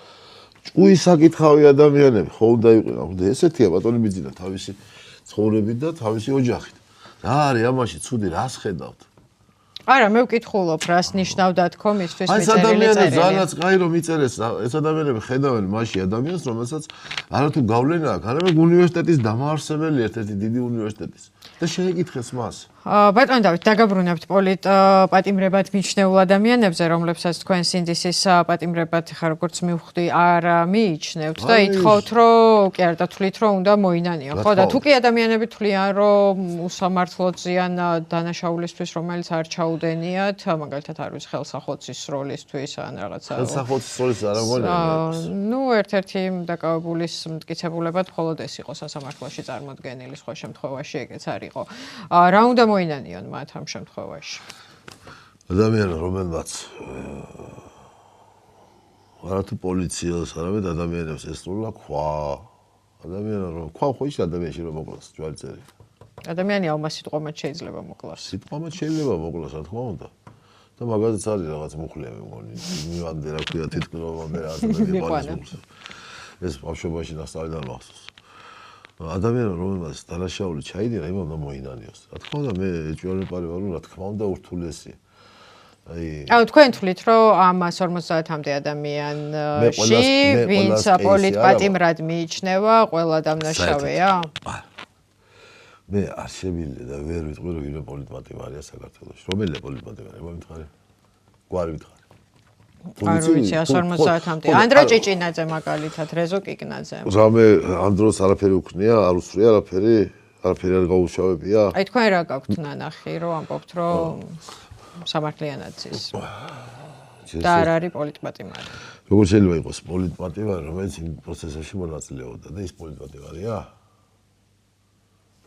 ჭუი საკითხავი ადამიანები ხო უნდა იყვნენ, და ესეთია ბატონი მიძინა თავისი ცხოვრებით და თავისი ოჯახით. რა არის ამაში ცუდი, რას ხედავთ? არა, მე ვკითხულობ, რას ნიშნავდა თქო მისთვის აი ეს მიწერილი ადამიანები წერილი. ძალაც კაი რომ იწერეს, ეს ადამიანები ხედავენ მასში ადამიანს, რომელსაც არათუ გავლენა აქვს, არამედ უნივერსიტეტის დამაარსებელი ერთ-ერთი დიდი უნივერსიტეტის და შეეკითხეს მას. ბატონო დავით, დაგაბრუნებთ პატიმრებად მიჩნეულ ადამიანებზე, რომლებსაც თქვენ სინდისის პატიმრებად ხა როგორც მივხვდი, არ მიიჩნევთ და ითხოვთ, რომ კი არ დათვლით, რომ უნდა მოინანიონ. ხო და თუ კი ადამიანები თვლიან, რომ უსამართლოძიან დანაშაულისთვის, რომელიც არ ჩაუდენიათ, მაგალითად არ ვიცი ხელსახოცის როლისთვის ან რაღაცა. ხელსახოცის როლის არ მგონია. ნუ ერთ-ერთი დაკავებულის მტკიცებულებად მხოლოდ ეს იყო სასამართლოში წარმოდგენილი, სხვა შემთხვევაში ეგეც არ იყო. რა უნდა მოინანიონ მათ ამ შემთხვევაში? ადამიანს რომელმაც არათუ პოლიციას, არამედ ადამიანებს ესწრულა ქვა. ადამიანს რომ ქვა ხო ის ადამიანში რომ მოკლას ჯვალწერი. ადამიანი აუმა სიტყვამაც შეიძლება მოკლას. სიტყვამაც შეიძლება მოკლას, რა თქმა უნდა. და მაგაზეც არის რაღაც მუხლები მგონი. მივამდე რა ქვია თითქმის რა არის. ეს ბავშვობაში ნასწავლიდან მახსოვს. ადამიანი რომელმაც დანაშაული ჩაიდინა, იმ უნდა მოინანიოს. რა თქმა უნდა, მე ეჭვიანებარი ვარ, რა თქმა უნდა, ურთულესია. აუ თქვენ თვლით, რომ ამ 50-მდე ადამიანში, ვინც პოლიტპატიმრად მიიჩნევა, ყველა დამნაშავეა? მე არ შემიძლია და ვერ ვიტყვი, რომ ვინმე პოლიტპატიმარია საქართველოში. რომელია პოლიტპატიმარი? მომითხარი. გვარი ვითხარი. არ ვიცი 150-მდე. ანდრო ჭიჭინაძე მაგალითად, რეზო კიკნაძე. რამე ამ დროს არაფერი უქნია, არ უსვრია არაფერი არ გაუშავებია. აი თქვენ რა გაქვთ ნანახი, რომ ამბობთ, რომ სამართლიანაცის და არ არის პოლიტპატიმარი. როგორ შეიძლება იყოს პოლიტპატიმარი, რომელიც იმ პროცესებში მონაწილეობდა და ის პოლიტპატიმარია?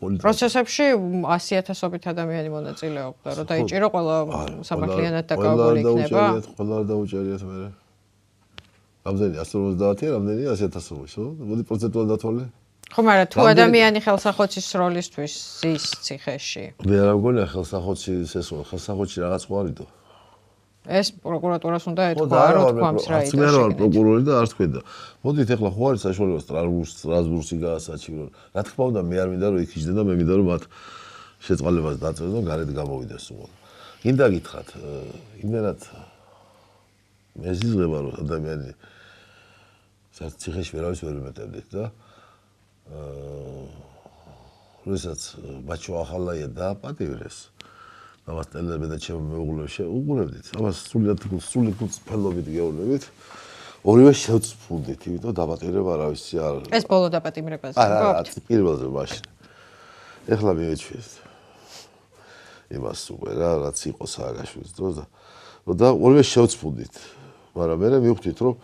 პროცესებში 100,000-ობით ადამიანი მონაწილეობდა, რომ დაიჭირო ყველა სამართლიანად დაკავებული იქნება. ყველა არ დაუჭერიათ მე. რამდენი 150-ია, რამდენი 100,000-ში, ხო? მოდი პროცენტულად დათვალე. ხო, მაგრამ თუ ადამიანი ხელსახოცის როლისთვის ზის ციხეში. მე არ მგონია ხელსახოცის ეს ხელსახოცი რაღაც ხო არისო. ეს პროკურატურას უნდა ეთქვა, რომ თქვამს რა იტყვი. მე არ ვარ პროკურორი და არც თქვენდა. მოდით ახლა ხო არის საშუალება სტრასბურგში გაასაჩივრონ. რა თქმა უნდა, მე არ მინდა რომ იქ იჯდნენ და მე მინდა რომ მათ შეწყალებას დაწევენ და გარეთ გამოვიდეს უყო. გინდა გითხრათ, იმენად მე ზიზღება რომ ადამიანი საერთოდ ციხეში ვერავის ვერ იმეტებდით და როდესაც ბაჩო ახალაია დააპატიმრეს ამას ტელევიზია და ჩემ მეუღლეში უყურებდით. ამას სრული ფელობით გეუბნებით. ორივე შევწფუნდით, იმიტომ დაპატიმრება რა ვიცი არ. ეს ბოლო დაპატიმრებაზე არა, პირველზე მაშინ. ეხლა მივეჩვიეს. იმას უკვე რაც იყო სააგაშვილის დროს და ორივე შევწფუნდით. მაგრამ მე მივხვდით, რომ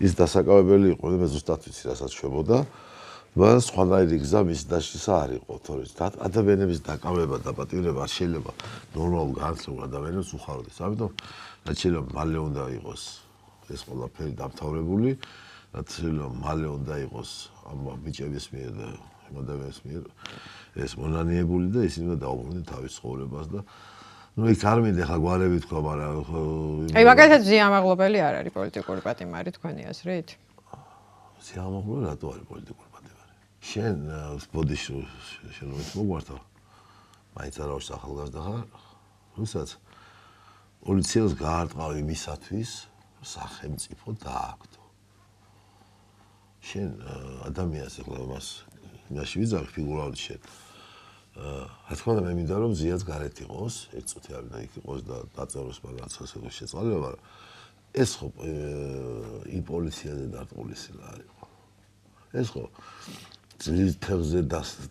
ის დასაკავებელი იყო, მე ზუსტად ვიცი, რასაც შვებოდა. მაგრამ სხვანაირი გზა მის დაშლისა არ იყო, თორემ ადამიანების დაკავება და დაპატიმრება არ შეიძლება ნორმალურ განათლებულ ადამიანებს უხაროდეს. ამიტომ რაც შეიძლება მალე უნდა იყოს ეს ყველაფერი დამთავრებული, რაც შეიძლება მალე უნდა იყოს ამ ბიჭების მიერ და ამ ადამიანების მიერ ეს მონანიებული და ისინი უნდა დაუბრუნდნენ თავის ცხოვრებას და ნუ იქ არ მინდა ხა გვარები თქვა, მაგრამ აი მაგალითად ზიამაღლობელი არ არის პოლიტიკური პატიმარი თქვენი აზრით? ზიამაღლობელი რატო არის პოლიტიკური? შენ ბოდიში შენ რომ მოგვართავ მაინც არა ვარ ახალგაზრდა ხარ როდესაც პოლიციას გაარტყავ იმისათვის სახელმწიფო დააგდო შენ ადამიანს ეხლა მას იმაში ვიძახი ფიგურალურად შენ რა თქმა უნდა მე მინდა რომ ზიაც გარეთ იყოს 1 წუთი არ და იქ იყოს და დაწეროს მაგაც ასე შეწყალება მაგრამ ეს ხო იმ პოლიციაზე დარწმუნებული არ იყო. ეს ხო ძლიერ თევზზე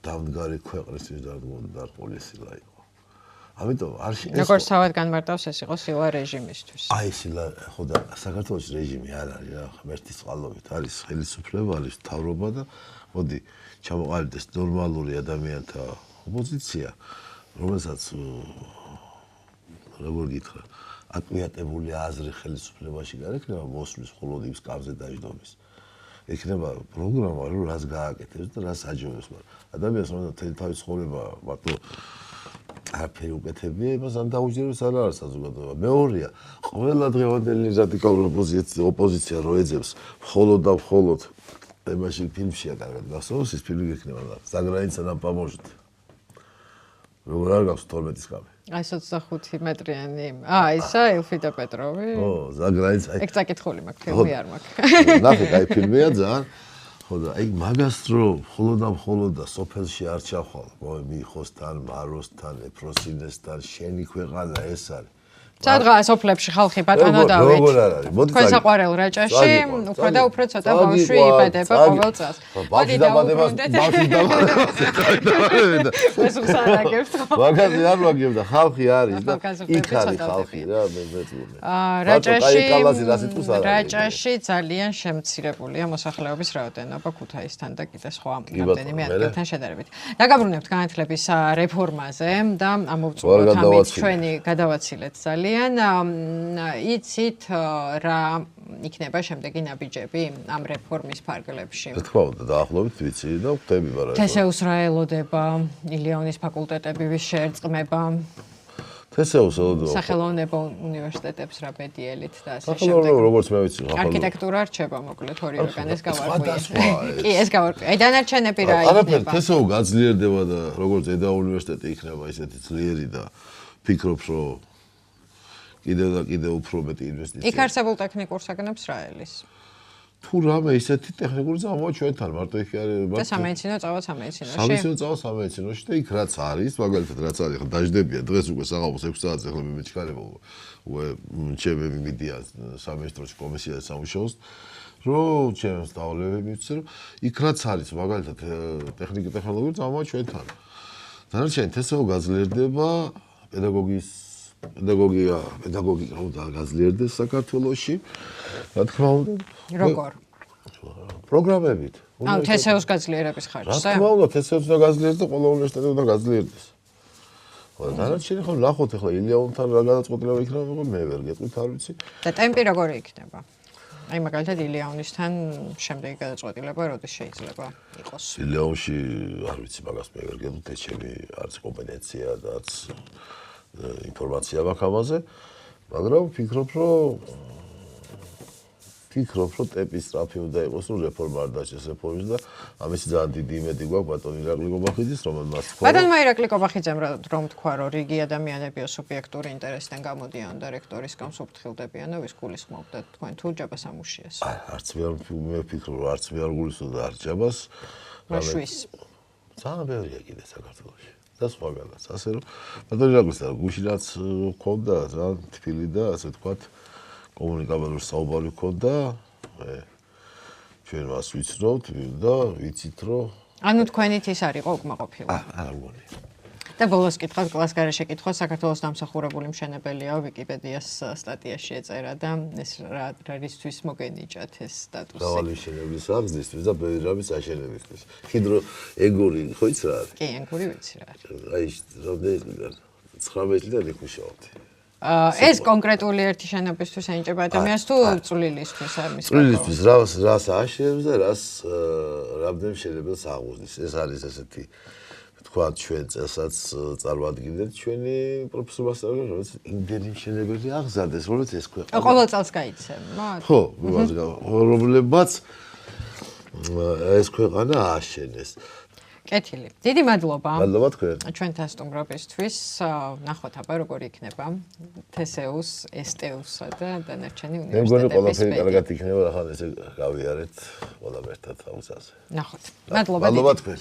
დამდგარი ქვეყნისთვის დარწმუნებული იყო. ამიტომ არ როგორც თავად განმარტავს ეს იყო სილა რეჟიმისთვის. აი სილა ხო და საქართველოს რეჟიმი არ არის რა, ღმერთის წყალობით არის ხელისუფლება, არის მთავრობა და მოდი ჩამოყალიბდეს ნორმალური ადამიანთა ოპოზიცია, რომელსაც როგორ გითხრა, აკმაყოფილებული აზრი ხელისუფლებაში გაიქნება მოსვლის მხოლოდ იმ სკამზე დაждდობის. ექნება პროგრამა, რომ რას გააკეთებს და რას აჯობებს, მაგრამ ადამიანს რომ თელი თავის ცხოვრება მარტო არაფერი უკეთებია, იმას ან დაუჯერებს არ არის საზოგადოება. მეორეა, ყველა დღევანდელი რადიკალური ოპოზიცია რო ეძებს მხოლოდ და მხოლოდ თემაში ფილმშია კარგად გასწოროს, ის ფილმი გექნება და საგრაინცა და პამოჟით. როგორ არ გავს 12-ის კამე. აი 25 მეტრიანი. ისა ელფიდა პეტროვი. ო, საგრაინცა. ეგ წაკითხული მაქვს, ფილმი არ მაქვს. ნახე, აი ფილმია ძალიან. ხო და აი მაგას რო მხოლოდ და სოფელში არ ჩახვალ, მიიხოსთან, მაროსთან, ეფროსინესთან, შენი ქვეყანა ეს არის. სადღაც სოფლებში ხალხი ბატონო დავით. როგორ არ არის? მოდი თქვენ საყვარელ რაჭაში უფრო და უფრო ცოტა ბავშვი იბადება ყოველ წელს. მოდი დავუბრუნდეთ. ეს უხსარაგებს. მაგაზე არ ვაგებ და ხალხი არის და იქ არის ხალხი რა მე რაჭაში ძალიან შემცირებულია მოსახლეობის რაოდენობა ქუთაისთან და კიდე სხვა რამდენიმე ადგილთან შედარებით. დაგაბრუნებთ განათლების რეფორმაზე და ამოვწუროთ ამით ჩვენი გადავაცილეთ ძალიან. იცით რა იქნება შემდეგი ნაბიჯები ამ რეფორმის ფარგლებში? რა თქმა უნდა, დაახლოებით ვიცი და ვხვდები მაგრამ. თესეუს რა ელოდება, ილიონის ფაკულტეტები ვის შეერწყმება? თესეუს სახელოვნებო უნივერსიტეტებს რა ბედიელით და ასე შემდეგ. სახელოვნებო როგორც მე ვიცი, არქიტექტურა რჩება მოკლედ ორივეგან ეს გავარკვიე. კი, ეს გავარკვიე. აი დანარჩენები რა იქნება? არაფერი, თესეუ გაძლიერდება და როგორც ედა უნივერსიტეტი იქნება ისეთი ძლიერი და ფიქრობ რომ კიდევ და კიდევ უფრო მეტი ინვესტიცია. იქ არსებულ ტექნიკურ საგნებს რა ელის? თუ რამე ისეთი ტექნიკური წამოა ჩვენთან, მარტო იქ არის და სამედიცინო წავა სამედიცინოში. სამედიცინო წავა სამედიცინოში და იქ რაც არის, მაგალითად რაც არის, ხა დაждებია დღეს უკვე საღამოს 6 საათზე ხლა მე მეჩქარება უკვე ჩემები მიდია სამეცნიერო კომისიაში სამუშაოს, რომ ჩემს სწავლებები მივცე, რომ იქ რაც არის, მაგალითად ტექნიკა ტექნოლოგიური წამოა ჩვენთან. დანარჩენი თესეო გაძლიერდება პედაგოგიკა უნდა გაძლიერდეს საქართველოში. რა თქმა უნდა. როგორ? პროგრამებით. აუ თესეოს გაძლიერების ხარჯზე? რა თქმა უნდა, თესეოს უნდა გაძლიერდეს და ყველა უნივერსიტეტი უნდა გაძლიერდეს. ხო, დანარჩენი ხო ნახოთ ახლა ილიონთან რა გადაწყვეტილება იქნება, მე ვერ გეტყვით, არ ვიცი. და ტემპი როგორი იქნება? აი მაგალითად ილიონისთან შემდეგი გადაწყვეტილება როდის შეიძლება იყოს? ილიონში არ ვიცი, მაგას მე ვერ გეტყვით, ეს ჩემი არც კომპეტენცია და არც ინფორმაცია მაქვს ამაზე, მაგრამ ვფიქრობ, რომ ტემპი სწრაფი უნდა იყოს, რომ რეფორმა არ დაჭეს რეფორმის და ამის ძალიან დიდი იმედი გვაქვს ბატონ ირაკლი კობახიძის, რომელმაც თქვა. ბატონ ირაკლი კობახიძემ რომ თქვა, რომ რიგი ადამიანები სუბიექტური ინტერესიდან გამოდიან და რექტორის გამს უფრთხილდებიან და ვის გულისხმობთ თქვენ თუ ჯაბას ამუშიეს? არც მე ვფიქრობ, რომ არც მე არ გულისხმობ და არც ჯაბას. მაშვის. ძალიან ბევრია კიდე საქართველოში. და სხვაგანაც, ასე რომ ბატონ ირაკლის და გუში რაც მქონდა, ძალიან თბილი და ასე ვთქვათ, კომუნიკაბელური საუბარი მქონდა, ჩვენ მას ვიცნობთ და ვიცით, რომ ანუ თქვენით ის არ იყო უკმაყოფილო. არა მგონია. და ბოლოს კითხავთ, კლასგარეშე კითხვა, საქართველოს დამსახურებული მშენებელია ვიკიპედიას სტატიაში ეწერა და ეს რისთვის მოგენიჭათ ეს სტატუსი? დავალი შენების აღზრდისთვის და ბევრი რამის აშენებისთვის. ჰიდროეგური ხო იცი რა არის? კი, ეგური ვიცი რა არის. აი რამდენი 19 წლიდან იქ მუშაობდი. ეს კონკრეტული ერთი შენობისთვის აინჭება ადამიანს თუ წვლილისთვის ამის? წვლილისთვის რას აშენებს და რას რამდენ შენებელს აღუძლის. ეს არის ესეთი თქვა ჩვენ წელსაც წარმოადგენთ ჩვენი პროფესორ მასწავლებელი, რომელიც იმდენი მშენებელი აღზარდეს, რომელიც ეს ქვეყანა ყოველ წელს გაიცემთ? ხო, რომლებაც ეს ქვეყანა ააშენეს. კეთილი. დიდი მადლობა. მადლობა თქვენ. ჩვენთან სტუმრობისთვის. ნახოთ აბა როგორი იქნება თესეუს, ესტეუსა და დანარჩენი უნივერსიტეტების. მე მგონი ყველაფერი კარგად იქნება, ახლა ესე გავიარეთ ყველამ ერთად აუცაზე. ნახოთ. მადლობა. მადლობა თქვენ.